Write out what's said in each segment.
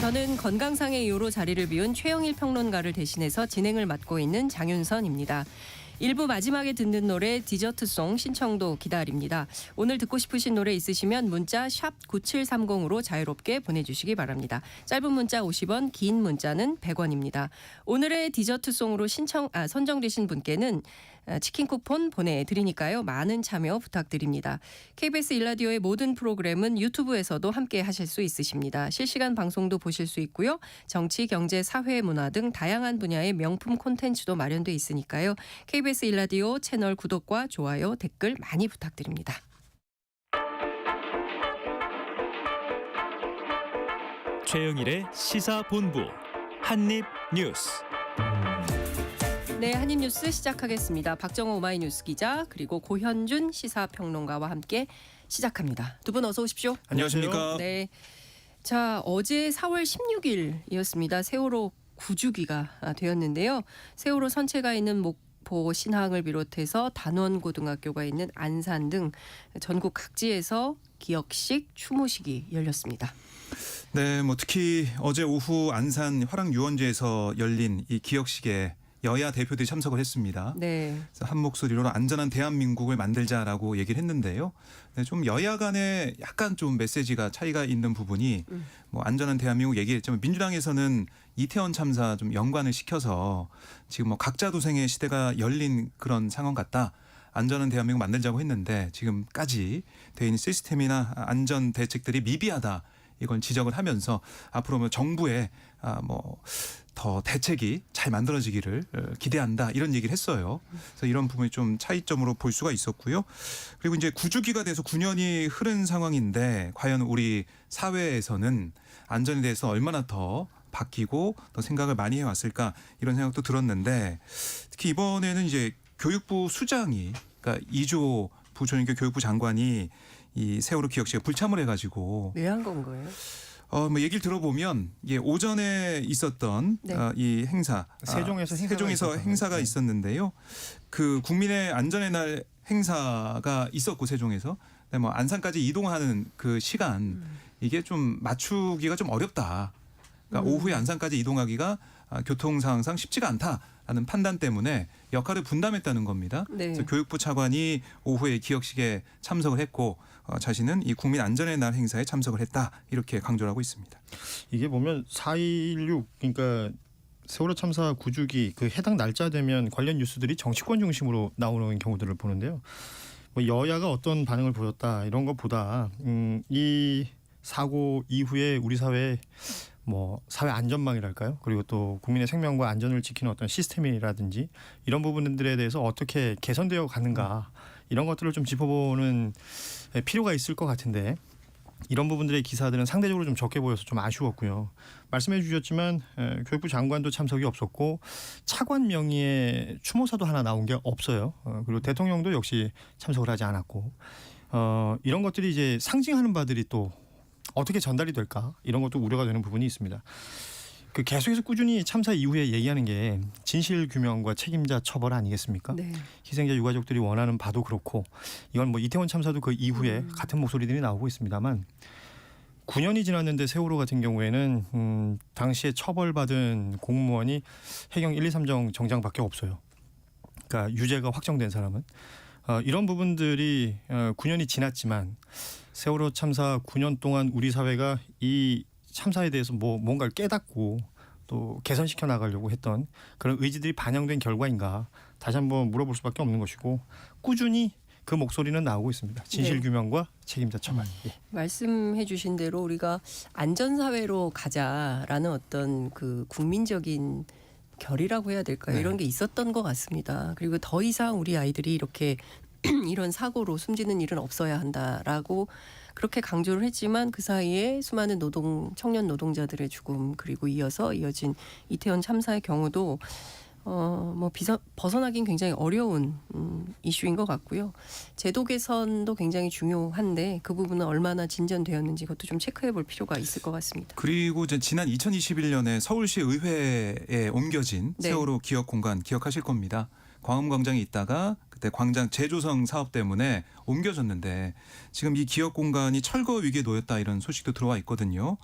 저는 건강상의 이유로 자리를 비운 최영일 평론가를 대신해서 진행을 맡고 있는 장윤선입니다. 1부 마지막에 듣는 노래 디저트송 신청도 기다립니다. 오늘 듣고 싶으신 노래 있으시면 문자 샵 9730으로 자유롭게 보내주시기 바랍니다. 짧은 문자 50원, 긴 문자는 100원입니다. 오늘의 디저트송으로 선정되신 분께는 치킨 쿠폰 보내드리니까요. 많은 참여 부탁드립니다. KBS 1라디오의 모든 프로그램은 유튜브에서도 함께 하실 수 있으십니다. 실시간 방송도 보실 수 있고요. 정치, 경제, 사회, 문화 등 다양한 분야의 명품 콘텐츠도 마련돼 있으니까요. KBS 1라디오 채널 구독과 좋아요, 댓글 많이 부탁드립니다. 최영일의 시사본부 한입뉴스. 네, 한입뉴스 시작하겠습니다. 박정호 오마이뉴스 기자 그리고 고현준 시사평론가와 함께 시작합니다. 두 분 어서 오십시오. 안녕하십니까. 네, 자 어제 4월 16일이었습니다. 세월호 9주기가 되었는데요. 세월호 선체가 있는 목포 신항을 비롯해서 단원고등학교가 있는 안산 등 전국 각지에서 기억식, 추모식이 열렸습니다. 네, 특히 어제 오후 안산 화랑유원지에서 열린 이 기억식에 여야 대표들이 참석을 했습니다. 네. 그래서 한 목소리로 안전한 대한민국을 만들자라고 얘기를 했는데요. 네, 좀 여야 간에 약간 좀 메시지가 차이가 있는 부분이 안전한 대한민국 얘기했지만 민주당에서는 이태원 참사 좀 연관을 시켜서 지금 각자 도생의 시대가 열린 그런 상황 같다. 안전한 대한민국 만들자고 했는데 지금까지 돼 있는 시스템이나 안전 대책들이 미비하다. 이건 지적을 하면서 앞으로 정부의 더 대책이 잘 만들어지기를 기대한다 이런 얘기를 했어요. 그래서 이런 부분이 좀 차이점으로 볼 수가 있었고요. 그리고 이제 9주기가 돼서 9년이 흐른 상황인데 과연 우리 사회에서는 안전에 대해서 얼마나 더 바뀌고 더 생각을 많이 해왔을까 이런 생각도 들었는데 특히 이번에는 이제 교육부 수장이 그러니까 이주호 부총리교 교육부 장관이 이 세월호 기억식에 불참을 해가지고 왜 한 건 거예요? 얘기를 들어보면 오전에 있었던 네. 이 행사 세종에서 행사가 있었는데요. 그 국민의 안전의 날 행사가 있었고 세종에서 안산까지 이동하는 그 시간 이게 좀 맞추기가 좀 어렵다. 그러니까 오후에 안산까지 이동하기가 교통 상황상 쉽지가 않다라는 판단 때문에 역할을 분담했다는 겁니다. 네. 그래서 교육부 차관이 오후에 기억식에 참석을 했고 자신은 이 국민 안전의 날 행사에 참석을 했다 이렇게 강조를 하고 있습니다. 이게 보면 4.16 그러니까 세월호 참사 9주기 그 해당 날짜 되면 관련 뉴스들이 정치권 중심으로 나오는 경우들을 보는데요. 여야가 어떤 반응을 보였다 이런 것보다 이 사고 이후에 우리 사회 사회 안전망이랄까요? 그리고 또 국민의 생명과 안전을 지키는 어떤 시스템이라든지 이런 부분들에 대해서 어떻게 개선되어 가는가 이런 것들을 좀 짚어보는 필요가 있을 것 같은데 이런 부분들의 기사들은 상대적으로 좀 적게 보여서 좀 아쉬웠고요. 말씀해 주셨지만 교육부 장관도 참석이 없었고 차관 명의의 추모사도 하나 나온 게 없어요. 그리고 대통령도 역시 참석을 하지 않았고 이런 것들이 이제 상징하는 바들이 또 어떻게 전달이 될까 이런 것도 우려가 되는 부분이 있습니다. 그 계속해서 꾸준히 참사 이후에 얘기하는 게 진실 규명과 책임자 처벌 아니겠습니까? 네. 희생자 유가족들이 원하는 바도 그렇고 이건 이태원 참사도 그 이후에 같은 목소리들이 나오고 있습니다만 9년이 지났는데 세월호 같은 경우에는 당시에 처벌받은 공무원이 해경 1, 2, 3정 정장밖에 없어요. 그러니까 유죄가 확정된 사람은 이런 부분들이 9년이 지났지만 세월호 참사 9년 동안 우리 사회가 이 참사에 대해서 뭔가를 깨닫고 또 개선시켜 나가려고 했던 그런 의지들이 반영된 결과인가 다시 한번 물어볼 수밖에 없는 것이고 꾸준히 그 목소리는 나오고 있습니다. 진실규명과 책임자 처벌. 말씀해 주신 대로 우리가 안전사회로 가자라는 어떤 그 국민적인 결이라고 해야 될까요? 네. 이런 게 있었던 것 같습니다. 그리고 더 이상 우리 아이들이 이렇게 이런 사고로 숨지는 일은 없어야 한다라고 그렇게 강조를 했지만 그 사이에 수많은 청년 노동자들의 죽음 그리고 이어진 이태원 참사의 경우도 벗어나긴 굉장히 어려운 이슈인 것 같고요. 제도 개선도 굉장히 중요한데 그 부분은 얼마나 진전되었는지 그것도 좀 체크해 볼 필요가 있을 것 같습니다. 그리고 지난 2021년에 서울시 의회에 옮겨진 네. 세월호 기억 공간 기억하실 겁니다. 광화문광장에 있다가 그때 그때 광장 재조성 사업 때문에 옮겨졌는데 지금 이 기업 공간이 철거 위기에 놓였다 이런 소식도 들어와 있거든요.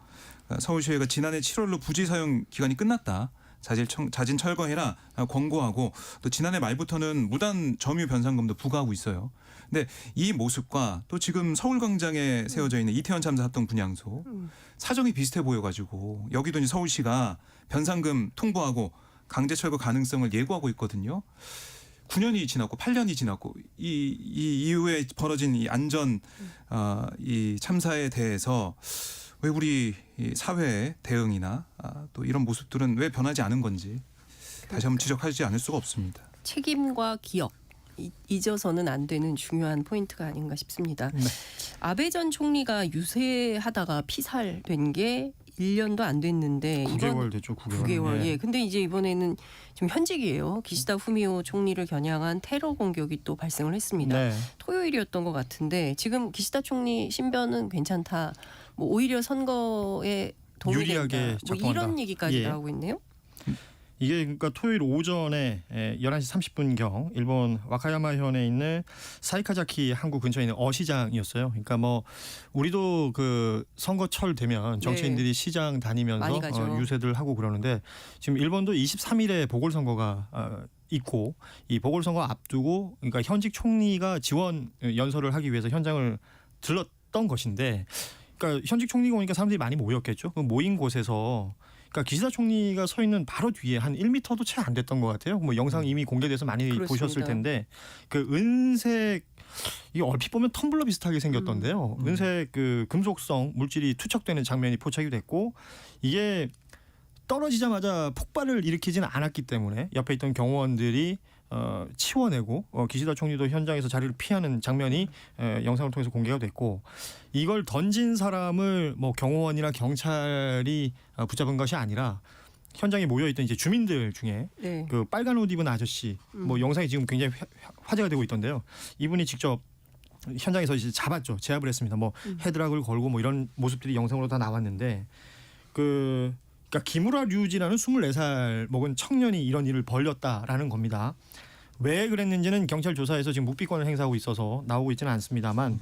서울시의회가 지난해 7월로 부지 사용 기간이 끝났다. 자진 철거해라 권고하고 또 지난해 말부터는 무단 점유 변상금도 부과하고 있어요. 근데 이 모습과 또 지금 서울광장에 세워져 있는 이태원 참사 합동 분향소 사정이 비슷해 보여가지고 여기도 이제 서울시가 변상금 통보하고 강제 철거 가능성을 예고하고 있거든요. 9년이 지났고 8년이 지났고 이 이후에 벌어진 이 안전 이 참사에 대해서 왜 우리 이 사회의 대응이나 또 이런 모습들은 왜 변하지 않은 건지 다시 한번 지적하지 않을 수가 없습니다. 책임과 기억 잊어서는 안 되는 중요한 포인트가 아닌가 싶습니다. 네. 아베 전 총리가 유세하다가 피살된 게 1년도 안 됐는데 9개월 됐죠. 9개월. 예. 근데 이제 이번에는 지금 현직이에요. 기시다 후미오 총리를 겨냥한 테러 공격이 또 발생을 했습니다. 네. 토요일이었던 것 같은데 지금 기시다 총리 신변은 괜찮다. 뭐 오히려 선거에 도움이 유리하게 된다. 뭐 작동한다. 이런 얘기까지 예. 나오고 있네요. 이게 그러니까 토요일 오전에 11시 30분경 일본 와카야마현에 있는 사이카자키 항구 근처에 있는 어시장이었어요. 그러니까 뭐 우리도 그 선거철 되면 정치인들이 시장 많이 다니면서 가죠. 유세들 하고 그러는데 지금 일본도 23일에 보궐선거가 있고 이 보궐선거 앞두고 그러니까 현직 총리가 지원 연설을 하기 위해서 현장을 들렀던 것인데 그러니까 현직 총리가 오니까 사람들이 많이 모였겠죠. 그 모인 곳에서 그러니까 기시다 총리가 서 있는 바로 뒤에 한 1m도 채 안 됐던 것 같아요. 뭐 영상 이미 공개돼서 많이 그렇습니다. 보셨을 텐데 그 은색 이게 얼핏 보면 텀블러 비슷하게 생겼던데요. 은색 그 금속성 물질이 투척되는 장면이 포착이 됐고 이게 떨어지자마자 폭발을 일으키지는 않았기 때문에 옆에 있던 경호원들이 치워내고 기시다 총리도 현장에서 자리를 피하는 장면이 영상을 통해서 공개가 됐고 이걸 던진 사람을 뭐 경호원이나 경찰이 붙잡은 것이 아니라 현장에 모여있던 이제 주민들 중에 네. 그 빨간 옷 입은 아저씨 뭐 영상이 지금 굉장히 화제가 되고 있던데요. 이분이 직접 현장에서 이제 잡았죠. 제압을 했습니다. 뭐 헤드락을 걸고 뭐 이런 모습들이 영상으로 다 나왔는데 그러니까 기무라 류지라는 24살 먹은 청년이 이런 일을 벌였다라는 겁니다. 왜 그랬는지는 경찰 조사에서 지금 묵비권을 행사하고 있어서 나오고 있지는 않습니다만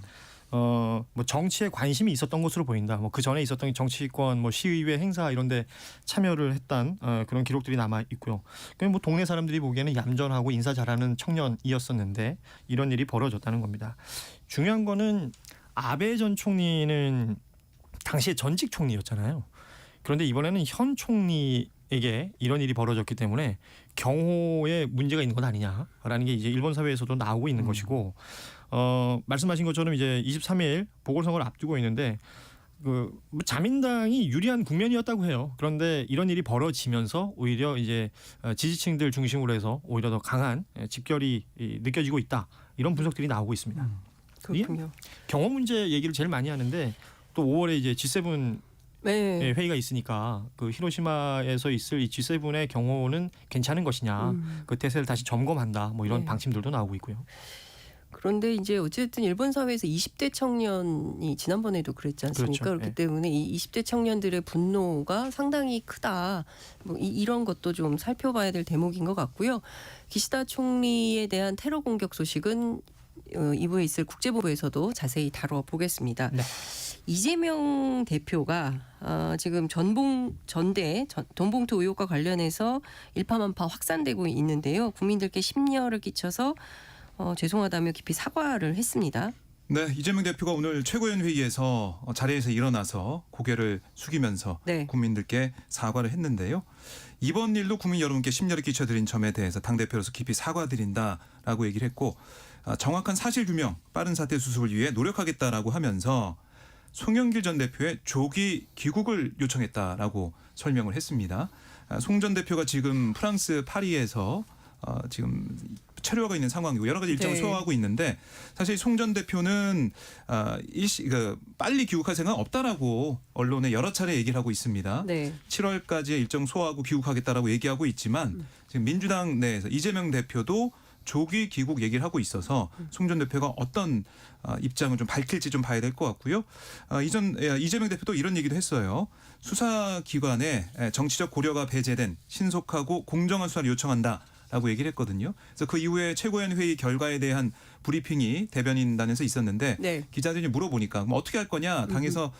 뭐 정치에 관심이 있었던 것으로 보인다. 뭐 그 전에 있었던 정치권 뭐 시의회 행사 이런데 참여를 했던 그런 기록들이 남아 있고요. 그냥 뭐 동네 사람들이 보기에는 얌전하고 인사 잘하는 청년이었었는데 이런 일이 벌어졌다는 겁니다. 중요한 거는 아베 전 총리는 당시에 전직 총리였잖아요. 그런데 이번에는 현 총리에게 이런 일이 벌어졌기 때문에 경호에 문제가 있는 것 아니냐라는 게 이제 일본 사회에서도 나오고 있는 것이고 말씀하신 것처럼 이제 23일 보궐선거를 앞두고 있는데 그 자민당이 유리한 국면이었다고 해요. 그런데 이런 일이 벌어지면서 오히려 이제 지지층들 중심으로 해서 오히려 더 강한 집결이 느껴지고 있다. 이런 분석들이 나오고 있습니다. 그렇군요. 경호 문제 얘기를 제일 많이 하는데 또 5월에 이제 G7 네. 회의가 있으니까 그 히로시마에서 있을 이 G7의 경호는 괜찮은 것이냐, 그 태세를 다시 점검한다, 뭐 이런 네. 방침들도 나오고 있고요. 그런데 이제 어쨌든 일본 사회에서 20대 청년이 지난번에도 그랬지 않습니까? 그렇죠. 그렇기 네. 때문에 이 20대 청년들의 분노가 상당히 크다. 뭐 이런 것도 좀 살펴봐야 될 대목인 것 같고요. 기시다 총리에 대한 테러 공격 소식은 2부에 있을 국제부에서도 자세히 다뤄보겠습니다. 네. 이재명 대표가 지금 돈봉투 의혹과 관련해서 일파만파 확산되고 있는데요. 국민들께 심려를 끼쳐서 죄송하다며 깊이 사과를 했습니다. 네, 이재명 대표가 오늘 최고위원 회의에서 자리에서 일어나서 고개를 숙이면서 네. 국민들께 사과를 했는데요. 이번 일도 국민 여러분께 심려를 끼쳐드린 점에 대해서 당대표로서 깊이 사과드린다라고 얘기를 했고 정확한 사실 규명, 빠른 사태 수습을 위해 노력하겠다라고 하면서 송영길 전 대표의 조기 귀국을 요청했다라고 설명을 했습니다. 송 전 대표가 지금 프랑스 파리에서 지금 체류하고 있는 상황이고 여러 가지 일정을 네. 소화하고 있는데 사실 송 전 대표는 빨리 귀국할 생각은 없다라고 언론에 여러 차례 얘기를 하고 있습니다. 네. 7월까지 일정 소화하고 귀국하겠다라고 얘기하고 있지만 지금 민주당 내에서 이재명 대표도 조기 귀국 얘기를 하고 있어서 송 전 대표가 어떤 입장을 좀 밝힐지 좀 봐야 될 것 같고요. 이재명 대표도 이런 얘기도 했어요. 수사기관에 정치적 고려가 배제된 신속하고 공정한 수사를 요청한다. 있다라고 얘기를 했거든요. 그래서 그 이후에 최고위원 회의 결과에 대한 브리핑이 대변인단에서 있었는데 네. 기자들이 물어보니까 뭐 어떻게 할 거냐, 당에서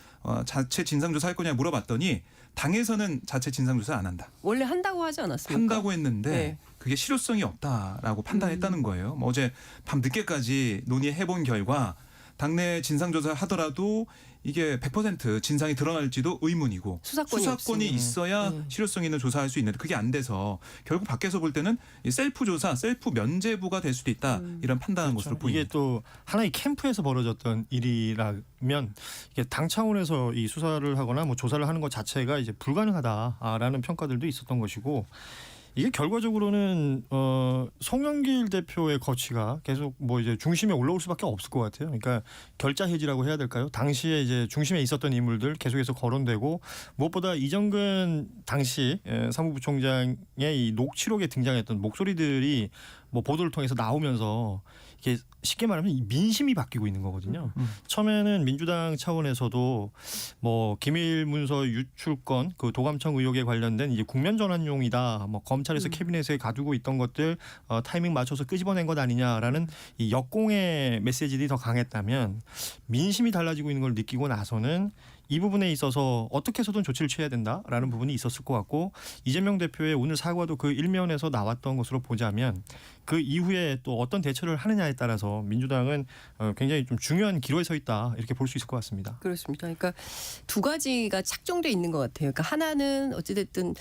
자체 진상조사 할 거냐 물어봤더니 당에서는 자체 진상조사 안 한다. 원래 한다고 하지 않았습니까? 한다고 했는데 네. 그게 실효성이 없다라고 판단했다는 거예요. 뭐 어제 밤 늦게까지 논의해본 결과 당내 진상조사 하더라도 이게 100% 진상이 드러날지도 의문이고 수사권이 없으니. 있어야 실효성 있는 조사할 수 있는데 그게 안 돼서 결국 밖에서 볼 때는 이 셀프 조사, 셀프 면제부가 될 수도 있다 이런 판단한 것으로 보입니다. 이게 또 하나의 캠프에서 벌어졌던 일이라면 이게 당 차원에서 이 수사를 하거나 뭐 조사를 하는 것 자체가 이제 불가능하다라는 평가들도 있었던 것이고 이게 결과적으로는 송영길 대표의 거취가 계속 뭐 이제 중심에 올라올 수밖에 없을 것 같아요. 그러니까 결자 해지라고 해야 될까요? 당시에 이제 중심에 있었던 인물들 계속해서 거론되고 무엇보다 이정근 당시 사무부총장의 이 녹취록에 등장했던 목소리들이 뭐 보도를 통해서 나오면서 이게 쉽게 말하면 이 민심이 바뀌고 있는 거거든요. 처음에는 민주당 차원에서도 뭐 기밀 문서 유출건, 그 도감청 의혹에 관련된 이제 국면 전환용이다. 뭐 검찰에서 캐비넷에 가두고 있던 것들 타이밍 맞춰서 끄집어낸 것 아니냐라는 이 역공의 메시지들이 더 강했다면 민심이 달라지고 있는 걸 느끼고 나서는 이 부분에 있어서 어떻게 해서든 조치를 취해야 된다라는 부분이 있었을 것 같고 이재명 대표의 오늘 사과도 그 일면에서 나왔던 것으로 보자면 그 이후에 또 어떤 대처를 하느냐에 따라서 민주당은 굉장히 좀 중요한 기로에 서 있다 이렇게 볼 수 있을 것 같습니다. 그렇습니다. 그러니까 두 가지가 착종돼 있는 것 같아요. 그러니까 하나는 어찌됐든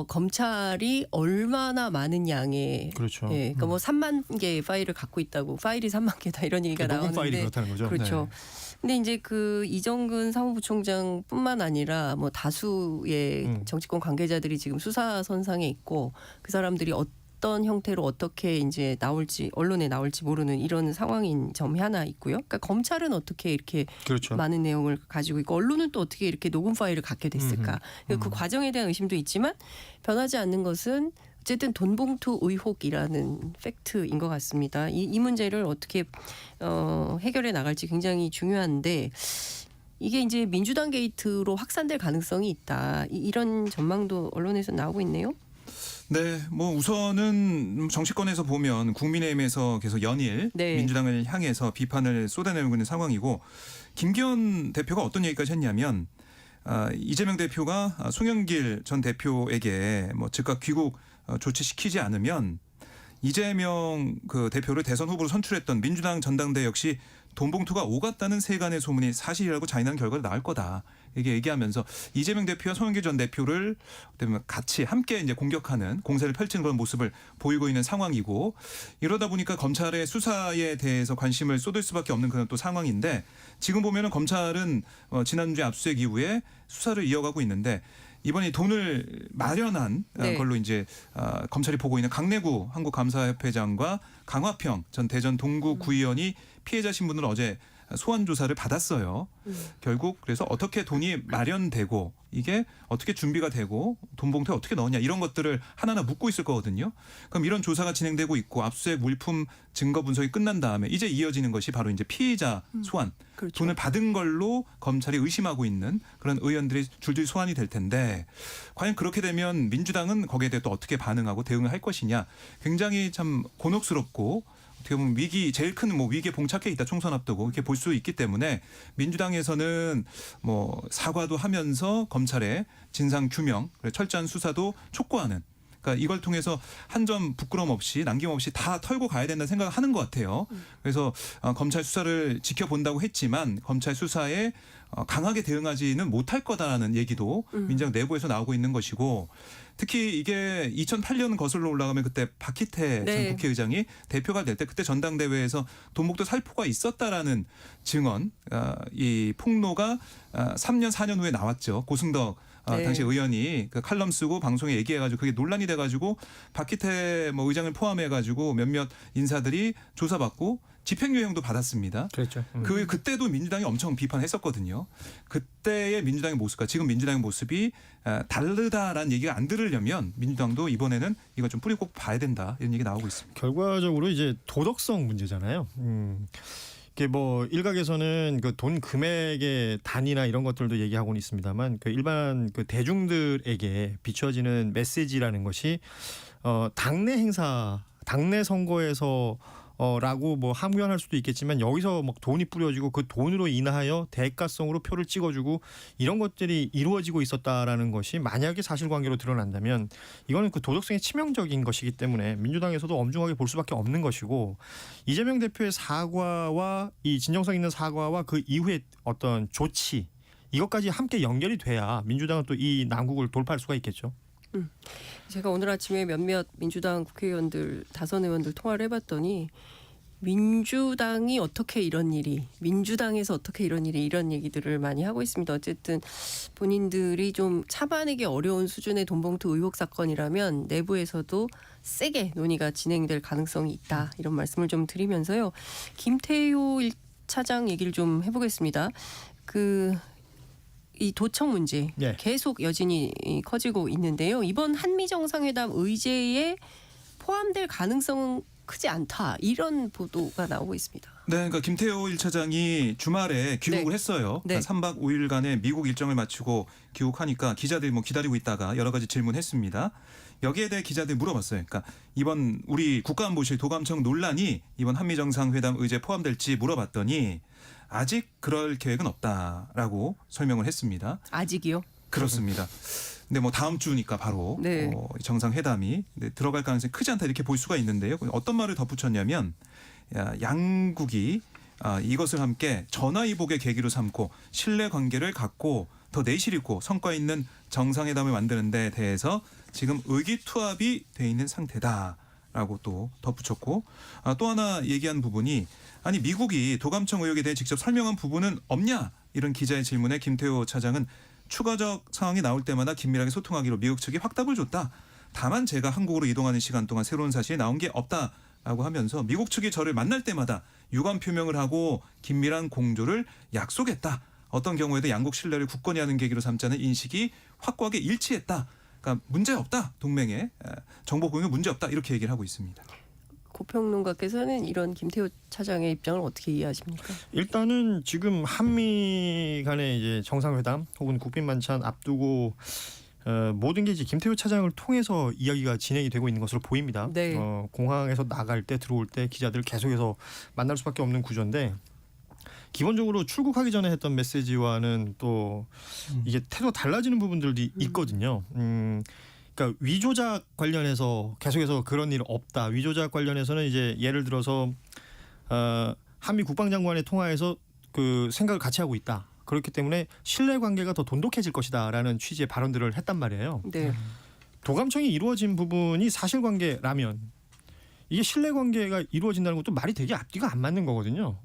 검찰이 얼마나 많은 양의 그렇죠. 예, 그러니까 뭐 3만 개의 파일을 갖고 있다고 파일이 3만 개다 이런 얘기가 녹음 나오는데 파일이 그렇다는 거죠. 그렇죠. 근데 이제 그 이정근 사무부총장뿐만 아니라 뭐 다수의 정치권 관계자들이 지금 수사 선상에 있고 그 사람들이 어떤 형태로 어떻게 이제 나올지 언론에 나올지 모르는 이런 상황인 점이 하나 있고요. 그러니까 검찰은 어떻게 이렇게 그렇죠. 많은 내용을 가지고 있고 언론은 또 어떻게 이렇게 녹음 파일을 갖게 됐을까? 그 과정에 대한 의심도 있지만 변하지 않는 것은 어쨌든 돈봉투 의혹이라는 팩트인 것 같습니다. 이 문제를 어떻게 해결해 나갈지 굉장히 중요한데 이게 이제 민주당 게이트로 확산될 가능성이 있다. 이런 전망도 언론에서 나오고 있네요. 네, 뭐 우선은 정치권에서 보면 국민의힘에서 계속 연일 네. 민주당을 향해서 비판을 쏟아내고 있는 상황이고 김기현 대표가 어떤 얘기까지 했냐면 이재명 대표가 송영길 전 대표에게 뭐 즉각 귀국 조치시키지 않으면 이재명 그 대표를 대선 후보로 선출했던 민주당 전당대 역시 돈봉투가 오갔다는 세간의 소문이 사실이라고 자인하는 결과가 나올 거다. 이게 얘기하면서 이재명 대표와 송영길 전 대표를 같이 함께 이제 공격하는 공세를 펼치는 그런 모습을 보이고 있는 상황이고 이러다 보니까 검찰의 수사에 대해서 관심을 쏟을 수밖에 없는 그런 또 상황인데 지금 보면은 검찰은 지난주에 압수수색 이후에 수사를 이어가고 있는데 이번에 돈을 마련한 네. 걸로 이제 검찰이 보고 있는 강내구 한국감사협회장과 강화평 전 대전 동구 구의원이 피해자 신분을 어제 소환 조사를 받았어요. 결국 그래서 어떻게 돈이 마련되고 이게 어떻게 준비가 되고 돈 봉투에 어떻게 넣었냐 이런 것들을 하나하나 묻고 있을 거거든요. 그럼 이런 조사가 진행되고 있고 압수수색 물품 증거 분석이 끝난 다음에 이제 이어지는 것이 바로 이제 피의자 소환. 그렇죠. 돈을 받은 걸로 검찰이 의심하고 있는 그런 의원들이 줄줄이 소환이 될 텐데 과연 그렇게 되면 민주당은 거기에 대해 또 어떻게 반응하고 대응을 할 것이냐 굉장히 참 곤혹스럽고 어떻게 보면 제일 큰 뭐 위기에 봉착해 있다 총선 앞두고 이렇게 볼 수 있기 때문에 민주당에서는 뭐 사과도 하면서 검찰의 진상 규명, 철저한 수사도 촉구하는. 그러니까 이걸 통해서 한 점 부끄럼 없이 남김없이 다 털고 가야 된다는 생각을 하는 것 같아요. 그래서 검찰 수사를 지켜본다고 했지만 검찰 수사에 강하게 대응하지는 못할 거다라는 얘기도 민주당 내부에서 나오고 있는 것이고 특히 이게 2008년 거슬러 올라가면 그때 박희태 네. 전 국회의장이 대표가 될 때 그때 전당대회에서 돈봉투 살포가 있었다라는 증언 이 폭로가 3년 4년 후에 나왔죠. 고승덕 네. 당시 의원이 그 칼럼 쓰고 방송에 얘기해가지고 그게 논란이 돼가지고 박희태 뭐 의장을 포함해가지고 몇몇 인사들이 조사받고 집행유예형도 받았습니다. 그렇죠. 그때도 민주당이 엄청 비판했었거든요. 그때의 민주당의 모습과 지금 민주당의 모습이 다르다라는 얘기가 안 들으려면 민주당도 이번에는 이거 좀 뿌리 꼭 봐야 된다 이런 얘기 나오고 있습니다. 결과적으로 이제 도덕성 문제잖아요. 이게 뭐 일각에서는 그 돈 금액의 단위나 이런 것들도 얘기하고는 있습니다만 그 일반 그 대중들에게 비춰지는 메시지라는 것이 당내 행사, 당내 선거에서 라고 뭐 함의할 수도 있겠지만 여기서 막 돈이 뿌려지고 그 돈으로 인하여 대가성으로 표를 찍어주고 이런 것들이 이루어지고 있었다라는 것이 만약에 사실관계로 드러난다면 이거는 그 도덕성에 치명적인 것이기 때문에 민주당에서도 엄중하게 볼 수밖에 없는 것이고 이재명 대표의 사과와 이 진정성 있는 사과와 그 이후의 어떤 조치 이것까지 함께 연결이 돼야 민주당은 또 이 난국을 돌파할 수가 있겠죠. 제가 오늘 아침에 몇몇 민주당 국회의원들, 다선 의원들 통화를 해봤더니 민주당이 어떻게 이런 일이, 민주당에서 어떻게 이런 일이 이런 얘기들을 많이 하고 있습니다. 어쨌든 본인들이 좀 참아내기 어려운 수준의 돈봉투 의혹 사건이라면 내부에서도 세게 논의가 진행될 가능성이 있다. 이런 말씀을 좀 드리면서요. 김태효 1차장 얘기를 좀 해보겠습니다. 이 도청 문제 네. 계속 여진이 커지고 있는데요. 이번 한미 정상회담 의제에 포함될 가능성은 크지 않다. 이런 보도가 나오고 있습니다. 네, 그러니까 김태호 1차장이 주말에 귀국을 네. 했어요. 네. 그러니까 3박 5일간의 미국 일정을 마치고 귀국하니까 기자들이 뭐 기다리고 있다가 여러 가지 질문했습니다. 여기에 대해 기자들이 물어봤어요. 그러니까 이번 우리 국가안보실 도감청 논란이 이번 한미 정상회담 의제에 포함될지 물어봤더니 아직 그럴 계획은 없다라고 설명을 했습니다. 아직이요? 그렇습니다. 근데 뭐 다음 주니까 바로 네. 정상회담이 들어갈 가능성이 크지 않다 이렇게 볼 수가 있는데요. 어떤 말을 덧붙였냐면 양국이 이것을 함께 전화위복의 계기로 삼고 신뢰관계를 갖고 더 내실 있고 성과 있는 정상회담을 만드는 데 대해서 지금 의기투합이 돼 있는 상태다라고 또 덧붙였고 또 하나 얘기한 부분이 아니 미국이 도감청 의혹에 대해 직접 설명한 부분은 없냐 이런 기자의 질문에 김태호 차장은 추가적 상황이 나올 때마다 긴밀하게 소통하기로 미국 측이 확답을 줬다. 다만 제가 한국으로 이동하는 시간 동안 새로운 사실이 나온 게 없다라고 하면서 미국 측이 저를 만날 때마다 유감 표명을 하고 긴밀한 공조를 약속했다. 어떤 경우에도 양국 신뢰를 굳건히 하는 계기로 삼자는 인식이 확고하게 일치했다. 그러니까 문제 없다. 동맹에 정보 공유 문제 없다. 이렇게 얘기를 하고 있습니다. 고평론가께서는 이런 김태호 차장의 입장을 어떻게 이해하십니까? 일단은 지금 한미 간의 이제 정상회담 혹은 국빈 만찬 앞두고 모든 게 이제 김태효 차장을 통해서 이야기가 진행이 되고 있는 것으로 보입니다. 네. 공항에서 나갈 때 들어올 때 기자들 계속해서 만날 수밖에 없는 구조인데 기본적으로 출국하기 전에 했던 메시지와는 또 이게 태도가 달라지는 부분들이 있거든요. 그러니까 위조작 관련해서 계속해서 그런 일 없다. 위조작 관련해서는 이제 예를 들어서 한미 국방장관의 통화에서 그 생각을 같이 하고 있다. 그렇기 때문에 신뢰관계가 더 돈독해질 것이다라는 취지의 발언들을 했단 말이에요. 네. 도감청이 이루어진 부분이 사실관계라면 이게 신뢰관계가 이루어진다는 것도 말이 되게 앞뒤가 안 맞는 거거든요.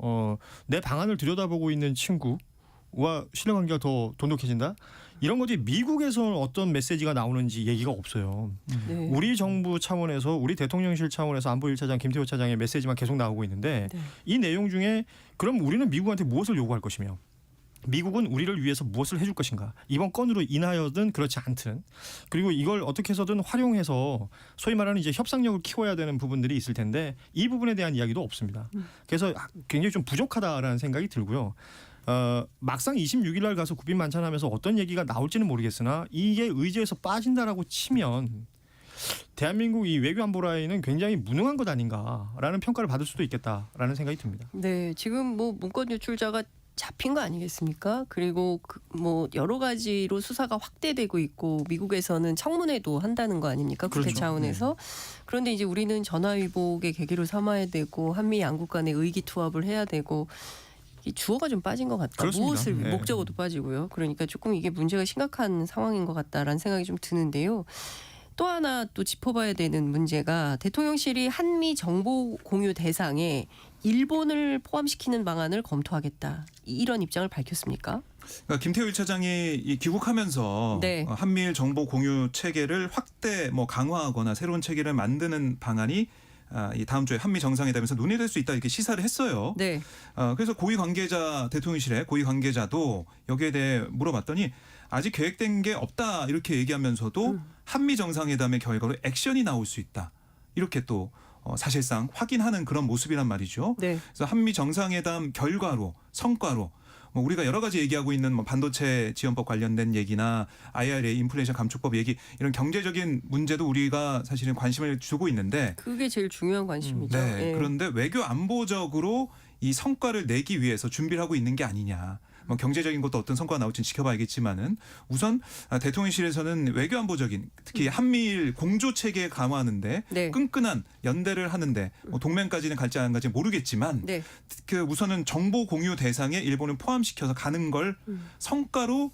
내 방안을 들여다보고 있는 친구와 신뢰관계가 더 돈독해진다. 이런 것이 미국에서는 어떤 메시지가 나오는지 얘기가 없어요. 네. 우리 정부 차원에서 우리 대통령실 차원에서 안보 1차장 김태호 차장의 메시지만 계속 나오고 있는데 네. 이 내용 중에 그럼 우리는 미국한테 무엇을 요구할 것이며 미국은 우리를 위해서 무엇을 해줄 것인가 이번 건으로 인하여든 그렇지 않든 그리고 이걸 어떻게 해서든 활용해서 소위 말하는 이제 협상력을 키워야 되는 부분들이 있을 텐데 이 부분에 대한 이야기도 없습니다. 그래서 굉장히 좀 부족하다라는 생각이 들고요. 막상 26일 날 가서 국빈 만찬하면서 어떤 얘기가 나올지는 모르겠으나 이게 의제에서 빠진다라고 치면 대한민국 이 외교 안보 라인은 굉장히 무능한 것 아닌가라는 평가를 받을 수도 있겠다라는 생각이 듭니다. 네, 지금 뭐 문건 유출자가 잡힌 거 아니겠습니까? 그리고 뭐 여러 가지로 수사가 확대되고 있고 미국에서는 청문회도 한다는 거 아닙니까? 국회 그렇죠. 차원에서. 그런데 이제 우리는 전화위복의 계기로 삼아야 되고 한미 양국 간의 의기투합을 해야 되고 이 주어가 좀 빠진 것 같다. 그렇습니다. 무엇을 네. 목적어도 빠지고요. 그러니까 조금 이게 문제가 심각한 상황인 것 같다라는 생각이 좀 드는데요. 또 하나 또 짚어봐야 되는 문제가 대통령실이 한미 정보 공유 대상에 일본을 포함시키는 방안을 검토하겠다. 이런 입장을 밝혔습니까? 그러니까 김태호 1차장이 귀국하면서 네. 한미일 정보 공유 체계를 확대 강화하거나 새로운 체계를 만드는 방안이 이 다음 주에 한미 정상회담에서 논의될 수 있다 이렇게 시사를 했어요. 네. 그래서 고위 관계자 대통령실의 고위 관계자도 여기에 대해 물어봤더니 아직 계획된 게 없다 이렇게 얘기하면서도 한미 정상회담의 결과로 액션이 나올 수 있다 이렇게 또 사실상 확인하는 그런 모습이란 말이죠. 네. 그래서 한미 정상회담 결과로 성과로 뭐 우리가 여러 가지 얘기하고 있는 뭐 반도체 지원법 관련된 얘기나 IRA 인플레이션 감축법 얘기 이런 경제적인 문제도 우리가 사실은 관심을 주고 있는데 그게 제일 중요한 관심이죠. 네. 예. 그런데 외교 안보적으로 이 성과를 내기 위해서 준비를 하고 있는 게 아니냐. 뭐 경제적인 것도 어떤 성과가 나올지는 지켜봐야겠지만은 우선 대통령실에서는 외교 안보적인 특히 한미일 공조 체계 강화하는데 네. 끈끈한 연대를 하는데 뭐 동맹까지는 갈지 안 갈지 모르겠지만 네. 그 우선은 정보 공유 대상에 일본을 포함시켜서 가는 걸 성과로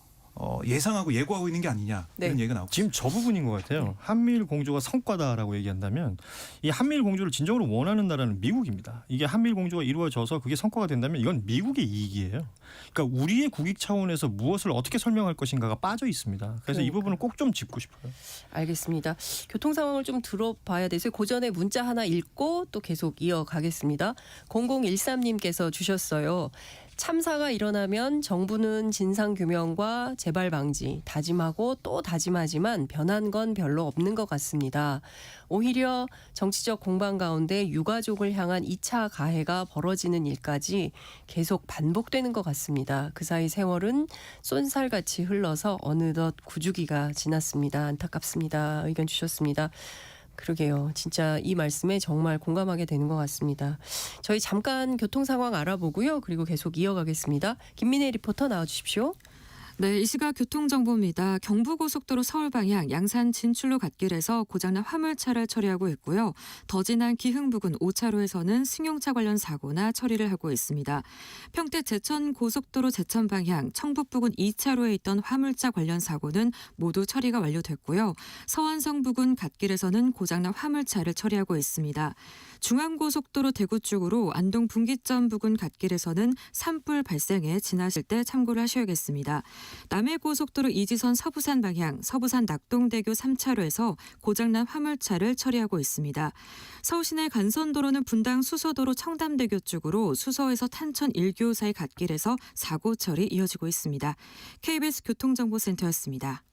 예상하고 예고하고 있는 게 아니냐 네. 이런 얘기가 나오고 지금 저 부분인 것 같아요. 한미일 공조가 성과다라고 얘기한다면 이 한미일 공조를 진정으로 원하는 나라는 미국입니다. 이게 한미일 공조가 이루어져서 그게 성과가 된다면 이건 미국의 이익이에요. 그러니까 우리의 국익 차원에서 무엇을 어떻게 설명할 것인가가 빠져 있습니다. 그래서 이 부분을 꼭 좀 짚고 싶어요. 알겠습니다. 교통 상황을 좀 들어봐야 돼서 그 전에 문자 하나 읽고 또 계속 이어가겠습니다. 0013님께서 주셨어요. 참사가 일어나면 정부는 진상규명과 재발 방지 다짐하고 또 다짐하지만 변한 건 별로 없는 것 같습니다. 오히려 정치적 공방 가운데 유가족을 향한 2차 가해가 벌어지는 일까지 계속 반복되는 것 같습니다. 그 사이 세월은 쏜살같이 흘러서 어느덧 9주기가 지났습니다. 안타깝습니다. 의견 주셨습니다. 그러게요. 진짜 이 말씀에 정말 공감하게 되는 것 같습니다. 저희 잠깐 교통 상황 알아보고요. 그리고 계속 이어가겠습니다. 김민혜 리포터 나와주십시오. 네, 이 시각 교통정보입니다. 경부고속도로 서울 방향 양산 진출로 갓길에서 고장난 화물차를 처리하고 있고요. 더 지난 기흥 부근 5차로에서는 승용차 관련 사고나 처리를 하고 있습니다. 평택 제천 고속도로 제천 방향 청북 부근 2차로에 있던 화물차 관련 사고는 모두 처리가 완료됐고요. 서안성 부근 갓길에서는 고장난 화물차를 처리하고 있습니다. 중앙고속도로 대구 쪽으로 안동 분기점 부근 갓길에서는 산불 발생해 지나실 때 참고를 하셔야겠습니다. 남해고속도로 이지선 서부산 방향 서부산 낙동대교 3차로에서 고장난 화물차를 처리하고 있습니다. 서울시내 간선도로는 분당 수서도로 청담대교 쪽으로 수서에서 탄천 1교 사이 갓길에서 사고 처리 이어지고 있습니다. KBS 교통정보센터였습니다.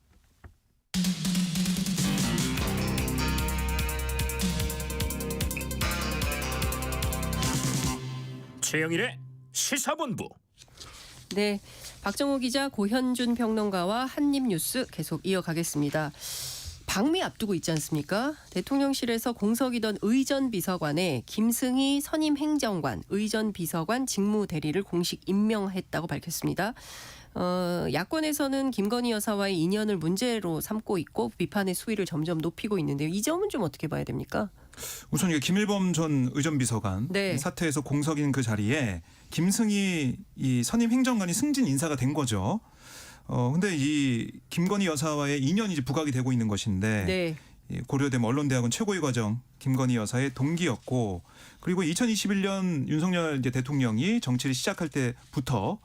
최영일의 시사본부. 네, 박정호 기자, 고현준 평론가와 한입뉴스 계속 이어가겠습니다. 방미 앞두고 있지 않습니까? 대통령실에서 공석이던 의전비서관에 김승희 선임 행정관, 의전비서관 직무대리를 공식 임명했다고 밝혔습니다. 야권에서는 김건희 여사와의 인연을 문제로 삼고 있고 비판의 수위를 점점 높이고 있는데요. 이 점은 좀 어떻게 봐야 됩니까? 우선 이게 김일범 전 의전비서관 네. 사퇴에서 공석인 그 자리에 김승희 이 선임 행정관이 승진 인사가 된 거죠. 근데 이 김건희 여사와의 인연이 이제 부각이 되고 있는 것인데 네. 이 고려대 언론대학원 최고위 과정 김건희 여사의 동기였고 그리고 2021년 윤석열 이제 대통령이 정치를 시작할 때부터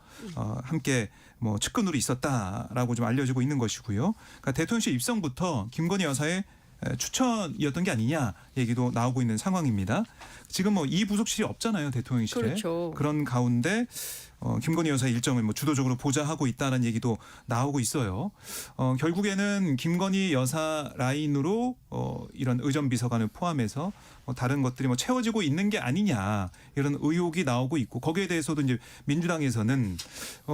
함께 뭐 측근으로 있었다라고 좀 알려지고 있는 것이고요. 그러니까 대통령실 입성부터 김건희 여사의 추천이었던 게 아니냐 얘기도 나오고 있는 상황입니다. 지금 뭐 이 부속실이 없잖아요, 대통령실에. 그렇죠. 그런 가운데 김건희 여사의 일정을 뭐 주도적으로 보좌하고 있다는 얘기도 나오고 있어요. 결국에는 김건희 여사 라인으로 이런 의전비서관을 포함해서 다른 것들이 뭐 채워지고 있는 게 아니냐 이런 의혹이 나오고 있고 거기에 대해서도 이제 민주당에서는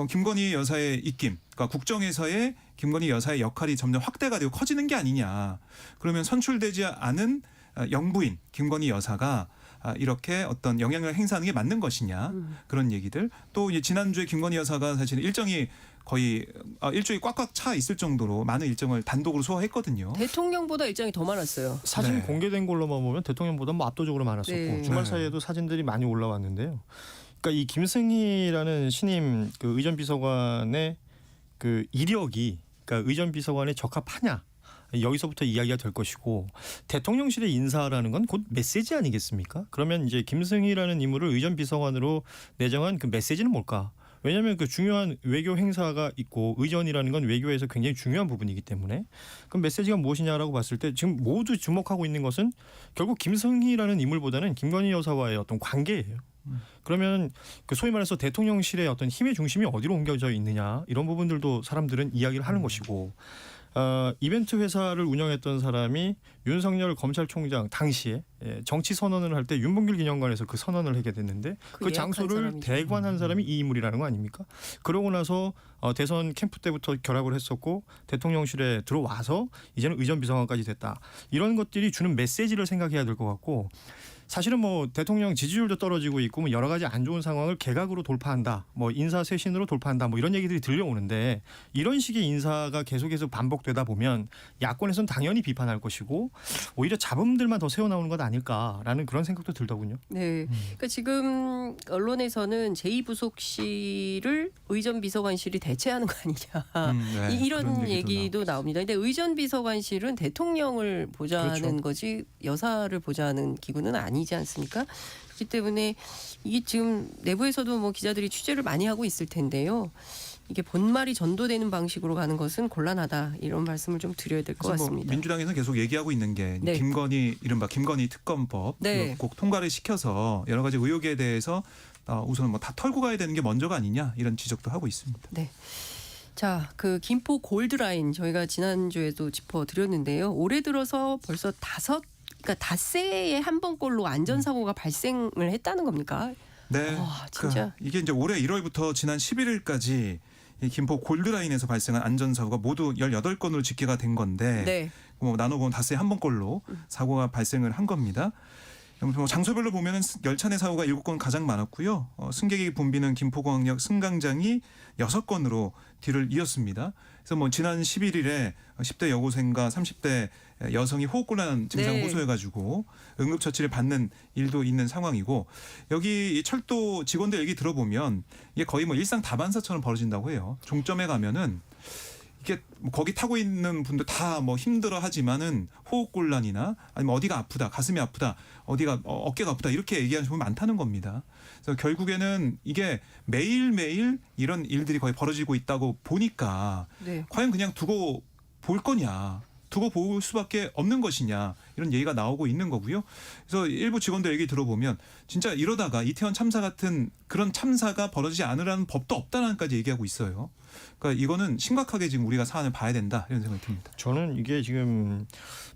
김건희 여사의 입김, 그러니까 국정에서의 김건희 여사의 역할이 점점 확대가 되고 커지는 게 아니냐. 그러면 선출되지 않은 영부인 김건희 여사가 이렇게 어떤 영향력을 행사하는 게 맞는 것이냐 그런 얘기들 또 이제 지난주에 김건희 여사가 사실 일정이 거의 일주일이 꽉꽉 차 있을 정도로 많은 일정을 단독으로 소화했거든요. 대통령보다 일정이 더 많았어요. 사진 네. 공개된 걸로만 보면 대통령보다 뭐 압도적으로 많았었고 네. 주말 네. 사이에도 사진들이 많이 올라왔는데요. 그러니까 이 김승희라는 신임 그 의전비서관의 그 이력이 그러니까 의전비서관에 적합하냐 여기서부터 이야기가 될 것이고 대통령실의 인사라는 건 곧 메시지 아니겠습니까? 그러면 이제 김승희라는 인물을 의전비서관으로 내정한 그 메시지는 뭘까? 왜냐하면 그 중요한 외교 행사가 있고 의전이라는 건 외교에서 굉장히 중요한 부분이기 때문에 그럼 메시지가 무엇이냐라고 봤을 때 지금 모두 주목하고 있는 것은 결국 김승희라는 인물보다는 김건희 여사와의 어떤 관계예요. 그러면 그 소위 말해서 대통령실의 어떤 힘의 중심이 어디로 옮겨져 있느냐 이런 부분들도 사람들은 이야기를 하는 것이고 이벤트 회사를 운영했던 사람이 윤석열 검찰총장 당시에 정치 선언을 할 때 윤봉길 기념관에서 그 선언을 하게 됐는데 그 예약한 장소를 사람이죠. 대관한 사람이 이 인물이라는 거 아닙니까? 그러고 나서 대선 캠프 때부터 결합을 했었고 대통령실에 들어와서 이제는 의전비서관까지 됐다. 이런 것들이 주는 메시지를 생각해야 될 것 같고 사실은 뭐 대통령 지지율도 떨어지고 있고 뭐 여러 가지 안 좋은 상황을 개각으로 돌파한다. 뭐 인사 쇄신으로 돌파한다. 뭐 이런 얘기들이 들려오는데 이런 식의 인사가 계속해서 반복되다 보면 야권에서는 당연히 비판할 것이고 오히려 잡음들만 더 새어나오는 것 아닐까라는 그런 생각도 들더군요. 네. 그러니까 지금 언론에서는 제2부속실을 의전비서관실이 대체하는 거 아니냐. 네, 이런 그런 얘기도 나옵니다. 근데 의전비서관실은 대통령을 보좌하는 그렇죠. 거지 여사를 보좌하는 기구는 아니지 않습니까? 그렇기 때문에 이게 지금 내부에서도 뭐 기자들이 취재를 많이 하고 있을 텐데요. 이게 본말이 전도되는 방식으로 가는 것은 곤란하다. 이런 말씀을 좀 드려야 될 것 그래서 뭐 같습니다. 민주당에서는 계속 얘기하고 있는 게 네. 김건희 이른바 김건희 특검법 네. 이거 꼭 통과를 시켜서 여러 가지 의혹에 대해서 우선 뭐 다 털고 가야 되는 게 먼저가 아니냐 이런 지적도 하고 있습니다. 네. 자, 그 김포 골드라인 저희가 지난주에도 짚어드렸는데요. 올해 들어서 벌써 그러니까 닷새에 한 번꼴로 안전사고가 발생을 했다는 겁니까? 네, 와, 진짜. 이게 이제 올해 1월부터 지난 11일까지 이 김포 골드라인에서 발생한 안전사고가 모두 18건으로 집계가 된 건데 네. 뭐 나눠보면 닷새 한 번꼴로 사고가 발생을 한 겁니다. 뭐 장소별로 보면은 열차 내 사고가 7건 가장 많았고요. 승객이 붐비는 김포공항역 승강장이 6건으로 뒤를 이었습니다. 그래서 뭐 지난 11일에 10대 여고생과 30대 여성이 호흡곤란 증상 네. 호소해가지고 응급처치를 받는 일도 있는 상황이고 여기 이 철도 직원들 얘기 들어보면 이게 거의 뭐 일상 다반사처럼 벌어진다고 해요. 종점에 가면은 이게 뭐 거기 타고 있는 분들 다 뭐 힘들어 하지만은 호흡곤란이나 아니면 어디가 아프다, 가슴이 아프다, 어디가 어깨가 아프다 이렇게 얘기하는 분이 많다는 겁니다. 그래서 결국에는 이게 매일매일 이런 일들이 거의 벌어지고 있다고 보니까 네. 과연 그냥 두고 볼 거냐, 두고 볼 수밖에 없는 것이냐 이런 얘기가 나오고 있는 거고요. 그래서 일부 직원들 얘기 들어보면 진짜 이러다가 이태원 참사 같은 그런 참사가 벌어지지 않으라는 법도 없다는까지 얘기하고 있어요. 그러니까 이거는 심각하게 지금 우리가 사안을 봐야 된다 이런 생각이 듭니다. 저는 이게 지금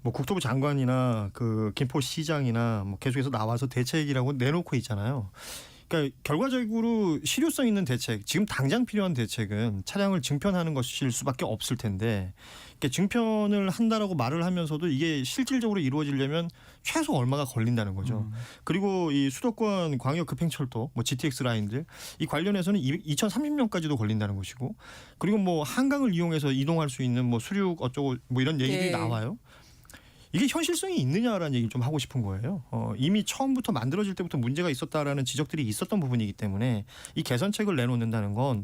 뭐 국토부 장관이나 그 김포시장이나 뭐 계속해서 나와서 대책이라고 내놓고 있잖아요. 그러니까 결과적으로 실효성 있는 대책, 지금 당장 필요한 대책은 차량을 증편하는 것일 수밖에 없을 텐데 그러니까 증편을 한다라고 말을 하면서도 이게 실질적으로 이루어지려면 최소 얼마가 걸린다는 거죠. 그리고 이 수도권 광역 급행철도, 뭐 GTX 라인들 이 관련해서는 2030년까지도 걸린다는 것이고, 그리고 뭐 한강을 이용해서 이동할 수 있는 뭐 수륙 어쩌고 뭐 이런 얘기들이 네. 나와요. 이게 현실성이 있느냐라는 얘기를 좀 하고 싶은 거예요. 이미 처음부터 만들어질 때부터 문제가 있었다라는 지적들이 있었던 부분이기 때문에 이 개선책을 내놓는다는 건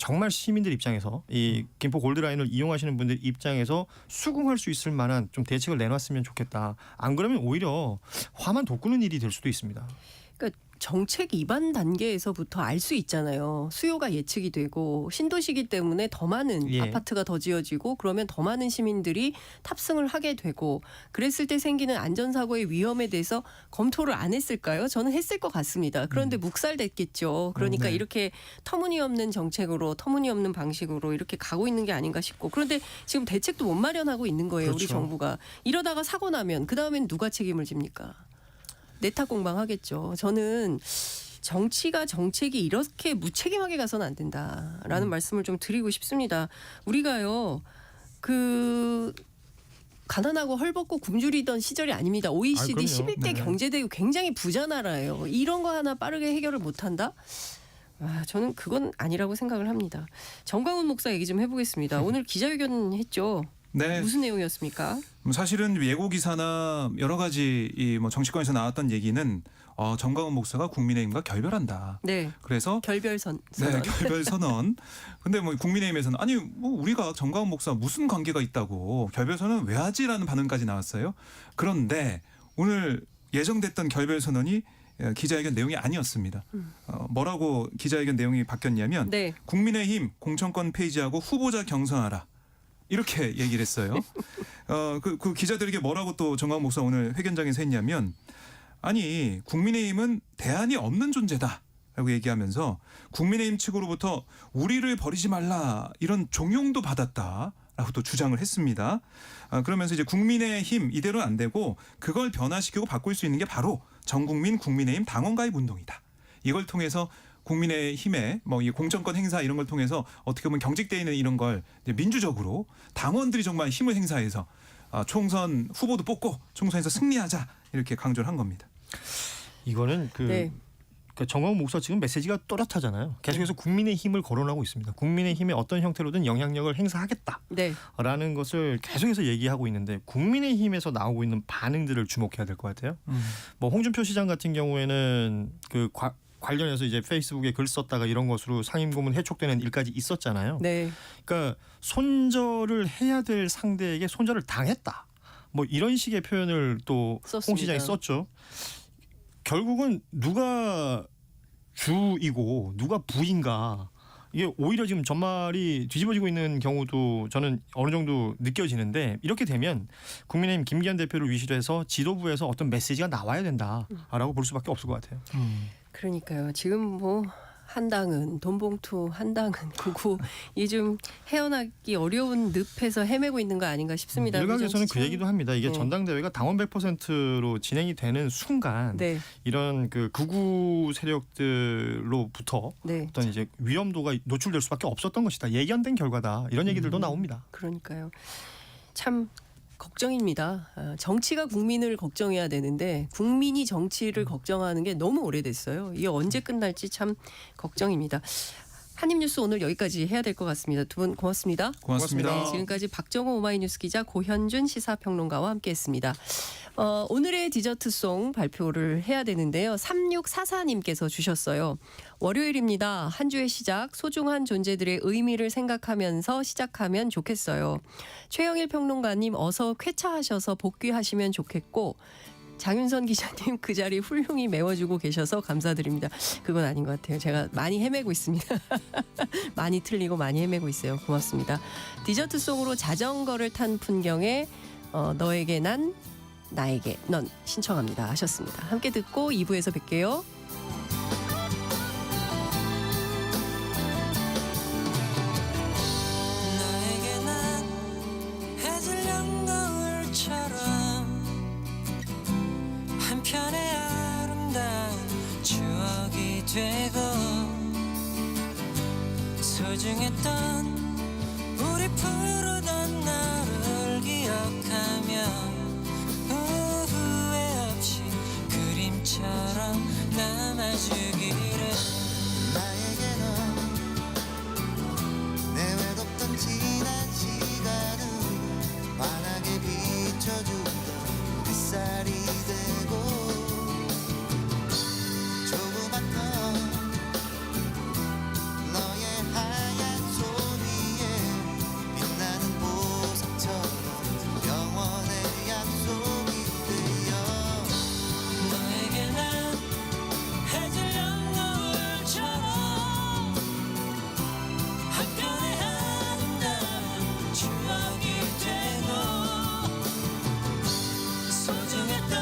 정말 시민들 입장에서 이 김포 골드라인을 이용하시는 분들 입장에서 수긍할 수 있을 만한 좀 대책을 내놨으면 좋겠다. 안 그러면 오히려 화만 돋구는 일이 될 수도 있습니다. 그러니까 정책 입안 단계에서부터 알 수 있잖아요. 수요가 예측이 되고 신도시기 때문에 더 많은 예. 아파트가 더 지어지고 그러면 더 많은 시민들이 탑승을 하게 되고 그랬을 때 생기는 안전사고의 위험에 대해서 검토를 안 했을까요? 저는 했을 것 같습니다. 그런데 묵살됐겠죠. 그러니까 네. 이렇게 터무니없는 정책으로 터무니없는 방식으로 이렇게 가고 있는 게 아닌가 싶고 그런데 지금 대책도 못 마련하고 있는 거예요. 우리 그렇죠. 정부가. 이러다가 사고 나면 그다음엔 누가 책임을 집니까? 내탁 공방하겠죠. 저는 정치가 정책이 이렇게 무책임하게 가서는 안 된다라는 말씀을 좀 드리고 싶습니다. 우리가요 그 가난하고 헐벗고 굶주리던 시절이 아닙니다. OECD 그럼요. 11대 네. 경제대국 굉장히 부자 나라예요. 이런 거 하나 빠르게 해결을 못한다? 저는 그건 아니라고 생각을 합니다. 정광훈 목사 얘기 좀 해보겠습니다. 오늘 기자회견 했죠. 네. 무슨 내용이었습니까? 사실은 예고 기사나 여러 가지 이 뭐 정치권에서 나왔던 얘기는 정광훈 목사가 국민의힘과 결별한다. 네. 그래서 결별선. 네, 결별 선언. 근데 뭐 국민의힘에서는 아니 뭐 우리가 정광훈 목사 무슨 관계가 있다고 결별 선언 왜 하지라는 반응까지 나왔어요. 그런데 오늘 예정됐던 결별 선언이 기자회견 내용이 아니었습니다. 뭐라고 기자회견 내용이 바뀌었냐면 네. 국민의힘 공천권 폐지하고 후보자 경선하라. 이렇게 얘기를 했어요. 그 기자들에게 뭐라고 또 정광훈 목사 오늘 회견장에서 했냐면 아니 국민의힘은 대안이 없는 존재다라고 얘기하면서 국민의힘 측으로부터 우리를 버리지 말라 이런 종용도 받았다라고 또 주장을 했습니다. 그러면서 이제 국민의힘 이대로는 안 되고 그걸 변화시키고 바꿀 수 있는 게 바로 전국민 국민의힘 당원 가입 운동이다. 이걸 통해서 국민의힘의 이 공천권 행사 이런 걸 통해서 어떻게 보면 경직돼 있는 이런 걸 이제 민주적으로 당원들이 정말 힘을 행사해서 총선 후보도 뽑고 총선에서 승리하자 이렇게 강조를 한 겁니다. 이거는 네. 그러니까 정광훈 목사 지금 메시지가 또렷하잖아요. 계속해서 국민의 힘을 거론하고 있습니다. 국민의 힘의 어떤 형태로든 영향력을 행사하겠다라는 네. 것을 계속해서 얘기하고 있는데 국민의 힘에서 나오고 있는 반응들을 주목해야 될 것 같아요. 뭐 홍준표 시장 같은 경우에는 관련해서 이제 페이스북에 글 썼다가 이런 것으로 상임고문 해촉되는 일까지 있었잖아요. 네. 그러니까 손절을 해야 될 상대에게 손절을 당했다. 뭐 이런 식의 표현을 또 홍 썼습니다. 시장이 썼죠. 결국은 누가 주이고 누가 부인가 이게 오히려 지금 전말이 뒤집어지고 있는 경우도 저는 어느 정도 느껴지는데 이렇게 되면 국민의힘 김기현 대표를 위시로 해서 지도부에서 어떤 메시지가 나와야 된다라고 볼 수밖에 없을 것 같아요. 그러니까요. 지금 뭐 한당은 돈봉투, 한당은 구구 이 좀 헤어나기 어려운 늪에서 헤매고 있는 거 아닌가 싶습니다. 일각에서는 그 얘기도 합니다. 이게 네. 전당대회가 당원 100%로 진행이 되는 순간 네, 이런 그 극우 세력들로부터 네. 어떤 이제 위험도가 노출될 수밖에 없었던 것이다. 예견된 결과다. 이런 얘기들도 나옵니다. 그러니까요. 참 걱정입니다. 정치가 국민을 걱정해야 되는데 국민이 정치를 걱정하는 게 너무 오래됐어요. 이게 언제 끝날지 참 걱정입니다. 한입뉴스 오늘 여기까지 해야 될 것 같습니다. 두 분 고맙습니다. 고맙습니다. 네, 지금까지 박정호 오마이뉴스 기자 고현준 시사평론가와 함께했습니다. 오늘의 디저트송 발표를 해야 되는데요. 3644님께서 주셨어요. 월요일입니다. 한 주의 시작 소중한 존재들의 의미를 생각하면서 시작하면 좋겠어요. 최영일 평론가님 어서 쾌차하셔서 복귀하시면 좋겠고 장윤선 기자님 그 자리 훌륭히 메워주고 계셔서 감사드립니다. 그건 아닌 것 같아요. 제가 많이 헤매고 있습니다. 많이 틀리고 많이 헤매고 있어요. 고맙습니다. 디저트송으로 자전거를 탄 풍경에 너에게 난 나에게 넌 신청합니다 하셨습니다. 함께 듣고 2부에서 뵐게요. 너에게 난 해질녘 노을처럼 한편의 아름다운 추억이 되고 소중했던 우리 푸르던 나를 기억하며 후회 없이 그림처럼 남아주기를 나에게 넌 내 외롭던 지난 시간을 환하게 비춰주던 햇살이 되고 조그만 너 너의 하얀 손 위에 빛나는 보석처럼 영원의 약속이 되어 너에게 난 해질녘 노을처럼 한편의 아름다운 추억이 되고 소중했던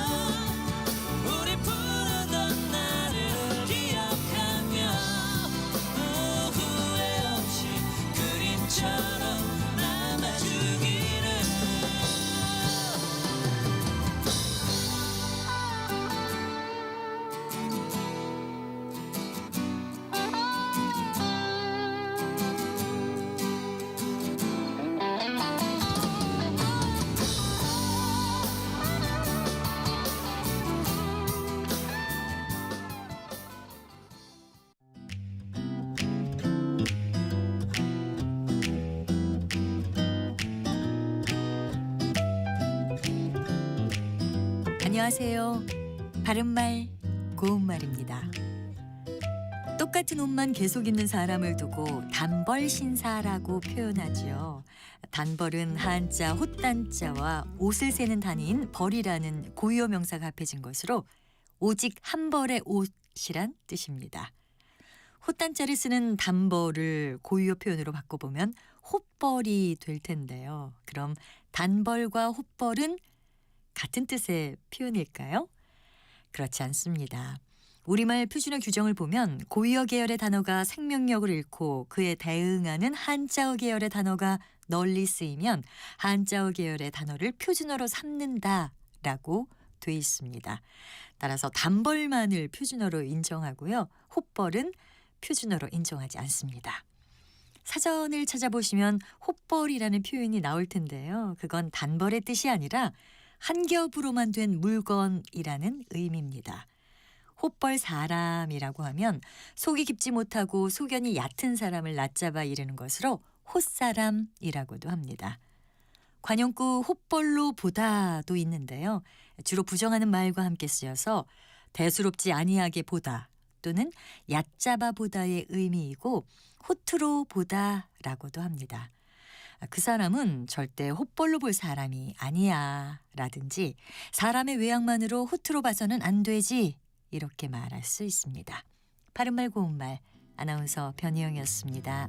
우리 부르던 나를 기억하며 후회 없이 그림처럼 남아주기를 안녕하세요. 바른말 고운말입니다. 똑같은 옷만 계속 입는 사람을 두고 단벌신사라고 표현하지요. 단벌은 한자 헛단자와 옷을 세는 단위인 벌이라는 고유어 명사가 합해진 것으로 오직 한 벌의 옷이란 뜻입니다. 헛단자를 쓰는 단벌을 고유어 표현으로 바꿔보면 헛벌이 될 텐데요. 그럼 단벌과 헛벌은 같은 뜻의 표현일까요? 그렇지 않습니다. 우리말 표준어 규정을 보면 고유어 계열의 단어가 생명력을 잃고 그에 대응하는 한자어 계열의 단어가 널리 쓰이면 한자어 계열의 단어를 표준어로 삼는다라고 돼 있습니다. 따라서 단벌만을 표준어로 인정하고요. 홑벌은 표준어로 인정하지 않습니다. 사전을 찾아보시면 홑벌이라는 표현이 나올 텐데요. 그건 단벌의 뜻이 아니라 한 겹으로만 된 물건이라는 의미입니다. 홑벌 사람이라고 하면 속이 깊지 못하고 소견이 얕은 사람을 낮잡아 이르는 것으로 홑사람이라고도 합니다. 관용구 홑벌로 보다도 있는데요. 주로 부정하는 말과 함께 쓰여서 대수롭지 아니하게 보다 또는 얕잡아 보다의 의미이고 호투로 보다라고도 합니다. 그 사람은 절대 홑벌로 볼 사람이 아니야 라든지 사람의 외양만으로 호투로 봐서는 안 되지 이렇게 말할 수 있습니다. 바른말 고운말 아나운서 변희영이었습니다.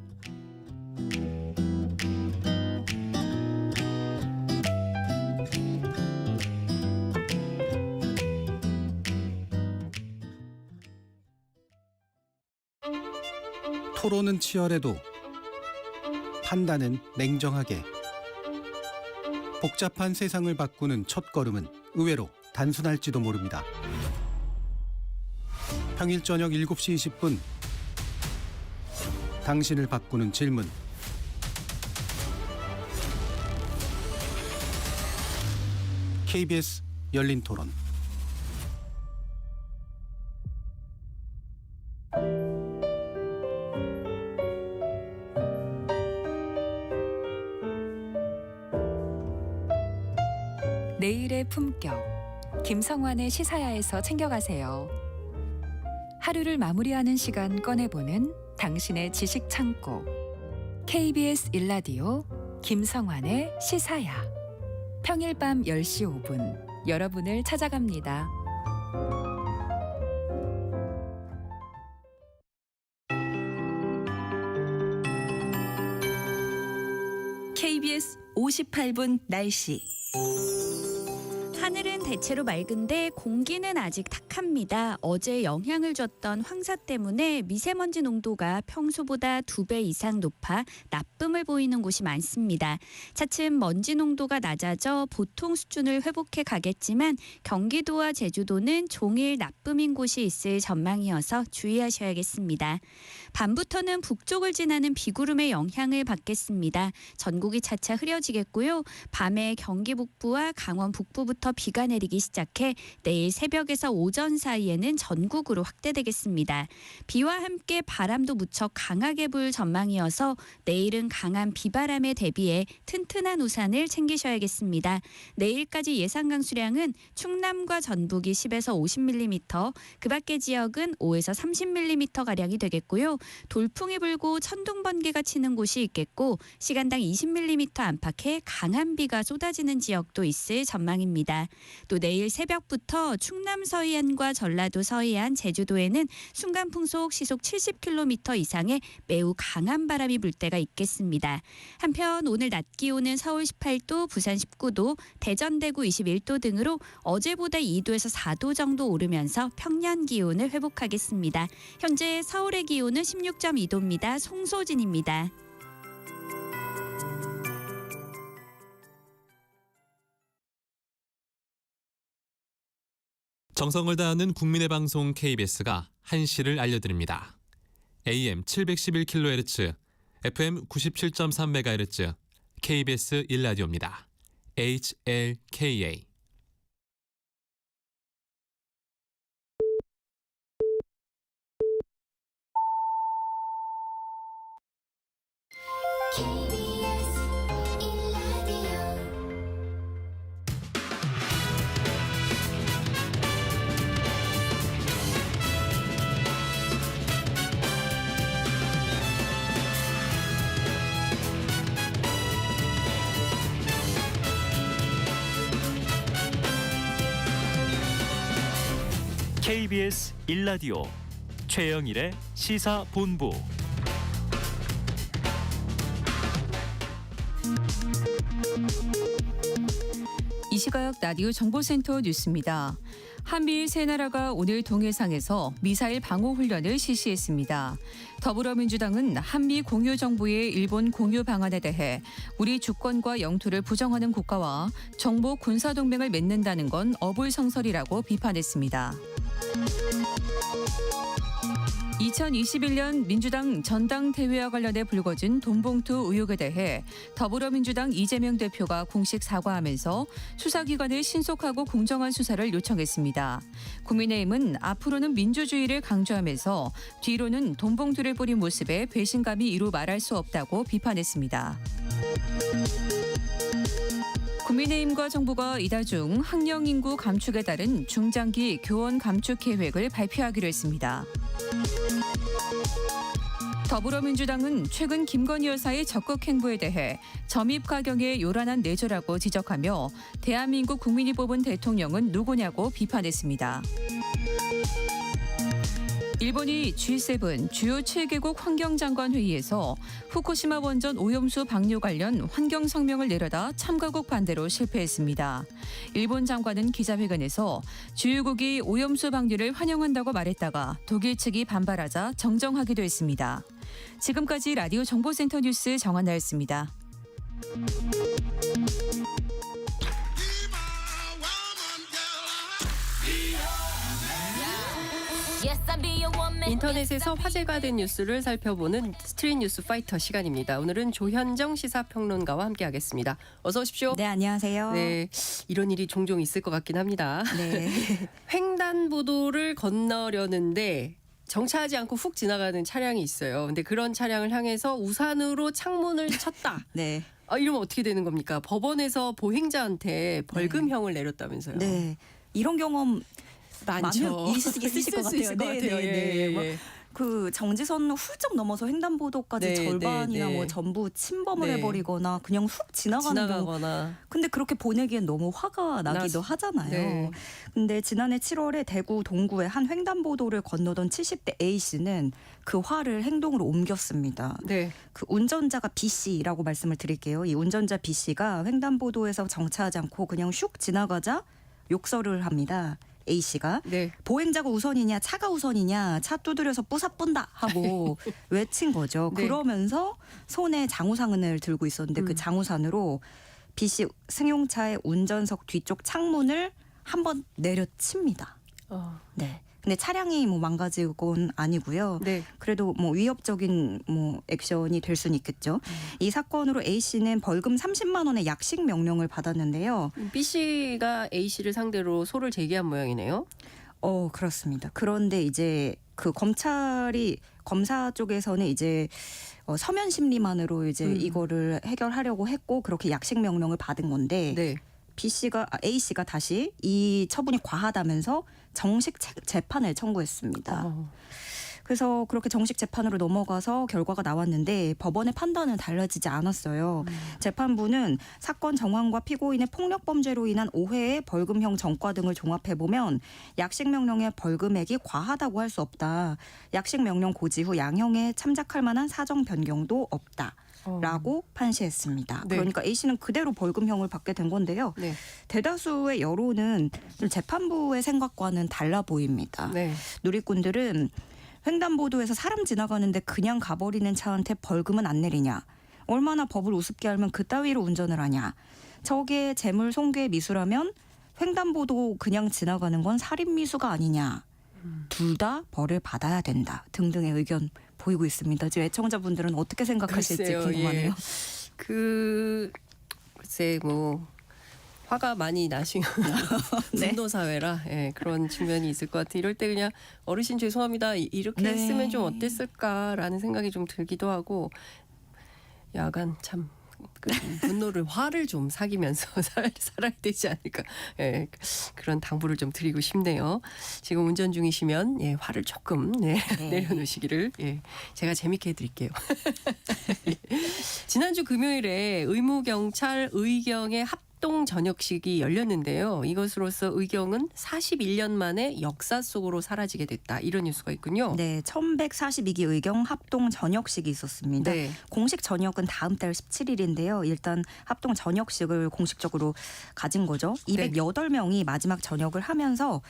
토론은 치열해도 판단은 냉정하게. 복잡한 세상을 바꾸는 첫걸음은 의외로 단순할지도 모릅니다. 평일 저녁 7시 20분 당신을 바꾸는 질문. KBS 열린 토론. 내일의 품격, 김성환의 시사야에서 챙겨가세요. 하루를 마무리하는 시간 꺼내보는 당신의 지식 창고. KBS 일라디오 김성환의 시사야. 평일 밤 10시 5분 여러분을 찾아갑니다. KBS 58분 날씨. 하늘은 대체로 맑은데 공기는 아직 탁합니다. 어제 영향을 줬던 황사 때문에 미세먼지 농도가 평소보다 2배 이상 높아 나쁨을 보이는 곳이 많습니다. 차츰 먼지 농도가 낮아져 보통 수준을 회복해 가겠지만 경기도와 제주도는 종일 나쁨인 곳이 있을 전망이어서 주의하셔야겠습니다. 밤부터는 북쪽을 지나는 비구름의 영향을 받겠습니다. 전국이 차차 흐려지겠고요. 밤에 경기 북부와 강원 북부부터 비가 내리기 시작해 내일 새벽에서 오전 사이에는 전국으로 확대되겠습니다. 비와 함께 바람도 무척 강하게 불 전망이어서 내일은 강한 비바람에 대비해 튼튼한 우산을 챙기셔야겠습니다. 내일까지 예상 강수량은 충남과 전북이 10에서 50mm, 그 밖의 지역은 5에서 30mm가량이 되겠고요. 돌풍이 불고 천둥 번개가 치는 곳이 있겠고 시간당 20mm 안팎의 강한 비가 쏟아지는 지역도 있을 전망입니다. 또 내일 새벽부터 충남 서해안과 전라도 서해안, 제주도에는 순간풍속 시속 70km 이상의 매우 강한 바람이 불 때가 있겠습니다. 한편 오늘 낮 기온은 서울 18도, 부산 19도, 대전, 대구 21도 등으로 어제보다 2도에서 4도 정도 오르면서 평년 기온을 회복하겠습니다. 현재 서울의 기온은 16.2도입니다. 송소진입니다. 정성을 다하는 국민의 방송 KBS가 한시를 알려드립니다. AM 711kHz, FM 97.3MHz, KBS 일라디오입니다. HLKA. KBS 일라디오 최영일의 시사본부. 이 시각 라디오 정보센터 뉴스입니다. 한미일 세 나라가 오늘 동해상에서 미사일 방호 훈련을 실시했습니다. 더불어민주당은 한미 공유 정부의 일본 공유 방안에 대해 우리 주권과 영토를 부정하는 국가와 정보 군사 동맹을 맺는다는 건 어불성설이라고 비판했습니다. 2021년 민주당 전당대회와 관련해 불거진 돈봉투 의혹에 대해 더불어민주당 이재명 대표가 공식 사과하면서 수사기관의 신속하고 공정한 수사를 요청했습니다. 국민의힘은 앞으로는 민주주의를 강조하면서 뒤로는 돈봉투를 뿌린 모습에 배신감이 이루 말할 수 없다고 비판했습니다. 국민의힘과 정부가 이달 중 학령 인구 감축에 따른 중장기 교원 감축 계획을 발표하기로 했습니다. 더불어민주당은 최근 김건희 여사의 적극 행보에 대해 점입 가경의 요란한 내조라고 지적하며 대한민국 국민이 뽑은 대통령은 누구냐고 비판했습니다. 일본이 G7 주요 7개국 환경장관 회의에서 후쿠시마 원전 오염수 방류 관련 환경 성명을 내려다 참가국 반대로 실패했습니다. 일본 장관은 기자회견에서 주요국이 오염수 방류를 환영한다고 말했다가 독일 측이 반발하자 정정하기도 했습니다. 지금까지 라디오 정보센터 뉴스 정한나였습니다. 인터넷에서 화제가 된 뉴스를 살펴보는 스트릿 뉴스 파이터 시간입니다. 오늘은 조현정 시사평론가와 함께하겠습니다. 어서 오십시오. 네, 안녕하세요. 네, 이런 일이 종종 있을 것 같긴 합니다. 네. 횡단보도를 건너려는데 정차하지 않고 훅 지나가는 차량이 있어요. 근데 그런 차량을 향해서 우산으로 창문을 쳤다. 네. 이러면 어떻게 되는 겁니까? 법원에서 보행자한테 벌금형을 내렸다면서요. 네. 이런 경험 많죠. 있으실 것 같아요. 네. 뭐, 그 정지선 훌쩍 넘어서 횡단보도까지 네, 절반이나 네, 네. 뭐 전부 침범을 네. 해버리거나 그냥 훅 지나가는 경우. 근데 그렇게 보내기엔 너무 화가 나기도 하잖아요. 네. 근데 지난해 7월에 대구 동구의 한 횡단보도를 건너던 70대 A씨는 그 화를 행동으로 옮겼습니다. 네. 그 운전자가 B씨라고 말씀을 드릴게요. 이 운전자 B씨가 횡단보도에서 정차하지 않고 그냥 슉 지나가자 욕설을 합니다. A씨가 네. 보행자가 우선이냐 차가 우선이냐 차 두드려서 부사뿐다 하고 외친 거죠. 네. 그러면서 손에 장우산을 들고 있었는데 그 장우산으로 B씨 승용차의 운전석 뒤쪽 창문을 한번 내려칩니다. 네. 근데 차량이 뭐 망가지고는 아니고요. 네. 그래도 뭐 위협적인 뭐 액션이 될 수는 있겠죠. 이 사건으로 A 씨는 벌금 30만 원의 약식 명령을 받았는데요. B 씨가 A 씨를 상대로 소를 제기한 모양이네요. 그렇습니다. 그런데 이제 그 검사 쪽에서는 이제 서면 심리만으로 이제 이거를 해결하려고 했고 그렇게 약식 명령을 받은 건데. 네. A 씨가 다시 이 처분이 과하다면서 정식 재판을 청구했습니다. 그래서 그렇게 정식 재판으로 넘어가서 결과가 나왔는데 법원의 판단은 달라지지 않았어요. 재판부는 사건 정황과 피고인의 폭력 범죄로 인한 오해의 벌금형 전과 등을 종합해보면 약식 명령의 벌금액이 과하다고 할 수 없다. 약식 명령 고지 후 양형에 참작할 만한 사정 변경도 없다. 라고 판시했습니다. 네. 그러니까 A씨는 그대로 벌금형을 받게 된 건데요. 네. 대다수의 여론은 좀 재판부의 생각과는 달라 보입니다. 네. 누리꾼들은 횡단보도에서 사람 지나가는데 그냥 가버리는 차한테 벌금은 안 내리냐. 얼마나 법을 우습게 알면 그따위로 운전을 하냐. 저게 재물 손괴 미수라면 횡단보도 그냥 지나가는 건 살인미수가 아니냐. 둘 다 벌을 받아야 된다. 등등의 의견 보이고 있습니다. 지금 애청자분들은 어떻게 생각하실지 글쎄요, 궁금하네요. 예. 글쎄 뭐 화가 많이 나신 네. 분노 사회라 그런 측면이 있을 것 같아요. 이럴 때 그냥 어르신 죄송합니다. 이렇게 네. 했으면 좀 어땠을까라는 생각이 좀 들기도 하고 야간 참 그 분노를 화를 좀 사귀면서 살아야 되지 않을까 그런 당부를 좀 드리고 싶네요. 지금 운전 중이시면 화를 조금 내려놓으시기를 제가 재밌게 해드릴게요. 지난주 금요일에 의무경찰 의경의 합동 전역식이 열렸는데요. 이것으로서 의경은 41년 만에 역사 속으로 사라지게 됐다. 이런 뉴스가 있군요. 네, 1142기 의경 합동 전역식이 있었습니다. 네. 공식 전역은 다음 달 17일인데요. 일단 합동 전역식을 공식적으로 가진 거죠. 208명이 마지막 전역을 하면서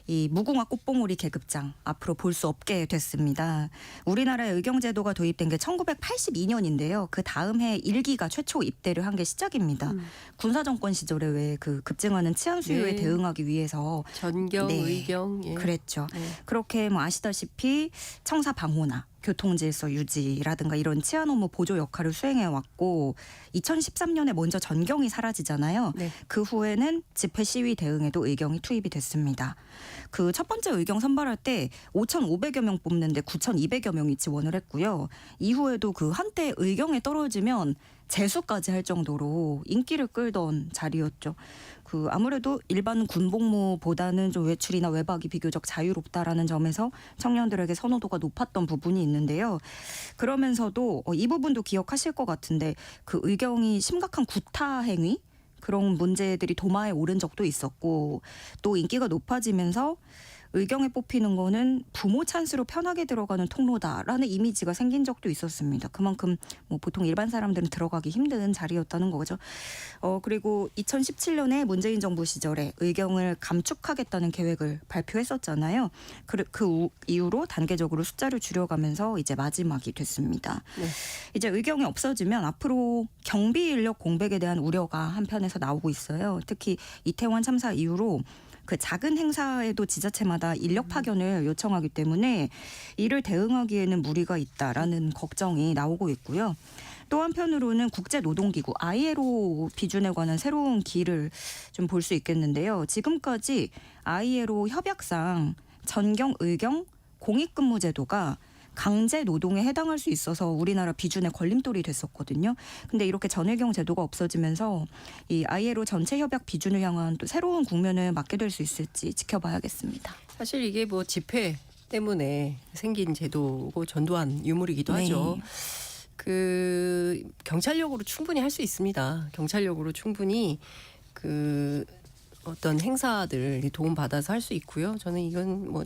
이 무궁화 꽃봉오리 계급장 앞으로 볼 수 없게 됐습니다. 우리나라의 의경제도가 도입된 게 1982년인데요. 그 다음 해 1기가 최초 입대를 한 게 시작입니다. 군사정권 시절에 왜 그 급증하는 치안 수요에 네. 대응하기 위해서 전경, 네. 의경. 예. 그랬죠. 네. 그렇게 뭐 아시다시피 청사 방호나 교통질서 유지라든가 이런 치안 업무 보조 역할을 수행해 왔고 2013년에 먼저 전경이 사라지잖아요. 네. 그 후에는 집회 시위 대응에도 의경이 투입이 됐습니다. 그 첫 번째 의경 선발할 때 5,500여 명 뽑는데 9,200여 명이 지원을 했고요. 이후에도 그 한때 의경에 떨어지면 재수까지 할 정도로 인기를 끌던 자리였죠. 그 아무래도 일반 군복무보다는 좀 외출이나 외박이 비교적 자유롭다라는 점에서 청년들에게 선호도가 높았던 부분이 있는데요. 그러면서도 이 부분도 기억하실 것 같은데 그 의경이 심각한 구타 행위 그런 문제들이 도마에 오른 적도 있었고 또 인기가 높아지면서 의경에 뽑히는 거는 부모 찬스로 편하게 들어가는 통로다라는 이미지가 생긴 적도 있었습니다. 그만큼 뭐 보통 일반 사람들은 들어가기 힘든 자리였다는 거죠. 그리고 2017년에 문재인 정부 시절에 의경을 감축하겠다는 계획을 발표했었잖아요. 그 이후로 단계적으로 숫자를 줄여가면서 이제 마지막이 됐습니다. 네. 이제 의경이 없어지면 앞으로 경비 인력 공백에 대한 우려가 한편에서 나오고 있어요. 특히 이태원 참사 이후로 그 작은 행사에도 지자체마다 인력 파견을 요청하기 때문에 이를 대응하기에는 무리가 있다라는 걱정이 나오고 있고요. 또 한편으로는 국제노동기구 ILO 비준에 관한 새로운 길을 좀 볼 수 있겠는데요. 지금까지 ILO 협약상 전경, 의경, 공익근무제도가 강제 노동에 해당할 수 있어서 우리나라 비준에 걸림돌이 됐었거든요. 근데 이렇게 전의경 제도가 없어지면서 이 ILO 전체 협약 비준을 향한 또 새로운 국면을 맞게 될 수 있을지 지켜봐야겠습니다. 사실 이게 뭐 집회 때문에 생긴 제도고 전두환 유물이기도 네. 하죠. 그 경찰력으로 충분히 할 수 있습니다. 경찰력으로 충분히 그 어떤 행사들 도움 받아서 할 수 있고요. 저는 이건 뭐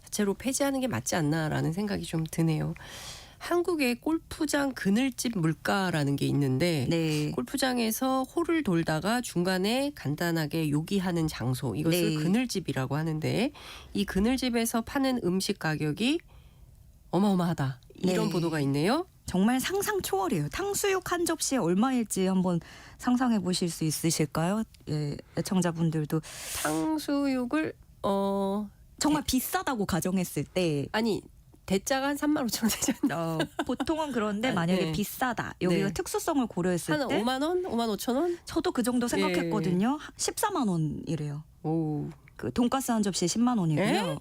자체로 폐지하는 게 맞지 않나라는 생각이 좀 드네요. 한국의 골프장 그늘집 물가라는 게 있는데 네. 골프장에서 홀을 돌다가 중간에 간단하게 요기하는 장소 이것을 네. 그늘집이라고 하는데 이 그늘집에서 파는 음식 가격이 어마어마하다. 이런 네. 보도가 있네요. 정말 상상 초월이에요. 탕수육 한 접시에 얼마일지 한번 상상해 보실 수 있으실까요? 예, 애청자분들도 탕수육을 정말 비싸다고 가정했을 때 아니 대짜가 한 35,000원 되잖아요. 보통은 그런데 아, 만약에 네. 비싸다. 여기가 네. 특수성을 고려했을 한 때 5만 원? 5만 5천 원? 저도 그 정도 생각했거든요. 14만 원이래요. 오. 그 돈가스 한 접시에 10만 원이고요.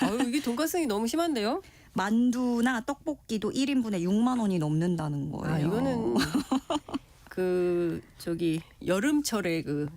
아유, 이게 돈가스이 너무 심한데요? 만두나 떡볶이도 1인분에 6만 원이 넘는다는 거예요. 아, 이거는 그 저기 여름철에 그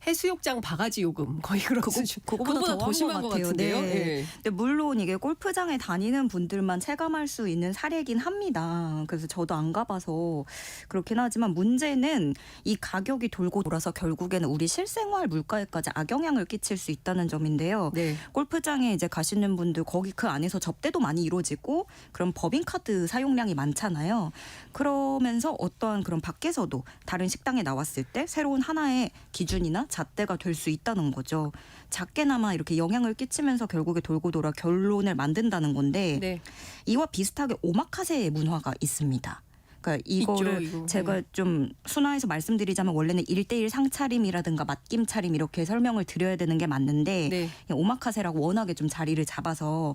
해수욕장 바가지 요금 거의 그런 수준. 그거보다 더 심한 것 같은데요. 네. 예. 근데 물론 이게 골프장에 다니는 분들만 체감할 수 있는 사례긴 합니다. 그래서 저도 안 가봐서 그렇긴 하지만 문제는 이 가격이 돌고 돌아서 결국에는 우리 실생활 물가에까지 악영향을 끼칠 수 있다는 점인데요. 네. 골프장에 이제 가시는 분들 거기 그 안에서 접대도 많이 이루어지고 그런 법인카드 사용량이 많잖아요. 그러면서 어떠한 그런 밖에서도 다른 식당에 나왔을 때 새로운 하나의 기준이나 잣대가 될 수 있다는 거죠. 작게나마 이렇게 영향을 끼치면서 결국에 돌고 돌아 결론을 만든다는 건데 네. 이와 비슷하게 오마카세 문화가 있습니다. 그러니까 이거를 있죠, 이거. 제가 좀 순화해서 말씀드리자면 원래는 1:1 상차림이라든가 맛김 차림 이렇게 설명을 드려야 되는 게 맞는데 네. 오마카세라고 워낙에 좀 자리를 잡아서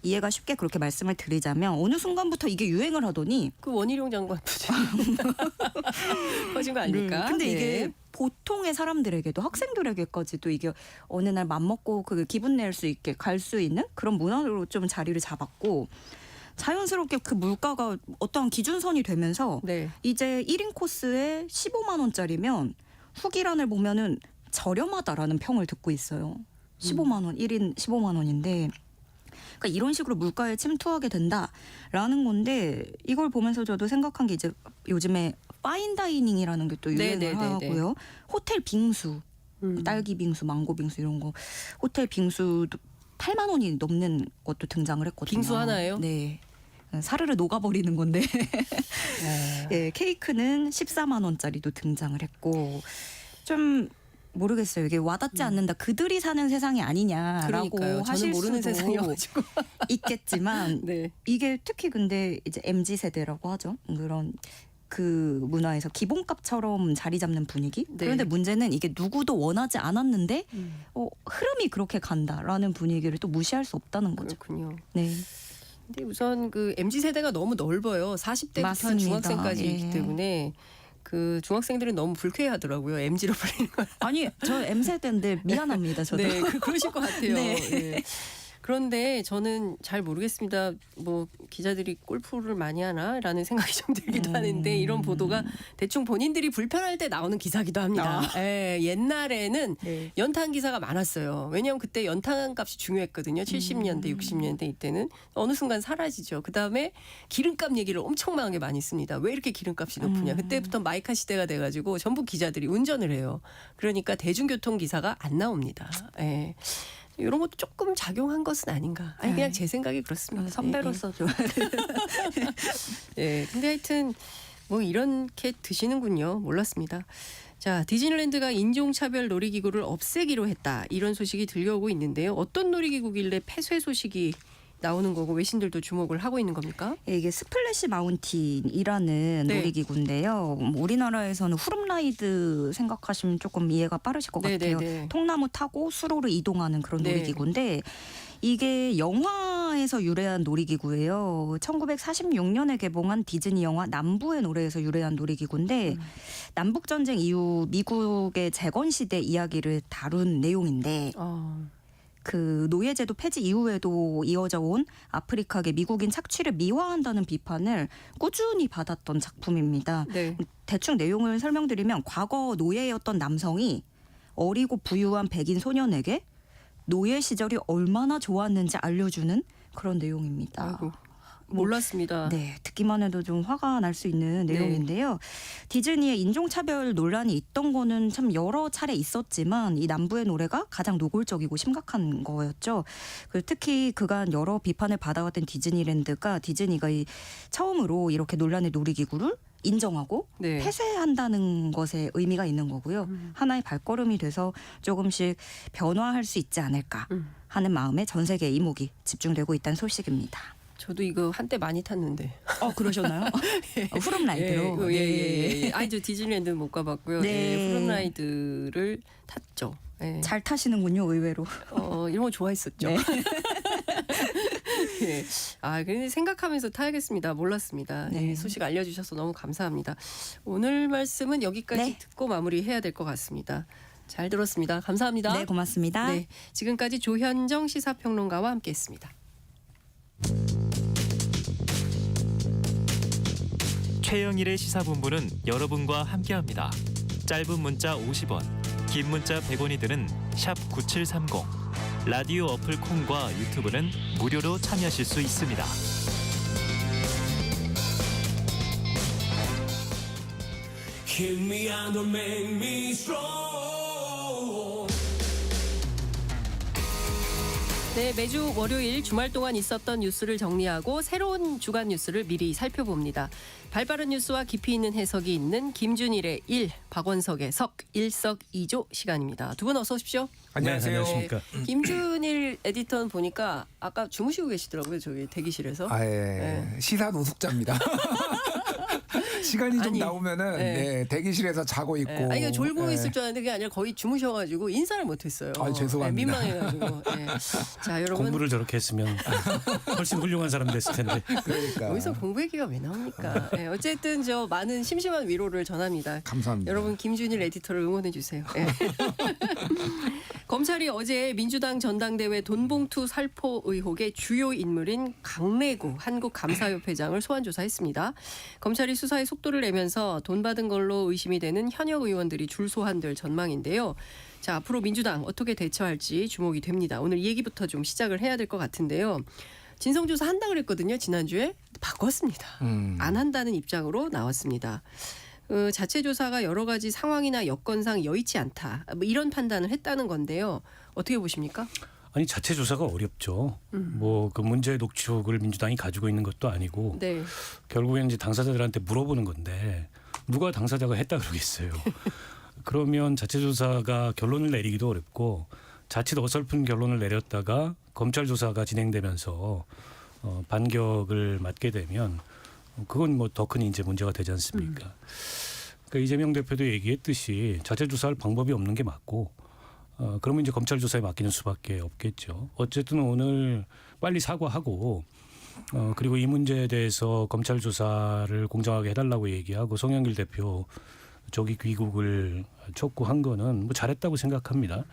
이해가 쉽게 그렇게 말씀을 드리자면 어느 순간부터 이게 유행을 하더니 그 원희룡 장관 퍼진 거 아닙니까? 근데 이게 네. 보통의 사람들에게도 학생들에게까지도 이게 어느 날 맘먹고 그 기분 낼 수 있게 갈 수 있는 그런 문화로 좀 자리를 잡았고 자연스럽게 그 물가가 어떠한 기준선이 되면서 네. 이제 1인 코스에 15만 원짜리면 후기란을 보면은 저렴하다라는 평을 듣고 있어요. 15만 원, 1인 15만 원인데 그러니까 이런 식으로 물가에 침투하게 된다라는 건데 이걸 보면서 저도 생각한 게 이제 요즘에 파인다이닝이라는 게 또 유행을 네네네네. 하고요. 호텔 빙수, 딸기 빙수, 망고 빙수 이런 거 호텔 빙수도 8만 원이 넘는 것도 등장을 했거든요. 빙수 하나예요? 네. 사르르 녹아버리는 건데 예, 케이크는 14만 원짜리도 등장을 했고 좀 모르겠어요. 이게 와닿지 않는다. 그들이 사는 세상이 아니냐라고 그러니까요. 하실 저는 모르는 수도 세상이어가지고. 있겠지만 네. 이게 특히 근데 이제 MZ 세대라고 하죠. 그런 그 문화에서 기본값처럼 자리 잡는 분위기. 네. 그런데 문제는 이게 누구도 원하지 않았는데 흐름이 그렇게 간다라는 분위기를 또 무시할 수 없다는 거죠. 그렇군요. 네. 근데 우선 그 MZ 세대가 너무 넓어요. 40대부터 한 맞습니다. 중학생까지 예. 있기 때문에 그 중학생들은 너무 불쾌해하더라고요. MZ로 불리는 걸. 아니 저 M 세대인데 미안합니다. 저도. 네, 그러실 것 같아요. 네. 예. 그런데 저는 잘 모르겠습니다. 뭐 기자들이 골프를 많이 하나라는 생각이 좀 들기도 하는데 이런 보도가 대충 본인들이 불편할 때 나오는 기사기도 합니다. 예, 옛날에는 네. 연탄 기사가 많았어요. 왜냐하면 그때 연탄 값이 중요했거든요. 70년대, 60년대 이때는 어느 순간 사라지죠. 그다음에 기름값 얘기를 엄청나게 많이 씁니다. 왜 이렇게 기름값이 높으냐. 그때부터 마이카 시대가 돼가지고 전부 기자들이 운전을 해요. 그러니까 대중교통 기사가 안 나옵니다. 예. 이런 것도 조금 작용한 것은 아닌가. 아니 그냥 제 생각이 그렇습니다. 선배로서 좀. 예. 근데 하여튼 뭐 이렇게 드시는군요. 몰랐습니다. 자, 디즈니랜드가 인종차별 놀이기구를 없애기로 했다. 이런 소식이 들려오고 있는데요. 어떤 놀이기구길래 폐쇄 소식이 나오는 거고 외신들도 주목을 하고 있는 겁니까? 이게 스플래시 마운틴이라는 네. 놀이기구인데요. 우리나라에서는 후룸라이드 생각하시면 조금 이해가 빠르실 것 같아요. 네네네. 통나무 타고 수로를 이동하는 그런 네. 놀이기구인데 이게 영화에서 유래한 놀이기구예요. 1946년에 개봉한 디즈니 영화 남부의 노래에서 유래한 놀이기구인데 남북전쟁 이후 미국의 재건 시대 이야기를 다룬 내용인데 그 노예제도 폐지 이후에도 이어져 온 아프리카계 미국인 착취를 미화한다는 비판을 꾸준히 받았던 작품입니다. 네. 대충 내용을 설명드리면 과거 노예였던 남성이 어리고 부유한 백인 소년에게 노예 시절이 얼마나 좋았는지 알려주는 그런 내용입니다. 아이고, 몰랐습니다. 네, 듣기만 해도 좀 화가 날 수 있는 내용인데요. 디즈니의 인종차별 논란이 있던 거는 참 여러 차례 있었지만 이 남부의 노래가 가장 노골적이고 심각한 거였죠. 특히 그간 여러 비판을 받아왔던 디즈니랜드가 디즈니가 처음으로 이렇게 논란의 놀이기구를 인정하고 네. 폐쇄한다는 것에 의미가 있는 거고요. 하나의 발걸음이 돼서 조금씩 변화할 수 있지 않을까 하는 마음에 전 세계 이목이 집중되고 있다는 소식입니다. 저도 이거 한때 많이 탔는데. 그러셨나요? 후룸라이드로. 예. 아니 저 디즈니랜드는 못 가봤고요. 네. 예, 후룸라이드를 탔죠. 예. 잘 타시는군요, 의외로. 이런 거 좋아했었죠. 네. 예. 근데 생각하면서 타야겠습니다. 몰랐습니다. 네. 예, 소식 알려주셔서 너무 감사합니다. 오늘 말씀은 여기까지 네. 듣고 마무리해야 될 것 같습니다. 잘 들었습니다. 감사합니다. 네, 고맙습니다. 네, 지금까지 조현정 시사평론가와 함께했습니다. 최영일의 시사본부는 여러분과 함께합니다. 짧은 문자 50원, 긴 문자 100원이 드는 샵 9730. 라디오 어플 콩과 유튜브는 무료로 참여하실 수 있습니다. Kill me and don't make me strong. 네, 매주 월요일 주말 동안 있었던 뉴스를 정리하고 새로운 주간 뉴스를 미리 살펴봅니다. 발빠른 뉴스와 깊이 있는 해석이 있는 김준일의 일, 박원석의 석, 일석이조 시간입니다. 두 분 어서 오십시오. 안녕하세요. 안녕하십니까. 김준일 에디터는 보니까 아까 주무시고 계시더라고요. 저기 대기실에서. 시사 노숙자입니다. 시간이 좀 아니, 나오면은 네. 대기실에서 자고 있고. 이거 졸고 있을 줄 알았는데 그게 아니라 거의 주무셔가지고 인사를 못했어요. 죄송합니다. 민망해가지고. 자, 여러분. 공부를 저렇게 했으면 훨씬 훌륭한 사람 됐을 텐데. 그러니까. 여기서 공부 얘기가 왜 나옵니까? 어쨌든 저 많은 심심한 위로를 전합니다. 감사합니다. 여러분 김준일 에디터를 응원해 주세요. 검찰이 어제 민주당 전당대회 돈봉투 살포 의혹의 주요 인물인 강래구 한국감사협회장을 소환 조사했습니다. 검찰이 수사에 속도를 내면서 돈 받은 걸로 의심이 되는 현역 의원들이 줄 소환될 전망인데요. 자, 앞으로 민주당 어떻게 대처할지 주목이 됩니다. 오늘 이 얘기부터 좀 시작을 해야 될 것 같은데요. 진성조사 한다 그랬거든요. 지난주에. 바꿨습니다. 안 한다는 입장으로 나왔습니다. 자체 조사가 여러 가지 상황이나 여건상 여의치 않다. 뭐 이런 판단을 했다는 건데요. 어떻게 보십니까? 아니 자체 조사가 어렵죠. 뭐 그 문제의 녹취록을 민주당이 가지고 있는 것도 아니고 네. 결국에는 이제 당사자들한테 물어보는 건데 누가 당사자가 했다 그러겠어요. 그러면 자체 조사가 결론을 내리기도 어렵고 자칫 어설픈 결론을 내렸다가 검찰 조사가 진행되면서 반격을 맞게 되면 그건 뭐 더 큰 이제 문제가 되지 않습니까? 그러니까 이재명 대표도 얘기했듯이 자체 조사할 방법이 없는 게 맞고 그러면 이제 검찰 조사에 맡기는 수밖에 없겠죠. 어쨌든 오늘 빨리 사과하고 그리고 이 문제에 대해서 검찰 조사를 공정하게 해달라고 얘기하고 송영길 대표 조기 귀국을 촉구한 거는 뭐 잘했다고 생각합니다.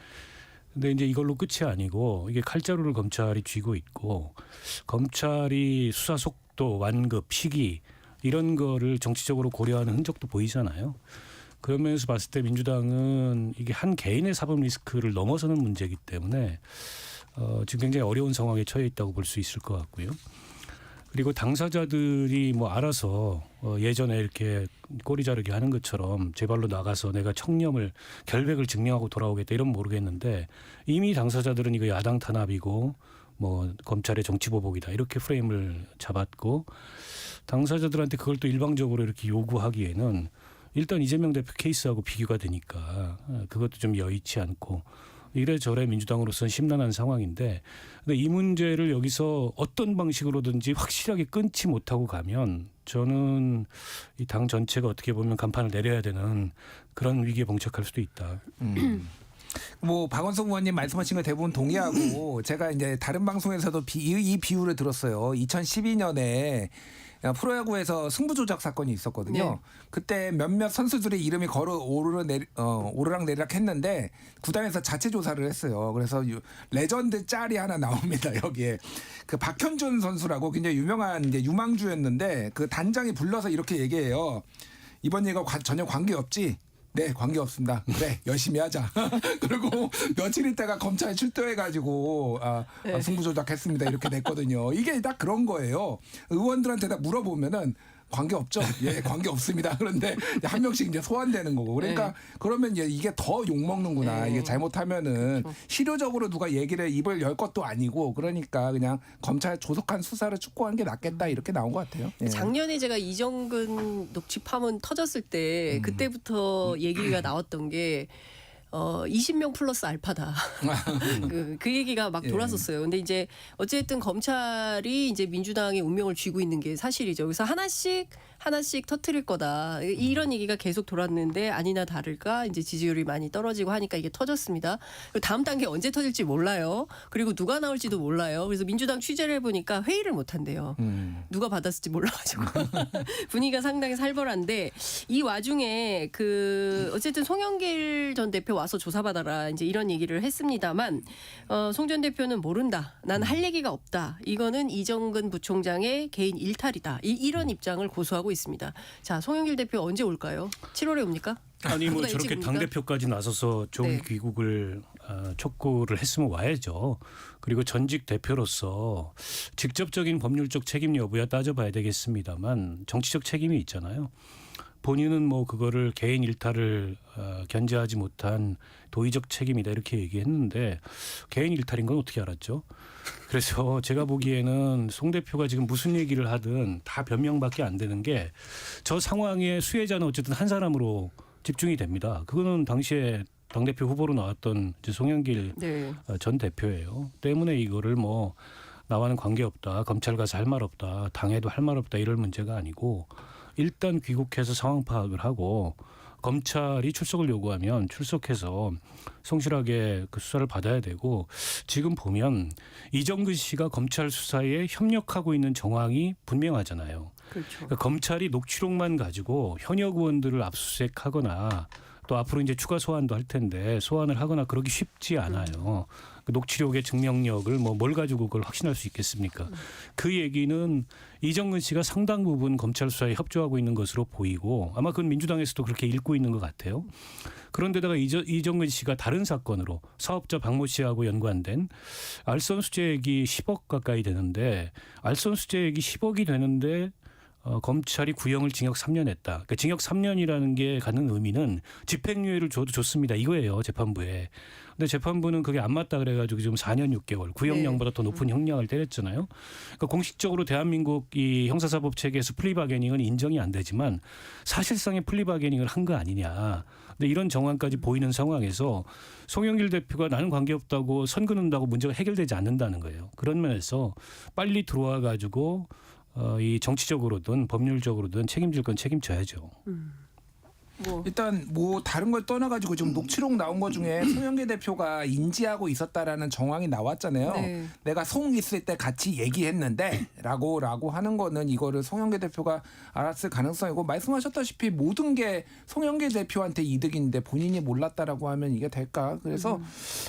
근데 이제 이걸로 끝이 아니고 이게 칼자루를 검찰이 쥐고 있고 검찰이 수사 속도, 완급, 시기 이런 거를 정치적으로 고려하는 흔적도 보이잖아요. 그런 면에서 봤을 때 민주당은 이게 한 개인의 사법 리스크를 넘어서는 문제이기 때문에 지금 굉장히 어려운 상황에 처해 있다고 볼 수 있을 것 같고요. 그리고 당사자들이 뭐 알아서 예전에 이렇게 꼬리 자르기 하는 것처럼 제 발로 나가서 내가 청렴을 결백을 증명하고 돌아오겠다 이런 모르겠는데 이미 당사자들은 이거 야당 탄압이고 뭐 검찰의 정치 보복이다 이렇게 프레임을 잡았고 당사자들한테 그걸 또 일방적으로 이렇게 요구하기에는 일단 이재명 대표 케이스하고 비교가 되니까 그것도 좀 여의치 않고 이래저래 민주당으로서는 심란한 상황인데 근데 이 문제를 여기서 어떤 방식으로든지 확실하게 끊지 못하고 가면 저는 이 당 전체가 어떻게 보면 간판을 내려야 되는 그런 위기에 봉착할 수도 있다. 뭐 박원석 의원님 말씀하신 거 대부분 동의하고 제가 이제 다른 방송에서도 이 비유를 들었어요. 2012년에 프로야구에서 승부조작 사건이 있었거든요. 네. 그때 몇몇 선수들의 이름이 오르락내리락 했는데 구단에서 자체 조사를 했어요. 그래서 레전드 짤이 하나 나옵니다. 여기에 그 박현준 선수라고 굉장히 유명한 이제 유망주였는데 그 단장이 불러서 이렇게 얘기해요. 이번 얘기가 전혀 관계 없지. 네, 관계없습니다. 그래, 열심히 하자. 그리고 며칠 있다가 검찰에 출두해가지고 승부조작했습니다. 이렇게 냈거든요. 이게 딱 그런 거예요. 의원들한테 다 물어보면은 관계없죠. 예, 관계없습니다. 그런데 한 명씩 이제 소환되는 거고. 그러니까 네. 그러면 이게 더 욕먹는구나. 네. 이게 잘못하면은 그렇죠. 실효적으로 누가 입을 열 것도 아니고 그러니까 그냥 검찰 조속한 수사를 촉구하는 게 낫겠다. 이렇게 나온 것 같아요. 예. 작년에 제가 이정근 녹취 파문 터졌을 때 그때부터 얘기가 나왔던 게 20명 플러스 알파다. 그 얘기가 막 돌았었어요. 근데 이제 어쨌든 검찰이 이제 민주당의 운명을 쥐고 있는 게 사실이죠. 그래서 하나씩 터트릴 거다. 이런 얘기가 계속 돌았는데 아니나 다를까 이제 지지율이 많이 떨어지고 하니까 이게 터졌습니다. 그리고 다음 단계 언제 터질지 몰라요. 그리고 누가 나올지도 몰라요. 그래서 민주당 취재를 해보니까 회의를 못 한대요. 누가 받았을지 몰라가지고 분위기가 상당히 살벌한데 이 와중에 어쨌든 송영길 전 대표 와서 조사받아라 이제 이런 얘기를 했습니다만 송 전 대표는 모른다. 난 할 얘기가 없다. 이거는 이정근 부총장의 개인 일탈이다. 이런 입장을 고수하고 있습니다. 자, 송영길 대표 언제 올까요? 7월에 옵니까? 아니 뭐 저렇게 당 대표까지 나서서 조기 네. 귀국을 촉구를 했으면 와야죠. 그리고 전직 대표로서 직접적인 법률적 책임 여부야 따져봐야 되겠습니다만 정치적 책임이 있잖아요. 본인은 뭐 그거를 개인 일탈을 견제하지 못한 도의적 책임이다 이렇게 얘기했는데 개인 일탈인 건 어떻게 알았죠? 그래서 제가 보기에는 송 대표가 지금 무슨 얘기를 하든 다 변명밖에 안 되는 게 저 상황의 수혜자는 어쨌든 한 사람으로 집중이 됩니다. 그거는 당시에 당대표 후보로 나왔던 이제 송영길 네. 전 대표예요. 때문에 이거를 뭐 나와는 관계없다. 검찰 가서 할 말 없다. 당해도 할 말 없다. 이럴 문제가 아니고 일단 귀국해서 상황 파악을 하고 검찰이 출석을 요구하면 출석해서 성실하게 그 수사를 받아야 되고 지금 보면 이정근 씨가 검찰 수사에 협력하고 있는 정황이 분명하잖아요. 그렇죠. 그러니까 검찰이 녹취록만 가지고 현역 의원들을 압수수색하거나 또 앞으로 이제 추가 소환도 할 텐데 소환을 하거나 그러기 쉽지 않아요. 그 녹취록의 증명력을 뭘 가지고 그걸 확신할 수 있겠습니까? 그 얘기는 이정근 씨가 상당 부분 검찰 수사에 협조하고 있는 것으로 보이고 아마 그건 민주당에서도 그렇게 읽고 있는 것 같아요. 그런데다가 이정근 씨가 다른 사건으로 사업자 박모 씨하고 연관된 알선 수재액이 10억 가까이 되는데 알선 수재액이 10억이 되는데 검찰이 구형을 징역 3년 했다. 그러니까 징역 3년이라는 게 갖는 의미는 집행유예를 줘도 좋습니다. 이거예요. 재판부에. 근데 재판부는 그게 안 맞다 그래가지고 지금 4년 6개월 구형량보다 더 높은 형량을 때렸잖아요. 그러니까 공식적으로 대한민국 이 형사사법 체계에서 플리바게닝은 인정이 안 되지만 사실상의 플리바게닝을 한 거 아니냐. 근데 이런 정황까지 보이는 상황에서 송영길 대표가 나는 관계없다고 선 긋는다고 문제가 해결되지 않는다는 거예요. 그런 면에서 빨리 들어와 가지고 이 정치적으로든 법률적으로든 책임질 건 책임져야죠. 일단 다른 걸 떠나가지고 지금 녹취록 나온 것 중에 송영길 대표가 인지하고 있었다라는 정황이 나왔잖아요. 네. 내가 송 있을 때 같이 얘기했는데 라고 하는 거는 이거를 송영길 대표가 알았을 가능성이고 말씀하셨다시피 모든 게 송영길 대표한테 이득인데 본인이 몰랐다라고 하면 이게 될까? 그래서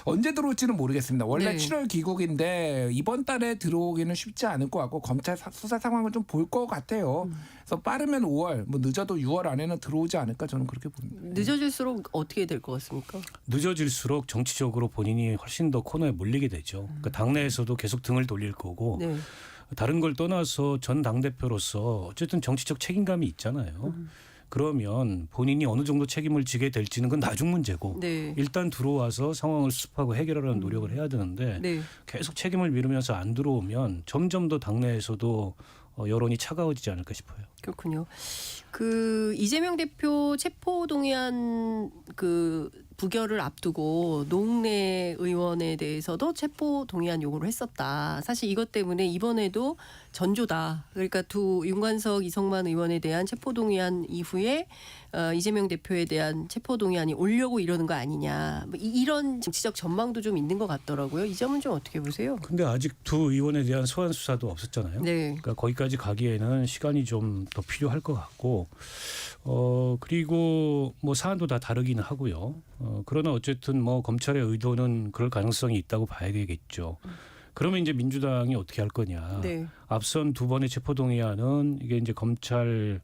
언제 들어올지는 모르겠습니다. 원래 네. 7월 귀국인데 이번 달에 들어오기는 쉽지 않을 것 같고 검찰 수사 상황을 좀 볼 것 같아요. 그래서 빠르면 5월, 늦어도 6월 안에는 들어오지 않을까 저는 그렇게 봅니다. 늦어질수록 어떻게 될 것 같습니까? 늦어질수록 정치적으로 본인이 훨씬 더 코너에 몰리게 되죠. 그러니까 당내에서도 계속 등을 돌릴 거고 네. 다른 걸 떠나서 전 당대표로서 어쨌든 정치적 책임감이 있잖아요. 그러면 본인이 어느 정도 책임을 지게 될지는 그건 나중 문제고 네. 일단 들어와서 상황을 수습하고 해결하려는 노력을 해야 되는데 네. 계속 책임을 미루면서 안 들어오면 점점 더 당내에서도 여론이 차가워지지 않을까 싶어요. 그렇군요. 그 이재명 대표 체포 동의안 그 부결을 앞두고 노웅래 의원에 대해서도 체포 동의안 요구를 했었다. 사실 이것 때문에 이번에도 전조다. 그러니까 윤관석, 이성만 의원에 대한 체포 동의안 이후에 이재명 대표에 대한 체포 동의안이 오려고 이러는 거 아니냐. 이런 정치적 전망도 좀 있는 것 같더라고요. 이 점은 좀 어떻게 보세요? 근데 아직 두 의원에 대한 소환 수사도 없었잖아요. 네. 그러니까 거기까지 가기에는 시간이 좀 더 필요할 것 같고, 그리고 사안도 다 다르기는 하고요. 그러나 어쨌든 검찰의 의도는 그럴 가능성이 있다고 봐야 되겠죠. 그러면 이제 민주당이 어떻게 할 거냐. 네. 앞선 두 번의 체포동의안은 이게 이제 검찰의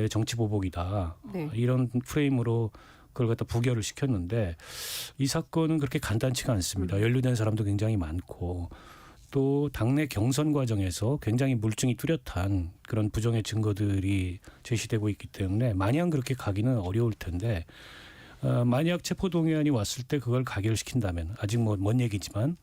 정치 보복이다. 네. 이런 프레임으로 그걸 갖다 부결을 시켰는데 이 사건은 그렇게 간단치가 않습니다. 연루된 사람도 굉장히 많고 또 당내 경선 과정에서 굉장히 물증이 뚜렷한 그런 부정의 증거들이 제시되고 있기 때문에 마냥 그렇게 가기는 어려울 텐데 만약 체포동의안이 왔을 때 그걸 가결시킨다면 아직 먼 얘기지만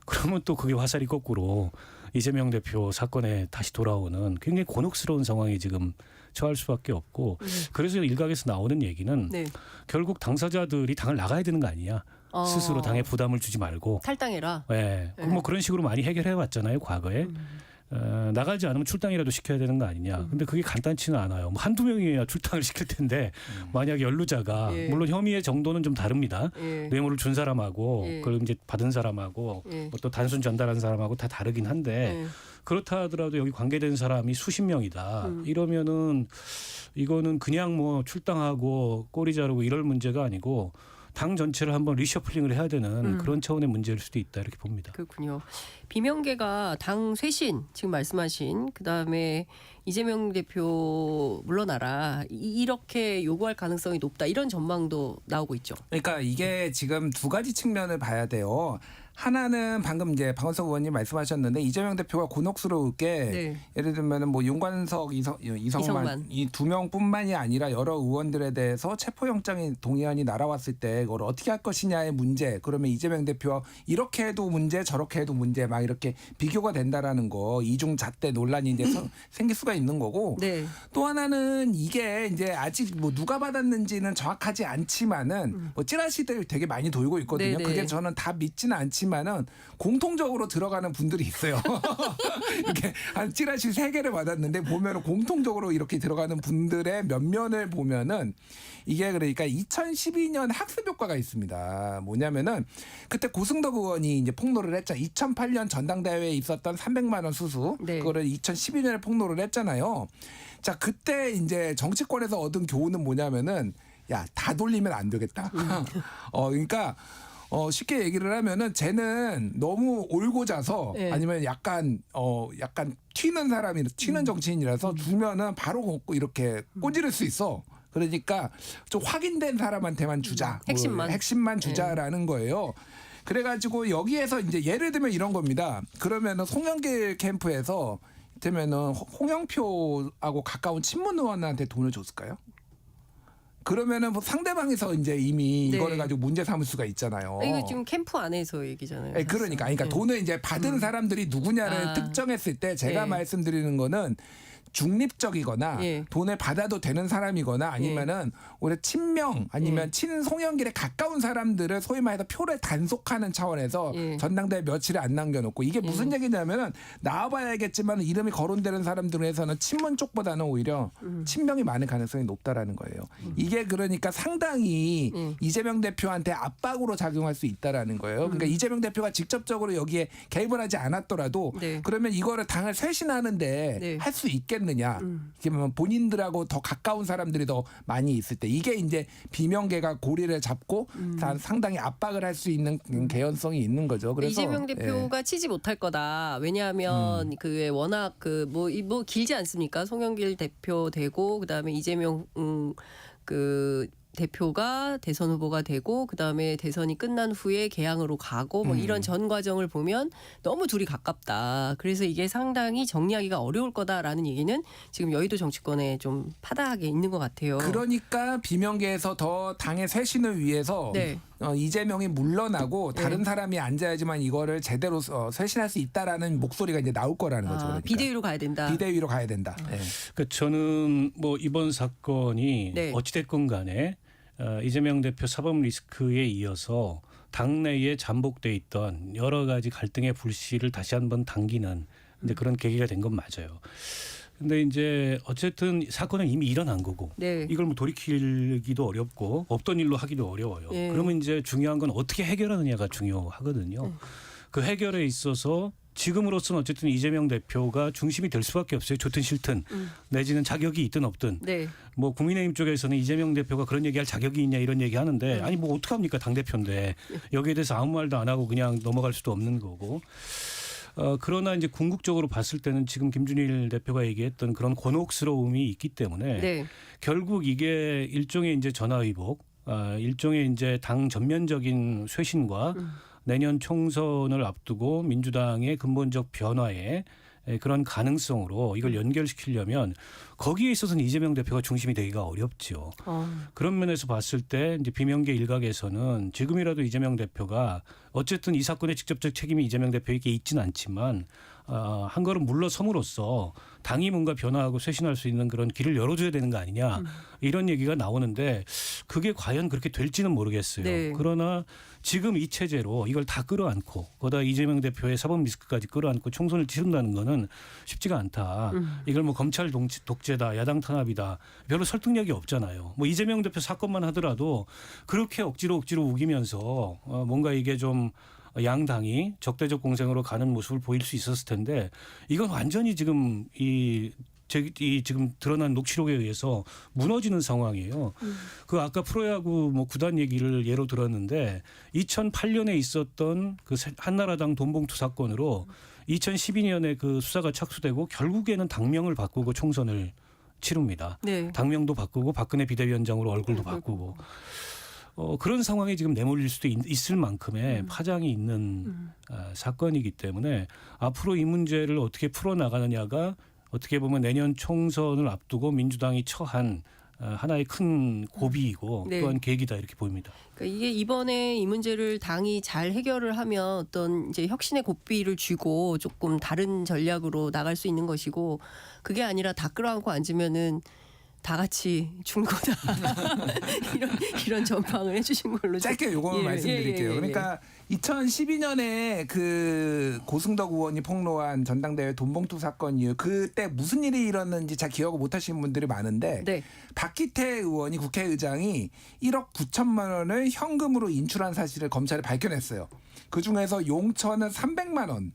그러면 또 그게 화살이 거꾸로 이재명 대표 사건에 다시 돌아오는 굉장히 곤혹스러운 상황이 지금 처할 수밖에 없고 그래서 일각에서 나오는 얘기는 네. 결국 당사자들이 당을 나가야 되는 거 아니냐. 스스로 당에 부담을 주지 말고 탈당해라. 네. 그런 식으로 많이 해결해 왔잖아요. 과거에. 나가지 않으면 출당이라도 시켜야 되는 거 아니냐. 근데 그게 간단치는 않아요. 한두 명이야 출당을 시킬 텐데 만약 연루자가 예. 물론 혐의의 정도는 좀 다릅니다. 예. 뇌물을 준 사람하고 예. 그걸 이제 받은 사람하고 예. 또 단순 전달한 사람하고 다 다르긴 한데 그렇다 하더라도 여기 관계된 사람이 수십 명이다. 이러면은 이거는 그냥 출당하고 꼬리 자르고 이럴 문제가 아니고 당 전체를 한번 리셔플링을 해야 되는 그런 차원의 문제일 수도 있다 이렇게 봅니다. 그렇군요. 비명계가 당 쇄신 지금 말씀하신 그다음에 이재명 대표 물러나라 이렇게 요구할 가능성이 높다 이런 전망도 나오고 있죠. 그러니까 이게 지금 두 가지 측면을 봐야 돼요. 하나는 방금 이제 박원석 의원님 말씀하셨는데 이재명 대표가 곤혹스러울 게 네. 예를 들면은 윤관석, 이성만 이 두 명뿐만이 아니라 여러 의원들에 대해서 체포영장이 동의안이 날아왔을 때 그걸 어떻게 할 것이냐의 문제. 그러면 이재명 대표가 이렇게 해도 문제, 저렇게 해도 문제, 막 이렇게 비교가 된다라는 거 이중 잣대 논란이 이제 생길 수가 있는 거고. 네. 또 하나는 이게 이제 아직 누가 받았는지는 정확하지 않지만은 찌라시들 되게 많이 돌고 있거든요. 네네. 그게 저는 다 믿지는 않지만은 공통적으로 들어가는 분들이 있어요. 이렇게 한 찌라시 3개를 받았는데 보면은 공통적으로 이렇게 들어가는 분들의 면면을 보면은 이게 그러니까 2012년 학습 효과가 있습니다. 뭐냐면은 그때 고승덕 의원이 이제 폭로를 했죠. 2008년 전당대회에 있었던 300만 원 수수 네. 그거를 2012년에 폭로를 했잖아요. 자, 그때 이제 정치권에서 얻은 교훈은 뭐냐면은 야, 다 돌리면 안 되겠다. 그러니까 쉽게 얘기를 하면은 쟤는 너무 올고 자서 네. 아니면 약간 튀는 정치인이라서 주면은 바로 걷고 이렇게 꼬지를 수 있어. 그러니까 좀 확인된 사람한테만 주자. 핵심만 주자라는 거예요. 그래가지고 여기에서 이제 예를 들면 이런 겁니다. 그러면은 송영길 캠프에서 되면은 홍영표하고 가까운 친문 의원한테 돈을 줬을까요? 그러면은 뭐 상대방에서 이제 이미 네. 이거를 가지고 문제 삼을 수가 있잖아요. 이거 지금 캠프 안에서 얘기잖아요. 네, 그러니까 돈을 이제 받은 사람들이 누구냐를 특정했을 때 제가 말씀드리는 거는 중립적이거나 돈을 받아도 되는 사람이거나 아니면은 오히려 친명 아니면 친송영길에 가까운 사람들을 소위 말해서 표를 단속하는 차원에서 전당대회 며칠을 안 남겨놓고 이게 무슨 얘기냐면은 나와봐야겠지만 이름이 거론되는 사람들에서는 친문 쪽보다는 오히려 친명이 많은 가능성이 높다라는 거예요. 이게 그러니까 상당히 이재명 대표한테 압박으로 작용할 수 있다라는 거예요. 그러니까 이재명 대표가 직접적으로 여기에 개입을 하지 않았더라도 그러면 이거를 당을 쇄신하는데 할 수 있겠느냐? 이게 본인들하고 더 가까운 사람들이 더 많이 있을 때 이게 이제 비명계가 고리를 잡고 상당히 압박을 할 수 있는 개연성이 있는 거죠. 그래서 이재명 대표가 치지 못할 거다. 왜냐하면 그게 워낙 뭐 길지 않습니까? 송영길 대표 되고 그다음에 이재명 그 대표가 대선 후보가 되고 그다음에 대선이 끝난 후에 개항으로 가고 뭐 이런 전 과정을 보면 너무 둘이 가깝다. 그래서 이게 상당히 정리하기가 어려울 거다라는 얘기는 지금 여의도 정치권에 좀 파다하게 있는 것 같아요. 그러니까 비명계에서 더 당의 쇄신을 위해서 이재명이 물러나고 다른 사람이 앉아야지만 이거를 제대로 쇄신할 수 있다라는 목소리가 이제 나올 거라는 거죠. 그러니까. 비대위로 가야 된다. 비대위로 가야 된다. 그러니까 저는 뭐 이번 사건이 어찌됐건 간에 이재명 대표 사법 리스크에 이어서 당내에 잠복돼 있던 여러 가지 갈등의 불씨를 다시 한번 당기는 이제 그런 계기가 된 건 맞아요. 근데 이제 어쨌든 사건은 이미 일어난 거고 이걸 뭐 돌이키기도 어렵고 없던 일로 하기도 어려워요. 그러면 이제 중요한 건 어떻게 해결하느냐가 중요하거든요. 그 해결에 있어서 지금으로서는 어쨌든 이재명 대표가 중심이 될 수밖에 없어요. 좋든 싫든 내지는 자격이 있든 없든. 뭐 국민의힘 쪽에서는 이재명 대표가 그런 얘기할 자격이 있냐 이런 얘기 하는데 아니 뭐 어떡합니까 당대표인데 여기에 대해서 아무 말도 안 하고 그냥 넘어갈 수도 없는 거고. 그러나 이제 궁극적으로 봤을 때는 지금 김준일 대표가 얘기했던 그런 곤혹스러움이 있기 때문에 결국 이게 일종의 이제 전화위복, 일종의 이제 당 전면적인 쇄신과 내년 총선을 앞두고 민주당의 근본적 변화에 그런 가능성으로 이걸 연결시키려면 거기에 있어서는 이재명 대표가 중심이 되기가 어렵죠. 그런 면에서 봤을 때 이제 비명계 일각에서는 지금이라도 이재명 대표가 어쨌든 이 사건의 직접적 책임이 이재명 대표에게 있지는 않지만 한 걸음 물러섬으로써 당이 뭔가 변화하고 쇄신할 수 있는 그런 길을 열어줘야 되는 거 아니냐 이런 얘기가 나오는데 그게 과연 그렇게 될지는 모르겠어요. 그러나 지금 이 체제로 이걸 다 끌어안고 거기다 이재명 대표의 사법 리스크까지 끌어안고 총선을 치른다는 거는 쉽지가 않다. 이걸 뭐 검찰 독재다 야당 탄압이다 별로 설득력이 없잖아요. 뭐 이재명 대표 사건만 하더라도 그렇게 억지로 우기면서 뭔가 이게 좀 양당이 적대적 공생으로 가는 모습을 보일 수 있었을 텐데 이건 완전히 지금 지금 드러난 녹취록에 의해서 무너지는 상황이에요. 그 아까 프로야구 뭐 구단 얘기를 예로 들었는데 2008년에 있었던 그 한나라당 돈봉투 사건으로 2012년에 그 수사가 착수되고 결국에는 당명을 바꾸고 총선을 치릅니다. 당명도 바꾸고 박근혜 비대위원장으로 얼굴도 바꾸고. 그런 상황이 지금 내몰릴 수도 있을 만큼의 파장이 있는 사건이기 때문에 앞으로 이 문제를 어떻게 풀어나가느냐가 어떻게 보면 내년 총선을 앞두고 민주당이 처한 하나의 큰 고비이고 또한 계기다 이렇게 보입니다. 그러니까 이게 이번에 이 문제를 당이 잘 해결을 하면 어떤 이제 혁신의 고삐를 쥐고 조금 다른 전략으로 나갈 수 있는 것이고 그게 아니라 다 끌어안고 앉으면은 다 같이 죽는 거다. 이런 전망을 해주신 걸로 짧게 요거만 말씀드릴게요. 그러니까 2012년에 그 고승덕 의원이 폭로한 전당대회 돈봉투 사건 이후 그때 무슨 일이 일어났는지 잘 기억을 못하시는 분들이 많은데 박기태 의원이 국회의장이 1억 9천만 원을 현금으로 인출한 사실을 검찰에 밝혀냈어요. 그중에서 용처는 300만 원.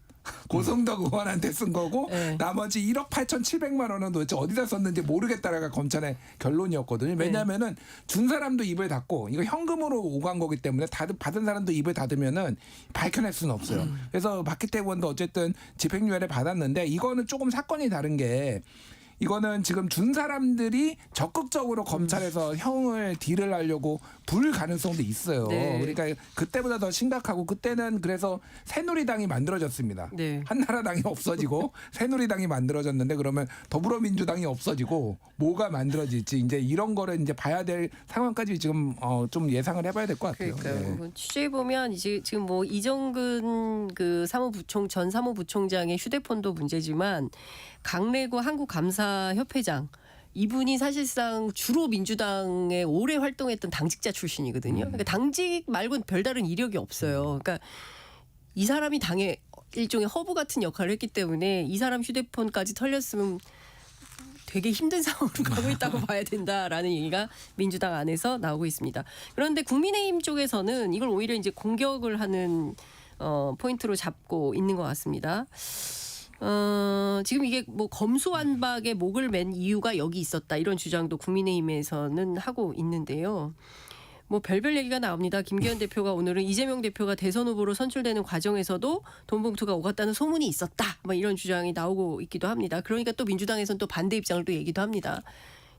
고성덕 의원한테 쓴 거고 네. 나머지 1억 8,700만 원은 도대체 어디다 썼는지 모르겠다라가 검찰의 결론이었거든요. 왜냐하면은 준 사람도 입을 닫고 이거 현금으로 오간 거기 때문에 받은 사람도 입을 닫으면은 밝혀낼 수는 없어요. 그래서 박희태 의원도 어쨌든 집행유예를 받았는데 이거는 조금 사건이 다른 게 이거는 지금 준 사람들이 적극적으로 검찰에서 형을 딜을 하려고 불 가능성도 있어요. 네. 그러니까 그때보다 더 심각하고 그때는 그래서 새누리당이 만들어졌습니다. 네. 한나라당이 없어지고 새누리당이 만들어졌는데 그러면 더불어민주당이 없어지고 뭐가 만들어질지 이제 이런 거를 이제 봐야 될 상황까지 지금 좀 예상을 해봐야 될 것 같아요. 그러니까요. 네. 취재해 보면 이제 지금 뭐 이정근 그 전 사무부총장의 휴대폰도 문제지만 강래구 한국감사협회장 이분이 사실상 주로 민주당에 오래 활동했던 당직자 출신이거든요. 그러니까 당직 말고는 별다른 이력이 없어요. 그러니까 이 사람이 당의 일종의 허브 같은 역할을 했기 때문에 이 사람 휴대폰까지 털렸으면 되게 힘든 상황으로 가고 있다고 봐야 된다라는 얘기가 민주당 안에서 나오고 있습니다. 그런데 국민의힘 쪽에서는 이걸 오히려 이제 공격을 하는 포인트로 잡고 있는 것 같습니다. 지금 이게 뭐 검수완박에 목을 맨 이유가 여기 있었다 이런 주장도 국민의힘에서는 하고 있는데요. 뭐 별별 얘기가 나옵니다. 김기현 대표가 오늘은 이재명 대표가 대선 후보로 선출되는 과정에서도 돈 봉투가 오갔다는 소문이 있었다. 뭐 이런 주장이 나오고 있기도 합니다. 그러니까 또 민주당에서는 또 반대 입장을 또 얘기도 합니다.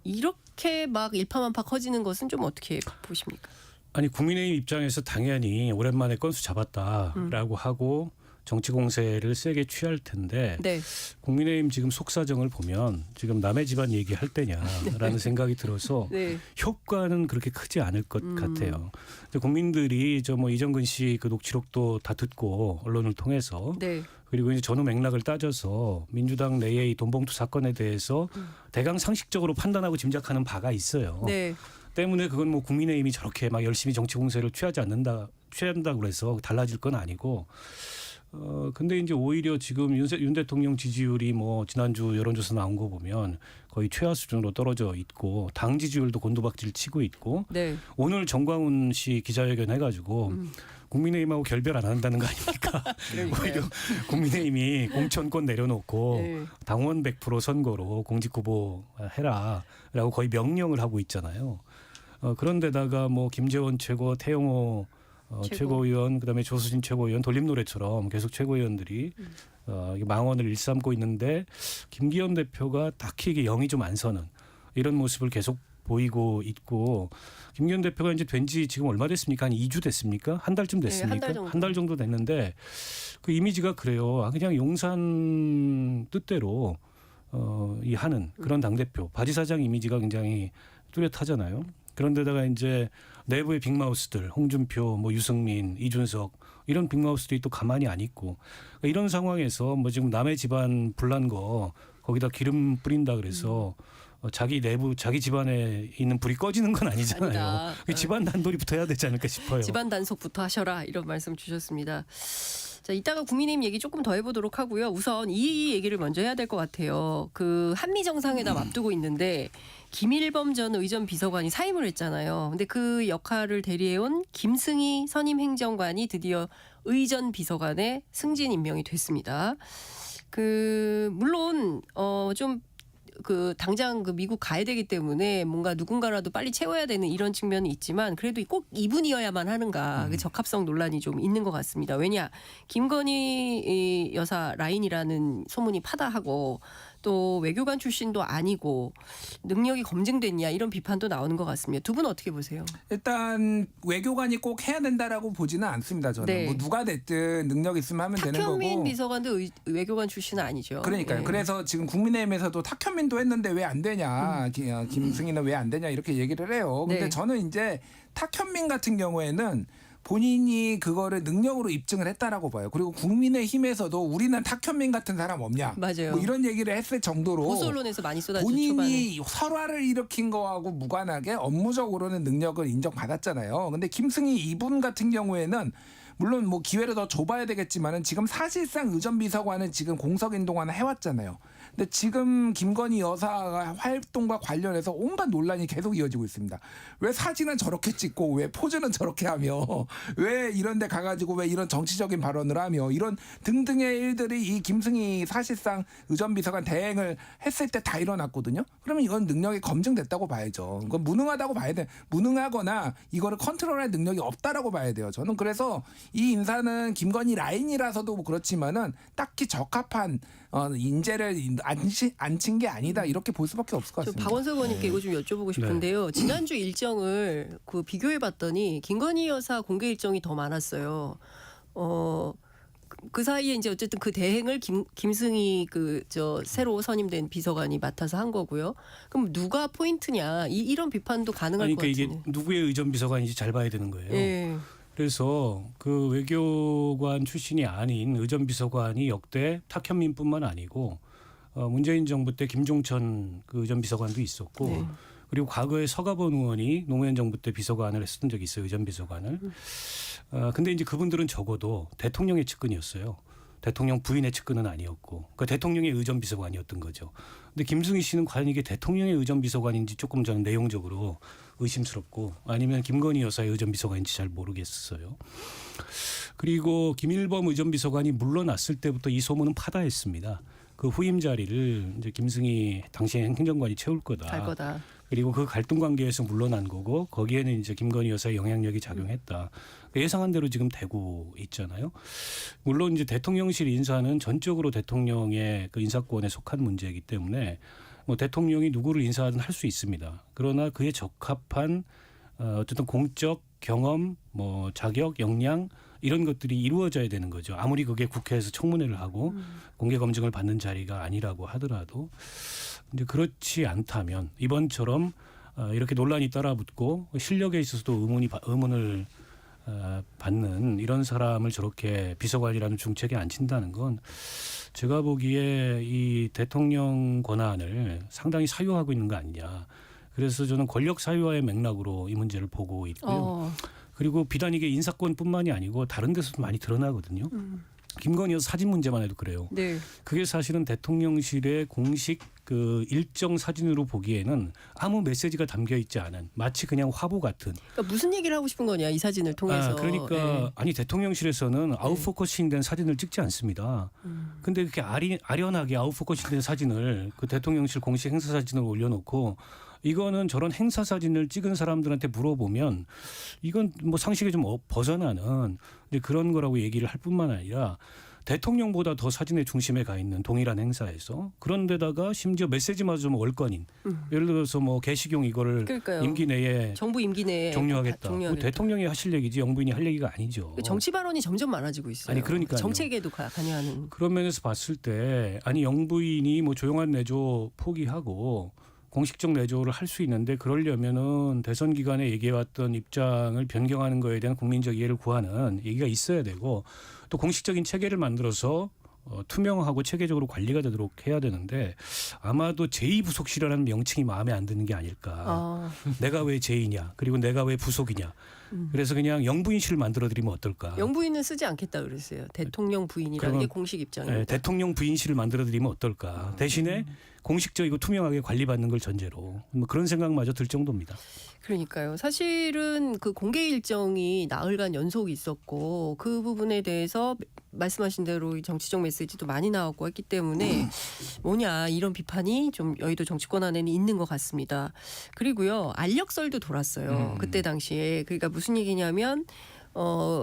이렇게 막 일파만파 커지는 것은 좀 어떻게 보십니까? 아니 국민의힘 입장에서 당연히 오랜만에 건수 잡았다라고 하고 정치 공세를 세게 취할 텐데 네. 국민의힘 지금 속사정을 보면 지금 남의 집안 얘기할 때냐라는 생각이 들어서 네. 효과는 그렇게 크지 않을 것 같아요. 근데 국민들이 저 뭐 이정근 씨 그 녹취록도 다 듣고 언론을 통해서 네. 그리고 이제 전후 맥락을 따져서 민주당 내의 이 돈봉투 사건에 대해서 대강 상식적으로 판단하고 짐작하는 바가 있어요. 네. 때문에 그건 뭐 국민의힘이 저렇게 막 열심히 정치 공세를 취한다고 해서 달라질 건 아니고. 근데 이제 오히려 지금 윤 대통령 지지율이 뭐 지난주 여론조사 나온 거 보면 거의 최하 수준으로 떨어져 있고 당 지지율도 곤두박질 치고 있고 네. 오늘 정광훈 씨 기자회견 해가지고 국민의힘하고 결별 안 한다는 거 아닙니까? 오히려 국민의힘이 공천권 내려놓고 네. 당원 100% 선거로 공직 후보 해라라고 거의 명령을 하고 있잖아요. 그런데다가 뭐 김재원 최고, 태영호 최고위원, 그다음에 조수진 최고위원 돌림노래처럼 계속 최고위원들이 망언을 일삼고 있는데 김기현 대표가 딱히 이게 영이 좀 안 서는 이런 모습을 계속 보이고 있고 김기현 대표가 이제 된 지 지금 얼마 됐습니까? 한 2주 됐습니까? 한 달쯤 됐습니까? 네, 한 달 정도 됐는데 그 이미지가 그래요. 그냥 용산 뜻대로 이 하는 그런 당대표 바지사장 이미지가 굉장히 뚜렷하잖아요. 그런데다가 이제 내부의 빅마우스들 홍준표, 뭐 유승민, 이준석 이런 빅마우스들이 또 가만히 안 있고 그러니까 이런 상황에서 뭐 지금 남의 집안 불난 거 거기다 기름 뿌린다 그래서 자기 내부 자기 집안에 있는 불이 꺼지는 건 아니잖아요. 집안 단돌이 붙어야 되지 않을까 싶어요. 집안 단속부터 하셔라 이런 말씀 주셨습니다. 자, 이따가 국민의힘 얘기 조금 더 해보도록 하고요. 우선 이 얘기를 먼저 해야 될 것 같아요. 그 한미 정상회담 앞두고 있는데 김일범 전 의전 비서관이 사임을 했잖아요. 근데 그 역할을 대리해온 김승희 선임 행정관이 드디어 의전 비서관에 승진 임명이 됐습니다. 물론 좀 그 당장 그 미국 가야 되기 때문에 뭔가 누군가라도 빨리 채워야 되는 이런 측면이 있지만 그래도 꼭 이분이어야만 하는가 그 적합성 논란이 좀 있는 것 같습니다. 왜냐 김건희 여사 라인이라는 소문이 파다하고 또 외교관 출신도 아니고 능력이 검증됐냐 이런 비판도 나오는 것 같습니다. 두 분 어떻게 보세요? 일단 외교관이 꼭 해야 된다라고 보지는 않습니다. 저는 네. 뭐 누가 됐든 능력 있으면 하면 되는 거고. 탁현민 비서관도 외교관 출신은 아니죠. 그러니까요. 예. 그래서 지금 국민의힘에서도 탁현민도 했는데 왜 안 되냐, 김승희는 왜 안 되냐 이렇게 얘기를 해요. 근데 네. 저는 이제 탁현민 같은 경우에는 본인이 그거를 능력으로 입증을 했다라고 봐요. 그리고 국민의힘에서도 우리는 탁현민 같은 사람 없냐. 맞아요. 뭐 이런 얘기를 했을 정도로 보수 언론에서 많이 쏟아지죠. 본인이 설화를 일으킨 거하고 무관하게 업무적으로는 능력을 인정받았잖아요. 근데 김승희 이분 같은 경우에는 물론 뭐 기회를 더 줘봐야 되겠지만은 지금 사실상 의전비서관은 지금 공석인동하나 해왔잖아요. 근데 지금 김건희 여사 활동과 관련해서 온갖 논란이 계속 이어지고 있습니다. 왜 사진은 저렇게 찍고 왜 포즈는 저렇게 하며 왜 이런 데 가가지고 왜 이런 정치적인 발언을 하며 이런 등등의 일들이 이 김승희 사실상 의전비서관 대행을 했을 때 다 일어났거든요. 그러면 이건 능력이 검증됐다고 봐야죠. 이건 무능하다고 봐야 돼. 무능하거나 이거를 컨트롤할 능력이 없다라고 봐야 돼요. 저는 그래서 이 인사는 김건희 라인이라서도 그렇지만은 딱히 적합한 인재를 안 친 게 아니다 이렇게 볼 수밖에 없을 것 같습니다. 박원석 의원님께 이거 좀 여쭤보고 싶은데요. 지난주 일정을 그 비교해봤더니 김건희 여사 공개 일정이 더 많았어요. 그 사이에 이제 어쨌든 그 대행을 김승희 새로 선임된 비서관이 맡아서 한 거고요. 그럼 누가 포인트냐 이런 비판도 가능할 것 그러니까 같은데. 이게 누구의 의전 비서관인지 잘 봐야 되는 거예요. 예. 그래서 그 외교관 출신이 아닌 의전 비서관이 역대 탁현민뿐만 아니고 문재인 정부 때 김종천 그 의전 비서관도 있었고 네. 그리고 과거에 서가번 의원이 노무현 정부 때 비서관을 했었던 적이 있어요. 의전 비서관을. 근데 이제 그분들은 적어도 대통령의 측근이었어요. 대통령 부인의 측근은 아니었고 그러니까 대통령의 의전 비서관이었던 거죠. 근데 김승희 씨는 과연 이게 대통령의 의전 비서관인지 조금 저는 내용적으로 의심스럽고 아니면 김건희 여사의 의전 비서관인지 잘 모르겠어요. 그리고 김일범 의전 비서관이 물러났을 때부터 이 소문은 파다했습니다. 그 후임 자리를 이제 김승희 당시 행정관이 채울 거다. 갈 거다. 그리고 그 갈등 관계에서 물러난 거고 거기에는 이제 김건희 여사의 영향력이 작용했다. 예상한 대로 지금 되고 있잖아요. 물론 이제 대통령실 인사는 전적으로 대통령의 그 인사권에 속한 문제이기 때문에 뭐 대통령이 누구를 인사하든 할 수 있습니다. 그러나 그에 적합한 어쨌든 공적 경험, 뭐 자격, 역량 이런 것들이 이루어져야 되는 거죠. 아무리 그게 국회에서 청문회를 하고 공개 검증을 받는 자리가 아니라고 하더라도 이제 그렇지 않다면 이번처럼 이렇게 논란이 따라붙고 실력에 있어서도 의문을 받는 이런 사람을 저렇게 비서관이라는 중책에 앉힌다는 건 제가 보기에 이 대통령 권한을 상당히 사유하고 있는 거 아니냐. 그래서 저는 권력 사유화의 맥락으로 이 문제를 보고 있고요. 그리고 비단 이게 인사권뿐만이 아니고 다른 데서도 많이 드러나거든요. 김건희 여사 사진 문제만 해도 그래요. 네. 그게 사실은 대통령실의 공식 그 일정 사진으로 보기에는 아무 메시지가 담겨 있지 않은 마치 그냥 화보 같은. 그러니까 무슨 얘기를 하고 싶은 거냐 이 사진을 통해서. 그러니까 아니 대통령실에서는 아웃포커싱된 사진을 찍지 않습니다. 근데 그렇게 아련하게 아웃포커싱된 사진을 그 대통령실 공식 행사 사진으로 올려놓고 이거는 저런 행사 사진을 찍은 사람들한테 물어보면 이건 뭐 상식에 좀 벗어나는 이제 그런 거라고 얘기를 할 뿐만 아니라 대통령보다 더 사진의 중심에 가 있는 동일한 행사에서 그런데다가 심지어 메시지마저 좀 월권인 예를 들어서 뭐 개식용 이거를 그러니까요. 임기 내에 정부 임기 내에 종료하겠다. 뭐 대통령이 하실 얘기지 영부인이 할 얘기가 아니죠. 정치 발언이 점점 많아지고 있어요. 아니 그러니까요. 정책에도 관여하는. 그런 면에서 봤을 때 아니 영부인이 뭐 조용한 내조 포기하고 공식적 내조를 할 수 있는데 그러려면은 대선 기간에 얘기해왔던 입장을 변경하는 거에 대한 국민적 이해를 구하는 얘기가 있어야 되고 또 공식적인 체계를 만들어서 투명하고 체계적으로 관리가 되도록 해야 되는데 아마도 제2부속실이라는 명칭이 마음에 안 드는 게 아닐까. 내가 왜 제2냐 그리고 내가 왜 부속이냐. 그래서 그냥 영부인실을 만들어드리면 어떨까. 영부인은 쓰지 않겠다 그랬어요. 대통령 부인이라는 게 공식 입장입니다. 네, 대통령 부인실을 만들어드리면 어떨까. 대신에 공식적이고 투명하게 관리받는 걸 전제로 뭐 그런 생각마저 들 정도입니다. 그러니까요. 사실은 그 공개 일정이 나흘간 연속 있었고 그 부분에 대해서 말씀하신 대로 정치적 메시지도 많이 나오고 했기 때문에 뭐냐 이런 비판이 좀 여의도 정치권 안에는 있는 것 같습니다. 그리고요. 알력설도 돌았어요. 그때 당시에. 그러니까 무슨 얘기냐면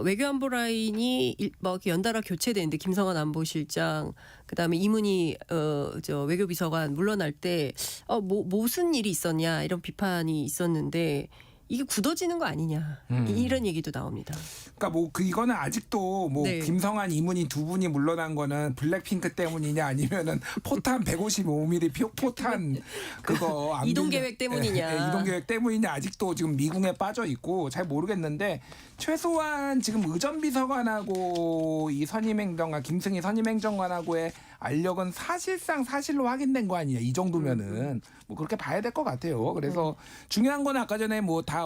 외교안보 라인이 뭐 연달아 교체되는데 김성환 안보실장 그다음에 이문희 외교비서관 물러날 때 무슨 일이 있었냐 이런 비판이 있었는데 이게 굳어지는 거 아니냐 이런 얘기도 나옵니다. 그러니까 뭐 이거는 아직도 뭐 네. 김성환, 이문희 두 분이 물러난 거는 블랙핑크 때문이냐 아니면은 포탄 155mm 포탄 그거 이동 계획 때문이냐. 이동 계획 때문이냐 아직도 지금 미궁에 빠져 있고 잘 모르겠는데 최소한 지금 의전비서관하고 이 선임행정관 김승희 선임행정관하고의 알력은 사실상 사실로 확인된 거 아니냐 이 정도면은 뭐 그렇게 봐야 될 것 같아요. 그래서 중요한 건 아까 전에 뭐 다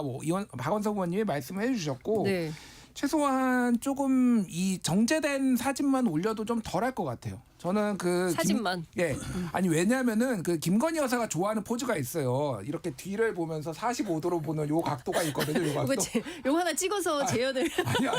박원석 의원님이 말씀해 주셨고 네. 최소한 조금 이 정제된 사진만 올려도 좀 덜할 것 같아요. 저는 그 사진만. 예. 아니 왜냐하면은 그 김건희 여사가 좋아하는 포즈가 있어요. 이렇게 뒤를 보면서 45도로 보는 요 각도가 있거든요. 요 각도. 요거 하나 찍어서 재현을. 아니요.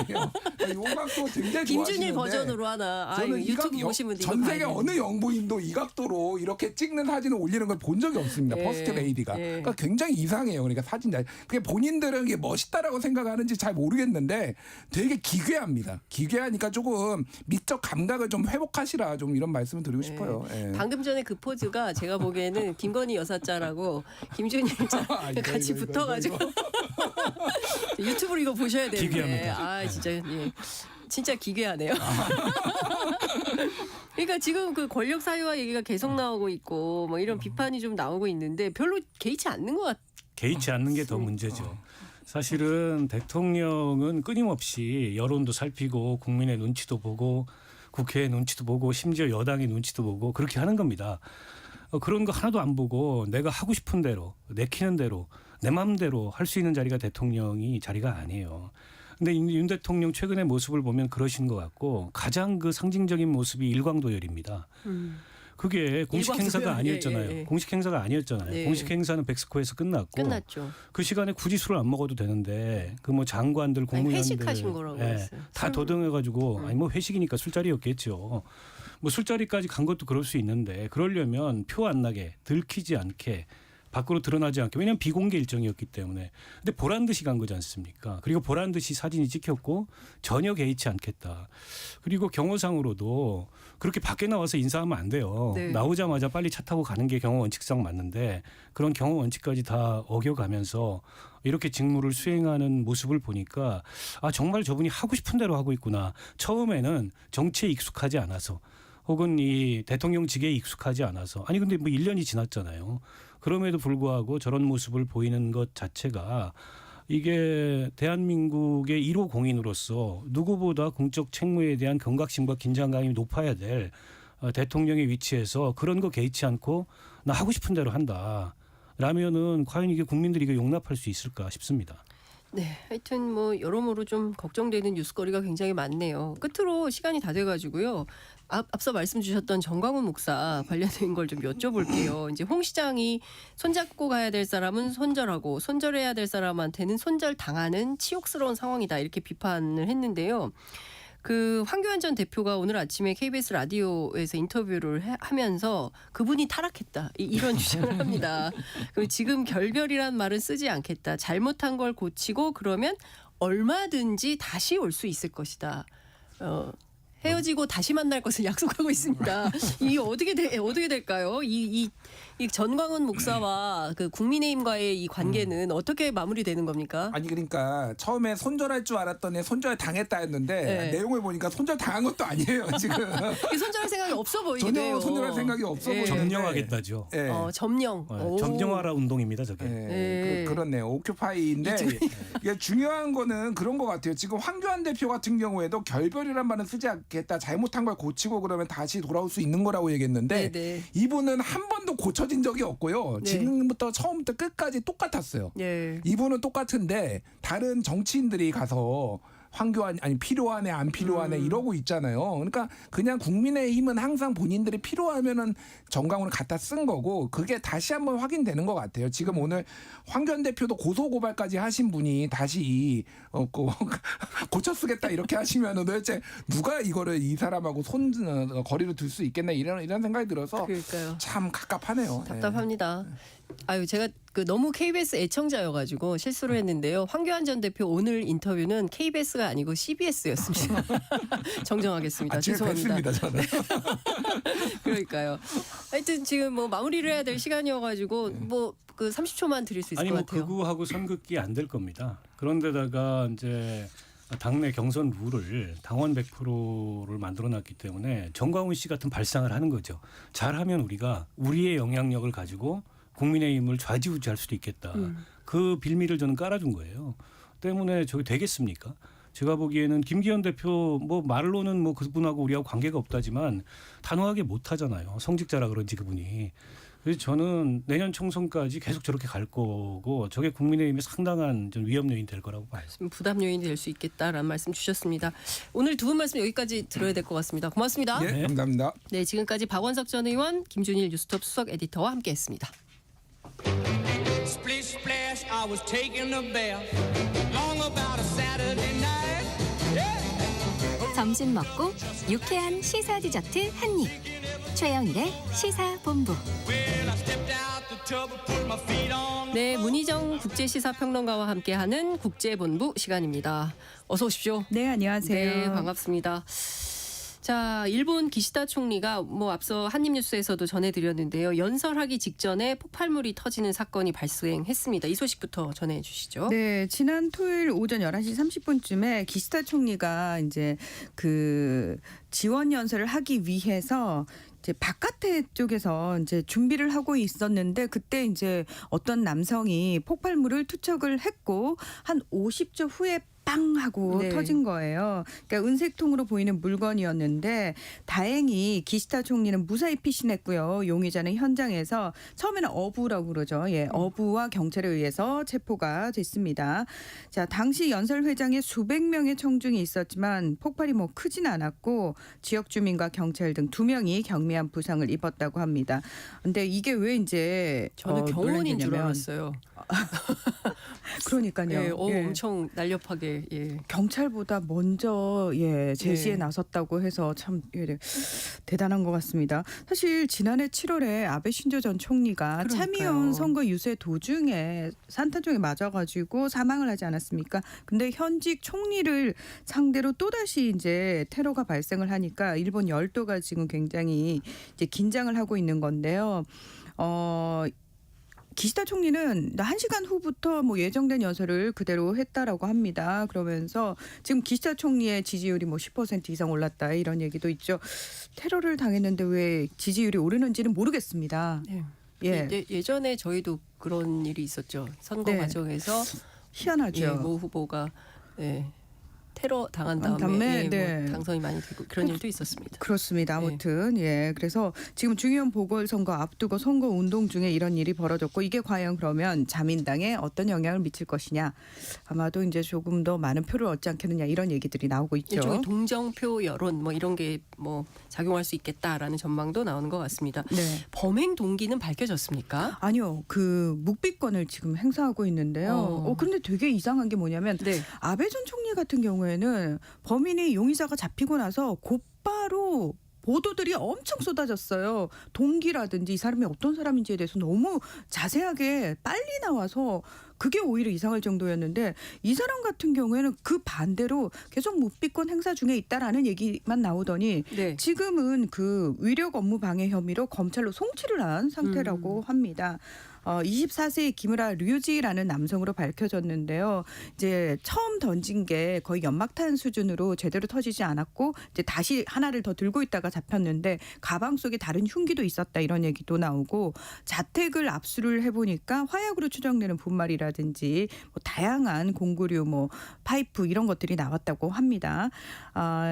요 각도 굉장히 김준일 좋아하시는데 버전으로 하나. 저는 유튜브 보시면 이거 전 세계 봐야 어느 영부인도 이 각도로 이렇게 찍는 사진을 올리는 걸 본 적이 없습니다. 예. 퍼스트 레이디가. 예. 그러니까 굉장히 이상해요. 그러니까 사진 잘. 그게 본인들은 이게 멋있다라고 생각하는지 잘 모르겠는데 되게 기괴합니다. 기괴하니까 조금 미적 감각을 좀 회복하시라 좀 이런 말씀을 드리고 싶어요. 예. 방금 전에 그 포즈가 제가 보기에는 김건희 여사자라고 김준일 자 같이 붙어가지고 유튜브로 이거 보셔야 되는데. 기괴합니다. 아 진짜 진짜 기괴하네요. 그러니까 지금 그 권력 사유화 얘기가 계속 나오고 있고 뭐 이런 비판이 좀 나오고 있는데 별로 개의치 않는 것 같아요. 개의치 않는 게 더 문제죠. 사실은 대통령은 끊임없이 여론도 살피고 국민의 눈치도 보고 국회의 눈치도 보고 심지어 여당의 눈치도 보고 그렇게 하는 겁니다. 그런 거 하나도 안 보고 내가 하고 싶은 대로 내키는 대로 내 마음대로 할 수 있는 자리가 대통령이 자리가 아니에요. 근데 윤 대통령 최근의 모습을 보면 그러신 것 같고 가장 그 상징적인 모습이 일광도열입니다. 그게 공식 행사가 아니었잖아요. 예. 공식 행사가 아니었잖아요. 네. 공식 행사는 백스코에서 끝났죠. 그 시간에 굳이 술을 안 먹어도 되는데 그 뭐 장관들 공무원들 회식하신 거라고 했어요. 다 도등해가지고 아니 뭐 회식이니까 술자리였겠죠. 뭐 술자리까지 간 것도 그럴 수 있는데 그러려면 표 안 나게 들키지 않게 밖으로 드러나지 않게 왜냐하면 비공개 일정이었기 때문에 근데 보란 듯이 간 거지 않습니까? 그리고 보란 듯이 사진이 찍혔고 전혀 개의치 않겠다. 그리고 경호상으로도 그렇게 밖에 나와서 인사하면 안 돼요. 네. 나오자마자 빨리 차 타고 가는 게 경호 원칙상 맞는데 그런 경호 원칙까지 다 어겨가면서 이렇게 직무를 수행하는 모습을 보니까 아 정말 저분이 하고 싶은 대로 하고 있구나. 처음에는 정치에 익숙하지 않아서 혹은 이 대통령직에 익숙하지 않아서 아니 근데 뭐 1년이 지났잖아요. 그럼에도 불구하고 저런 모습을 보이는 것 자체가 이게 대한민국의 1호 공인으로서 누구보다 공적 책무에 대한 경각심과 긴장감이 높아야 될 대통령의 위치에서 그런 거 개의치 않고 나 하고 싶은 대로 한다. 라면은 과연 이게 국민들이 이거 용납할 수 있을까 싶습니다. 네, 하여튼 뭐 여러모로 좀 걱정되는 뉴스거리가 굉장히 많네요. 끝으로 시간이 다 돼가지고요. 앞서 말씀 주셨던 정광훈 목사 관련된 걸 좀 여쭤볼게요. 이제 홍 시장이 손잡고 가야 될 사람은 손절하고 손절해야 될 사람한테는 손절 당하는 치욕스러운 상황이다 이렇게 비판을 했는데요. 그 황교안 전 대표가 오늘 아침에 KBS 라디오에서 인터뷰를 하면서 그분이 타락했다 이런 주장을 합니다. 그리고 지금 결별이란 말은 쓰지 않겠다. 잘못한 걸 고치고 그러면 얼마든지 다시 올 수 있을 것이다. 헤어지고 다시 만날 것을 약속하고 있습니다. 이 어떻게 될까요? 이 전광훈 목사와 그 국민의힘과의 이 관계는 어떻게 마무리되는 겁니까? 아니 그러니까 처음에 손절할 줄 알았더니 손절 당했다 했는데 네. 내용을 보니까 손절 당한 것도 아니에요 지금. 손절할 생각이 없어 보이긴 전혀 해요. 손절할 생각이 없어 보이는데. 점령하겠다죠. 예. 점령. 점령하라 운동입니다 저게. 그렇네요. 오큐파이인데 이게 중요한 거는 그런 것 같아요. 지금 황교안 대표 같은 경우에도 결별이란 말은 쓰지 않겠다. 잘못한 걸 고치고 그러면 다시 돌아올 수 있는 거라고 얘기했는데 네네. 이분은 한 번도 고쳐진 적이 없고요. 네. 지금부터 처음부터 끝까지 똑같았어요. 네. 이분은 똑같은데 다른 정치인들이 가서 황교안 아니 필요하네 안 필요하네 이러고 있잖아요. 그러니까 그냥 국민의힘은 항상 본인들이 필요하면은 정강훈을 갖다 쓴 거고 그게 다시 한번 확인되는 것 같아요. 지금 오늘 황교안 대표도 고소 고발까지 하신 분이 다시 고쳐 쓰겠다 이렇게 하시면은 도대체 누가 이거를 이 사람하고 거리를 둘 수 있겠나 이런 생각이 들어서 그러니까요. 참 갑갑하네요. 답답합니다. 아유 제가 너무 KBS 애청자여가지고 실수를 했는데요. 황교안 전 대표 오늘 인터뷰는 KBS가 아니고 CBS였습니다. 정정하겠습니다. 죄송합니다. 뵙습니다, 저는. 그러니까요. 하여튼 지금 뭐 마무리를 해야 될 시간이어가지고 뭐 그 30초만 드릴 수 있을 아니 것 뭐 같아요. 극우하고 선긋기 안 될 겁니다. 그런데다가 이제 당내 경선 룰을 당원 100%를 만들어놨기 때문에 정광훈 씨 같은 발상을 하는 거죠. 잘하면 우리가 우리의 영향력을 가지고 국민의힘을 좌지우지할 수도 있겠다. 그 빌미를 저는 깔아준 거예요. 때문에 저게 되겠습니까? 제가 보기에는 김기현 대표 뭐 말로는 뭐 그분하고 우리하고 관계가 없다지만 단호하게 못하잖아요. 성직자라 그런지 그분이. 그래서 저는 내년 총선까지 계속 저렇게 갈 거고 저게 국민의힘에 상당한 좀 위험 요인이 될 거라고 봐요. 부담 요인이 될 수 있겠다라는 말씀 주셨습니다. 오늘 두 분 말씀 여기까지 들어야 될 것 같습니다. 고맙습니다. 네, 감사합니다. 네, 지금까지 박원석 전 의원, 김준일 뉴스톱 수석 에디터와 함께했습니다. Splish splash, I was taking a bath. Long about a Saturday night. Yeah. 점심 먹고 유쾌한 시사 디저트 한 입. 최영일의 시사본부. Well, I stepped out the tub and put my feet on. 네, 문희정 국제시사평론가와 함께하는 국제본부 시간입니다. 어서 오십시오. 네, 안녕하세요. 네, 반갑습니다. 자, 일본 기시다 총리가 앞서 한입뉴스에서도 전해드렸는데요. 연설하기 직전에 폭발물이 터지는 사건이 발생했습니다. 이 소식부터 전해주시죠. 네, 지난 토요일 오전 11시 30분쯤에 기시다 총리가 이제 그 지원 연설을 하기 위해서 이제 바깥에 쪽에서 이제 준비를 하고 있었는데 그때 이제 어떤 남성이 폭발물을 투척을 했고 한 50초 후에 빵 하고 네. 터진 거예요. 그러니까 은색통으로 보이는 물건이었는데 다행히 기시다 총리는 무사히 피신했고요. 용의자는 현장에서 처음에는 어부라고 그러죠. 예, 어부와 경찰에 의해서 체포가 됐습니다. 자, 당시 연설회장에 수백 명의 청중이 있었지만 폭발이 크진 않았고 지역 주민과 경찰 등 2명이 경미한 부상을 입었다고 합니다. 근데 이게 왜 이제 저는 경호원인 줄 알았어요. 그러니까요. 예, 예. 엄청 날렵하게. 예. 경찰보다 먼저 제시에 네. 나섰다고 해서 참 대단한 것 같습니다. 사실 지난해 7월에 아베 신조 전 총리가 그러니까요. 참의원 선거 유세 도중에 산탄총에 맞아가지고 사망을 하지 않았습니까? 근데 현직 총리를 상대로 또다시 이제 테러가 발생을 하니까 일본 열도가 지금 굉장히 이제 긴장을 하고 있는 건데요. 기시다 총리는 1시간 후부터 예정된 연설을 그대로 했다라고 합니다. 그러면서 지금 기시다 총리의 지지율이 10% 이상 올랐다 이런 얘기도 있죠. 테러를 당했는데 왜 지지율이 오르는지는 모르겠습니다. 네. 예. 예전에 저희도 그런 일이 있었죠. 선거 네. 과정에서 희한하죠. 예, 모 후보가 테러 당한 다음에 네. 당선이 많이 되고 그런 일도 있었습니다. 그렇습니다. 아무튼 그래서 지금 중의원 보궐선거 앞두고 선거 운동 중에 이런 일이 벌어졌고 이게 과연 그러면 자민당에 어떤 영향을 미칠 것이냐. 아마도 이제 조금 더 많은 표를 얻지 않겠느냐 이런 얘기들이 나오고 있죠. 일종의 동정표 여론 이런 게 작용할 수 있겠다라는 전망도 나오는 것 같습니다. 네. 범행 동기는 밝혀졌습니까? 아니요. 그 묵비권을 지금 행사하고 있는데요. 그런데 되게 이상한 게 뭐냐면 아베 전 총리 같은 경우에는 범인이 용의자가 잡히고 나서 곧바로 보도들이 엄청 쏟아졌어요. 동기라든지 이 사람이 어떤 사람인지에 대해서 너무 자세하게 빨리 나와서 그게 오히려 이상할 정도였는데 이 사람 같은 경우에는 그 반대로 계속 묵비권 행사 중에 있다라는 얘기만 나오더니 지금은 그 위력 업무 방해 혐의로 검찰로 송치를 한 상태라고 합니다. 24세의 기무라 류지라는 남성으로 밝혀졌는데요. 이제 처음 던진 게 거의 연막탄 수준으로 제대로 터지지 않았고 이제 다시 하나를 더 들고 있다가 잡혔는데 가방 속에 다른 흉기도 있었다 이런 얘기도 나오고 자택을 압수를 해보니까 화약으로 추정되는 분말이라든지 다양한 공구류 파이프 이런 것들이 나왔다고 합니다.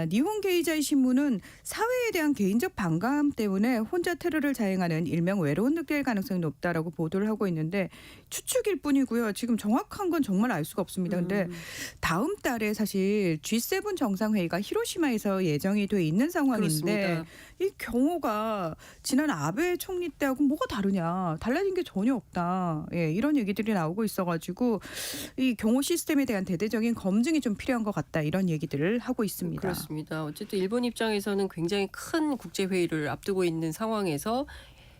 니혼 게이자이 신문은 사회에 대한 개인적 반감 때문에 혼자 테러를 자행하는 일명 외로운 늑대일 가능성이 높다라고 보도를 하고 있는데 추측일 뿐이고요. 지금 정확한 건 정말 알 수가 없습니다. 근데 다음 달에 사실 G7 정상회의가 히로시마에서 예정이 돼 있는 상황인데 그렇습니다. 이 경우가 지난 아베 총리 때하고 뭐가 다르냐. 달라진 게 전혀 없다. 이런 얘기들이 나오고 있어가지고 이 경호 시스템에 대한 대대적인 검증이 좀 필요한 것 같다. 이런 얘기들을 하고 있습니다. 그렇습니다. 어쨌든 일본 입장에서는 굉장히 큰 국제회의를 앞두고 있는 상황에서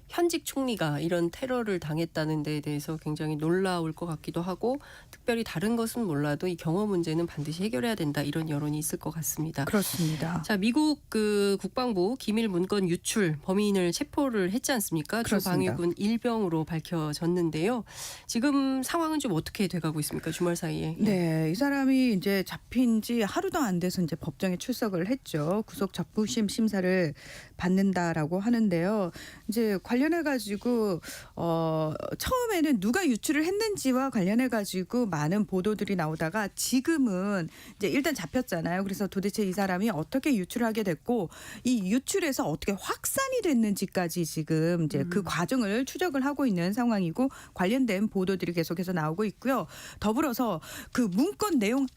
현직 총리가 이런 테러를 당했다는 데에 대해서 굉장히 놀라울 것 같기도 하고 특별히 다른 것은 몰라도 이 경호 문제는 반드시 해결해야 된다 이런 여론이 있을 것 같습니다. 그렇습니다. 자, 미국 국방부 기밀 문건 유출 범인을 체포를 했지 않습니까? 주 그렇습니다. 방위군 일병으로 밝혀졌는데요. 지금 상황은 좀 어떻게 돼가고 있습니까? 주말 사이에. 네, 이 사람이 이제 잡힌 지 하루도 안 돼서 이제 법정에 출석을 했죠. 구속 적부심 심사를 받는다라고 하는데요. 이제 관련 관련해 가지고 처음에는 누가 유출을 했는지와 관련해 가지고 많은 보도들이 나오다가 지금은 이제 일단 잡혔잖아요. 그래서 도대체 이 사람이 어떻게 유출하게 됐고 이 유출에서 어떻게 확산이 됐는지까지 지금 이제 그 과정을 추적을 하고 있는 상황이고 관련된 보도들이 계속해서 나오고 있고요. 더불어서 그 문건 내용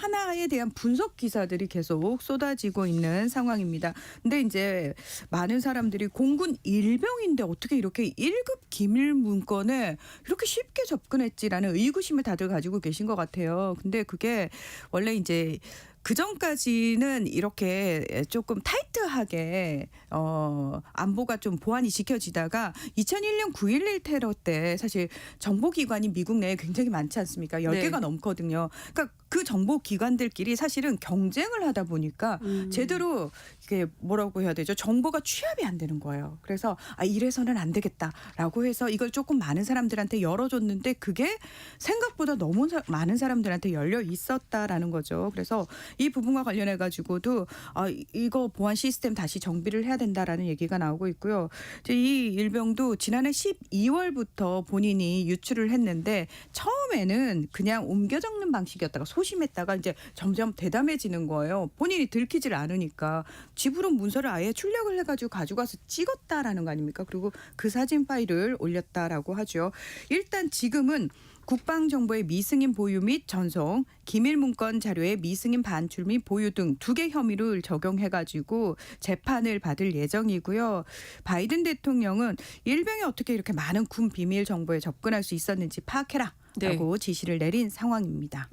하나에 대한 분석 기사들이 계속 쏟아지고 있는 상황입니다. 근데 이제 많은 사람들이 공군 일병인데 어떻게 이렇게 1급 기밀 문건에 이렇게 쉽게 접근했지라는 의구심을 다들 가지고 계신 것 같아요. 근데 그게 원래 이제 그 전까지는 이렇게 조금 타이트하게 안보가 좀 보안이 지켜지다가 2001년 9.11 테러 때 사실 정보기관이 미국 내에 굉장히 많지 않습니까? 10개가 넘거든요. 그러니까 그 정보기관들끼리 사실은 경쟁을 하다 보니까 제대로 이게 뭐라고 해야 되죠? 정보가 취합이 안 되는 거예요. 그래서 이래서는 안 되겠다라고 해서 이걸 조금 많은 사람들한테 열어줬는데 그게 생각보다 너무 많은 사람들한테 열려 있었다라는 거죠. 그래서 이 부분과 관련해 가지고도 이거 보안 시스템 다시 정비를 해야 된다라는 얘기가 나오고 있고요. 이제 이 일병도 지난해 12월부터 본인이 유출을 했는데 처음에는 그냥 옮겨 적는 방식이었다가 소심했다가 이제 점점 대담해지는 거예요. 본인이 들키질 않으니까 집으로 문서를 아예 출력을 해가지고 가져가서 찍었다라는 거 아닙니까? 그리고 그 사진 파일을 올렸다라고 하죠. 일단 지금은 국방정보의 미승인 보유 및 전송, 기밀문건 자료의 미승인 반출 및 보유 등 2개 혐의를 적용해가지고 재판을 받을 예정이고요. 바이든 대통령은 일병이 어떻게 이렇게 많은 군 비밀 정보에 접근할 수 있었는지 파악해라. 라고 지시를 내린 상황입니다.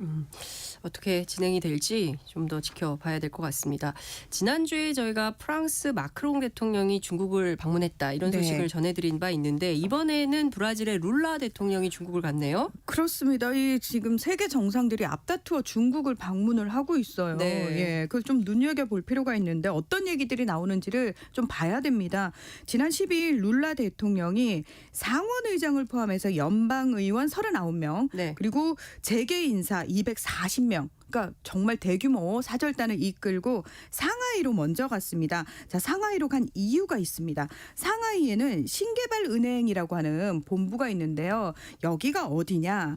어떻게 진행이 될지 좀 더 지켜봐야 될 것 같습니다. 지난주에 저희가 프랑스 마크롱 대통령이 중국을 방문했다 이런 소식을 전해드린 바 있는데 이번에는 브라질의 룰라 대통령이 중국을 갔네요. 그렇습니다. 이 지금 세계 정상들이 앞다투어 중국을 방문을 하고 있어요. 예, 그걸 좀 눈여겨볼 필요가 있는데 어떤 얘기들이 나오는지를 좀 봐야 됩니다. 지난 12일 룰라 대통령이 상원의장을 포함해서 연방의원 39명 그리고 재계 인사 240명 그러니까 정말 대규모 사절단을 이끌고 상하이로 먼저 갔습니다. 자, 상하이로 간 이유가 있습니다. 상하이에는 신개발은행이라고 하는 본부가 있는데요. 여기가 어디냐?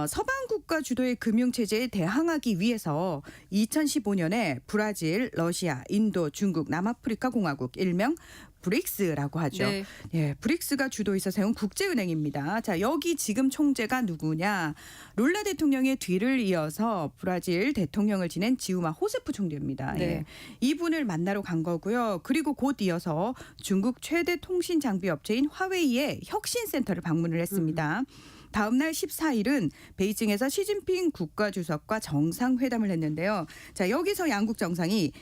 서방 국가 주도의 금융체제에 대항하기 위해서 2015년에 브라질, 러시아, 인도, 중국, 남아프리카 공화국 일명 브릭스라고 하죠. 예, 브릭스가 주도해서 세운 국제은행입니다. 자, 여기 지금 총재가 누구냐? 룰라 대통령의 뒤를 이어서 브라질 대통령을 지낸 지우마 호세프 총리입니다. 예. 이분을 만나러 간 거고요. 그리고 곧 이어서 중국 최대 통신 장비 업체인 화웨이의 혁신센터를 방문을 했습니다. 다음 날 14일은 베이징에서 시진핑 국가주석과 정상회담을 했는데요. 자, 여기서 양국 정상이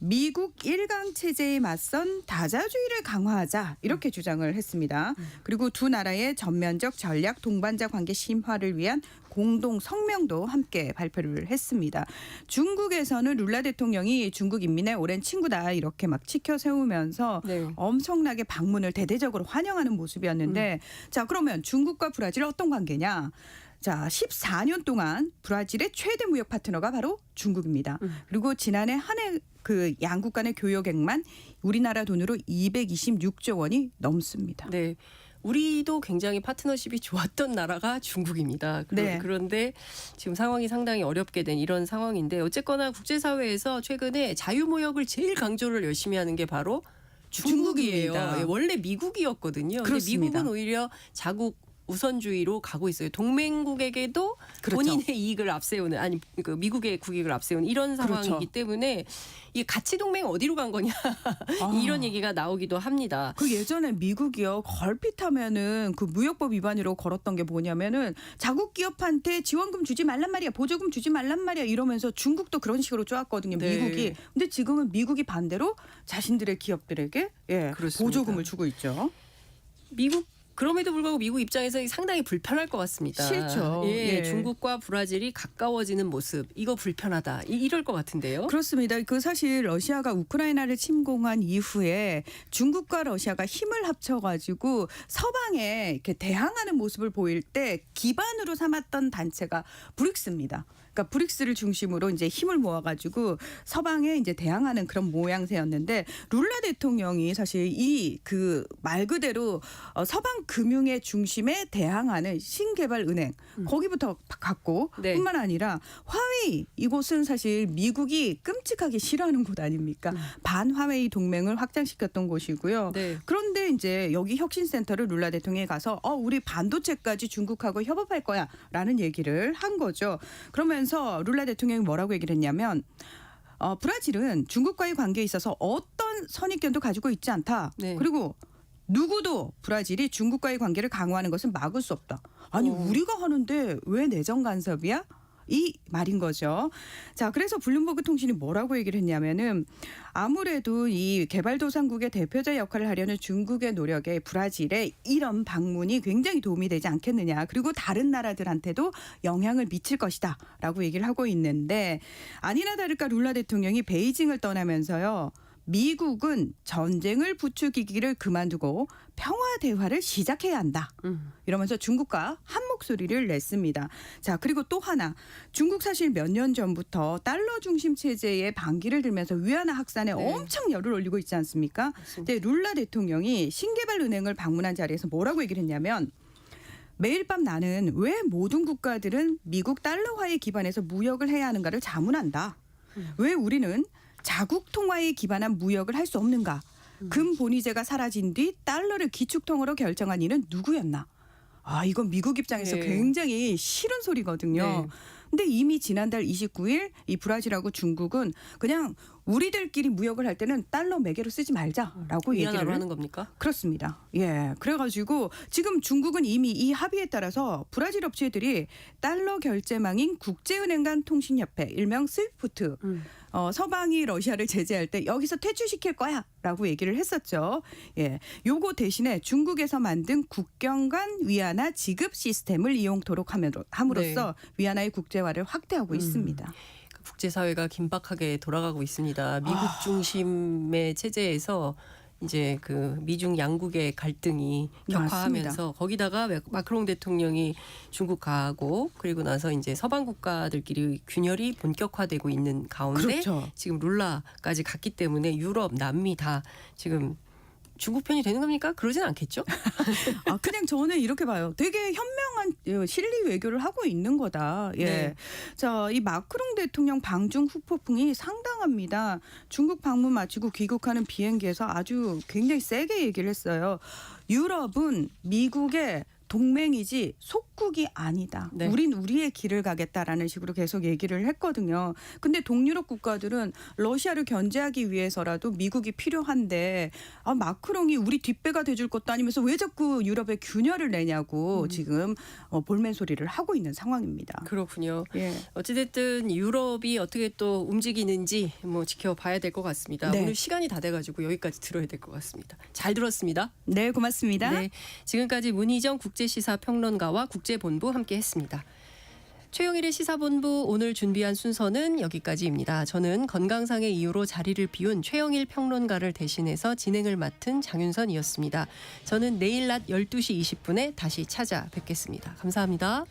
미국 일강 체제에 맞선 다자주의를 강화하자 이렇게 주장을 했습니다. 그리고 두 나라의 전면적 전략 동반자 관계 심화를 위한 공동 성명도 함께 발표를 했습니다. 중국에서는 룰라 대통령이 중국 인민의 오랜 친구다 이렇게 막 치켜 세우면서 엄청나게 방문을 대대적으로 환영하는 모습이었는데 자, 그러면 중국과 브라질 어떤 관계냐? 자, 14년 동안 브라질의 최대 무역 파트너가 바로 중국입니다. 그리고 지난해 한 해 그 양국 간의 교역액만 우리나라 돈으로 226조 원이 넘습니다. 네. 우리도 굉장히 파트너십이 좋았던 나라가 중국입니다. 그런데 지금 상황이 상당히 어렵게 된 이런 상황인데 어쨌거나 국제사회에서 최근에 자유무역을 제일 강조를 열심히 하는 게 바로 중국이에요. 원래 미국이었거든요. 그런데 미국은 오히려 자국 우선주의로 가고 있어요. 동맹국에게도 본인의 이익을 앞세우는 아니 그 미국의 국익을 앞세우는 이런 상황이기 때문에 이 가치 동맹 어디로 간 거냐 이런 얘기가 나오기도 합니다. 그 예전에 미국이요 걸핏하면은 그 무역법 위반으로 걸었던 게 뭐냐면은 자국 기업한테 지원금 주지 말란 말이야, 보조금 주지 말란 말이야 이러면서 중국도 그런 식으로 쪼았거든요. 미국이. 근데 지금은 미국이 반대로 자신들의 기업들에게 보조금을 주고 있죠. 그럼에도 불구하고 미국 입장에서 상당히 불편할 것 같습니다. 싫죠. 중국과 브라질이 가까워지는 모습 이거 불편하다 이럴 것 같은데요. 그렇습니다. 그 사실 러시아가 우크라이나를 침공한 이후에 중국과 러시아가 힘을 합쳐가지고 서방에 이렇게 대항하는 모습을 보일 때 기반으로 삼았던 단체가 브릭스입니다. 그러니까 브릭스를 중심으로 이제 힘을 모아가지고 서방에 이제 대항하는 그런 모양새였는데 룰라 대통령이 사실 이 그 말 그대로 서방 금융의 중심에 대항하는 신개발 은행 거기부터 갔고 뿐만 아니라 화웨이 이곳은 사실 미국이 끔찍하게 싫어하는 곳 아닙니까? 반화웨이 동맹을 확장시켰던 곳이고요. 네. 그런데 이제 여기 혁신센터를 룰라 대통령이 가서 우리 반도체까지 중국하고 협업할 거야라는 얘기를 한 거죠. 그러면서 룰라 대통령이 뭐라고 얘기를 했냐면 브라질은 중국과의 관계에 있어서 어떤 선입견도 가지고 있지 않다. 네. 그리고 누구도 브라질이 중국과의 관계를 강화하는 것은 막을 수 없다. 아니 우리가 하는데 왜 내정 간섭이야? 이 말인 거죠. 자, 그래서 블룸버그 통신이 뭐라고 얘기를 했냐면은 아무래도 이 개발도상국의 대표자 역할을 하려는 중국의 노력에 브라질의 이런 방문이 굉장히 도움이 되지 않겠느냐. 그리고 다른 나라들한테도 영향을 미칠 것이다라고 얘기를 하고 있는데 아니나 다를까 룰라 대통령이 베이징을 떠나면서요. 미국은 전쟁을 부추기기를 그만두고 평화 대화를 시작해야 한다. 이러면서 중국과 한 목소리를 냈습니다. 자, 그리고 또 하나. 중국 사실 몇 년 전부터 달러 중심 체제의 반기를 들면서 위안화 확산에 엄청 열을 올리고 있지 않습니까? 근데 룰라 대통령이 신개발 은행을 방문한 자리에서 뭐라고 얘기를 했냐면 매일 밤 나는 왜 모든 국가들은 미국 달러화에 기반해서 무역을 해야 하는가를 자문한다. 왜 우리는 자국 통화에 기반한 무역을 할 수 없는가? 금 본위제가 사라진 뒤 달러를 기축통으로 결정한 이는 누구였나? 이건 미국 입장에서 굉장히 싫은 소리거든요. 근데 이미 지난달 29일 이 브라질하고 중국은 그냥 우리들끼리 무역을 할 때는 달러 매개로 쓰지 말자라고 얘기를 하는 겁니까? 그렇습니다. 예, 그래가지고 지금 중국은 이미 이 합의에 따라서 브라질 업체들이 달러 결제망인 국제은행 간 통신협회 일명 스위프트 서방이 러시아를 제재할 때 여기서 퇴출시킬 거야라고 얘기를 했었죠. 예, 요거 대신에 중국에서 만든 국경 간 위안화 지급 시스템을 이용토록 함으로써 위안화의 국제화를 확대하고 있습니다. 국제사회가 긴박하게 돌아가고 있습니다. 미국 중심의 체제에서 이제 그 미중 양국의 갈등이 격화하면서 맞습니다. 거기다가 마크롱 대통령이 중국 가고 그리고 나서 이제 서방 국가들끼리 균열이 본격화되고 있는 가운데 그렇죠. 지금 룰라까지 갔기 때문에 유럽, 남미 다 지금 중국 편이 되는 겁니까? 그러진 않겠죠? 그냥 저는 이렇게 봐요. 되게 현명한 실리 외교를 하고 있는 거다. 예. 네. 자, 이 마크롱 대통령 방중 후폭풍이 상당합니다. 중국 방문 마치고 귀국하는 비행기에서 아주 굉장히 세게 얘기를 했어요. 유럽은 미국의 동맹이지 속국이 아니다. 네. 우린 우리의 길을 가겠다라는 식으로 계속 얘기를 했거든요. 근데 동유럽 국가들은 러시아를 견제하기 위해서라도 미국이 필요한데 마크롱이 우리 뒷배가 돼줄 것도 아니면서 왜 자꾸 유럽에 균열을 내냐고 지금 볼멘 소리를 하고 있는 상황입니다. 그렇군요. 예. 어찌됐든 유럽이 어떻게 또 움직이는지 뭐 지켜봐야 될 것 같습니다. 네. 오늘 시간이 다 돼가지고 여기까지 들어야 될 것 같습니다. 잘 들었습니다. 네, 고맙습니다. 네, 지금까지 문희정 국제시사평론가와 국제본부 함께했습니다. 최영일의 시사본부 오늘 준비한 순서는 여기까지입니다. 저는 건강상의 이유로 자리를 비운 최영일 평론가를 대신해서 진행을 맡은 장윤선이었습니다. 저는 내일 낮 12시 20분에 다시 찾아뵙겠습니다. 감사합니다.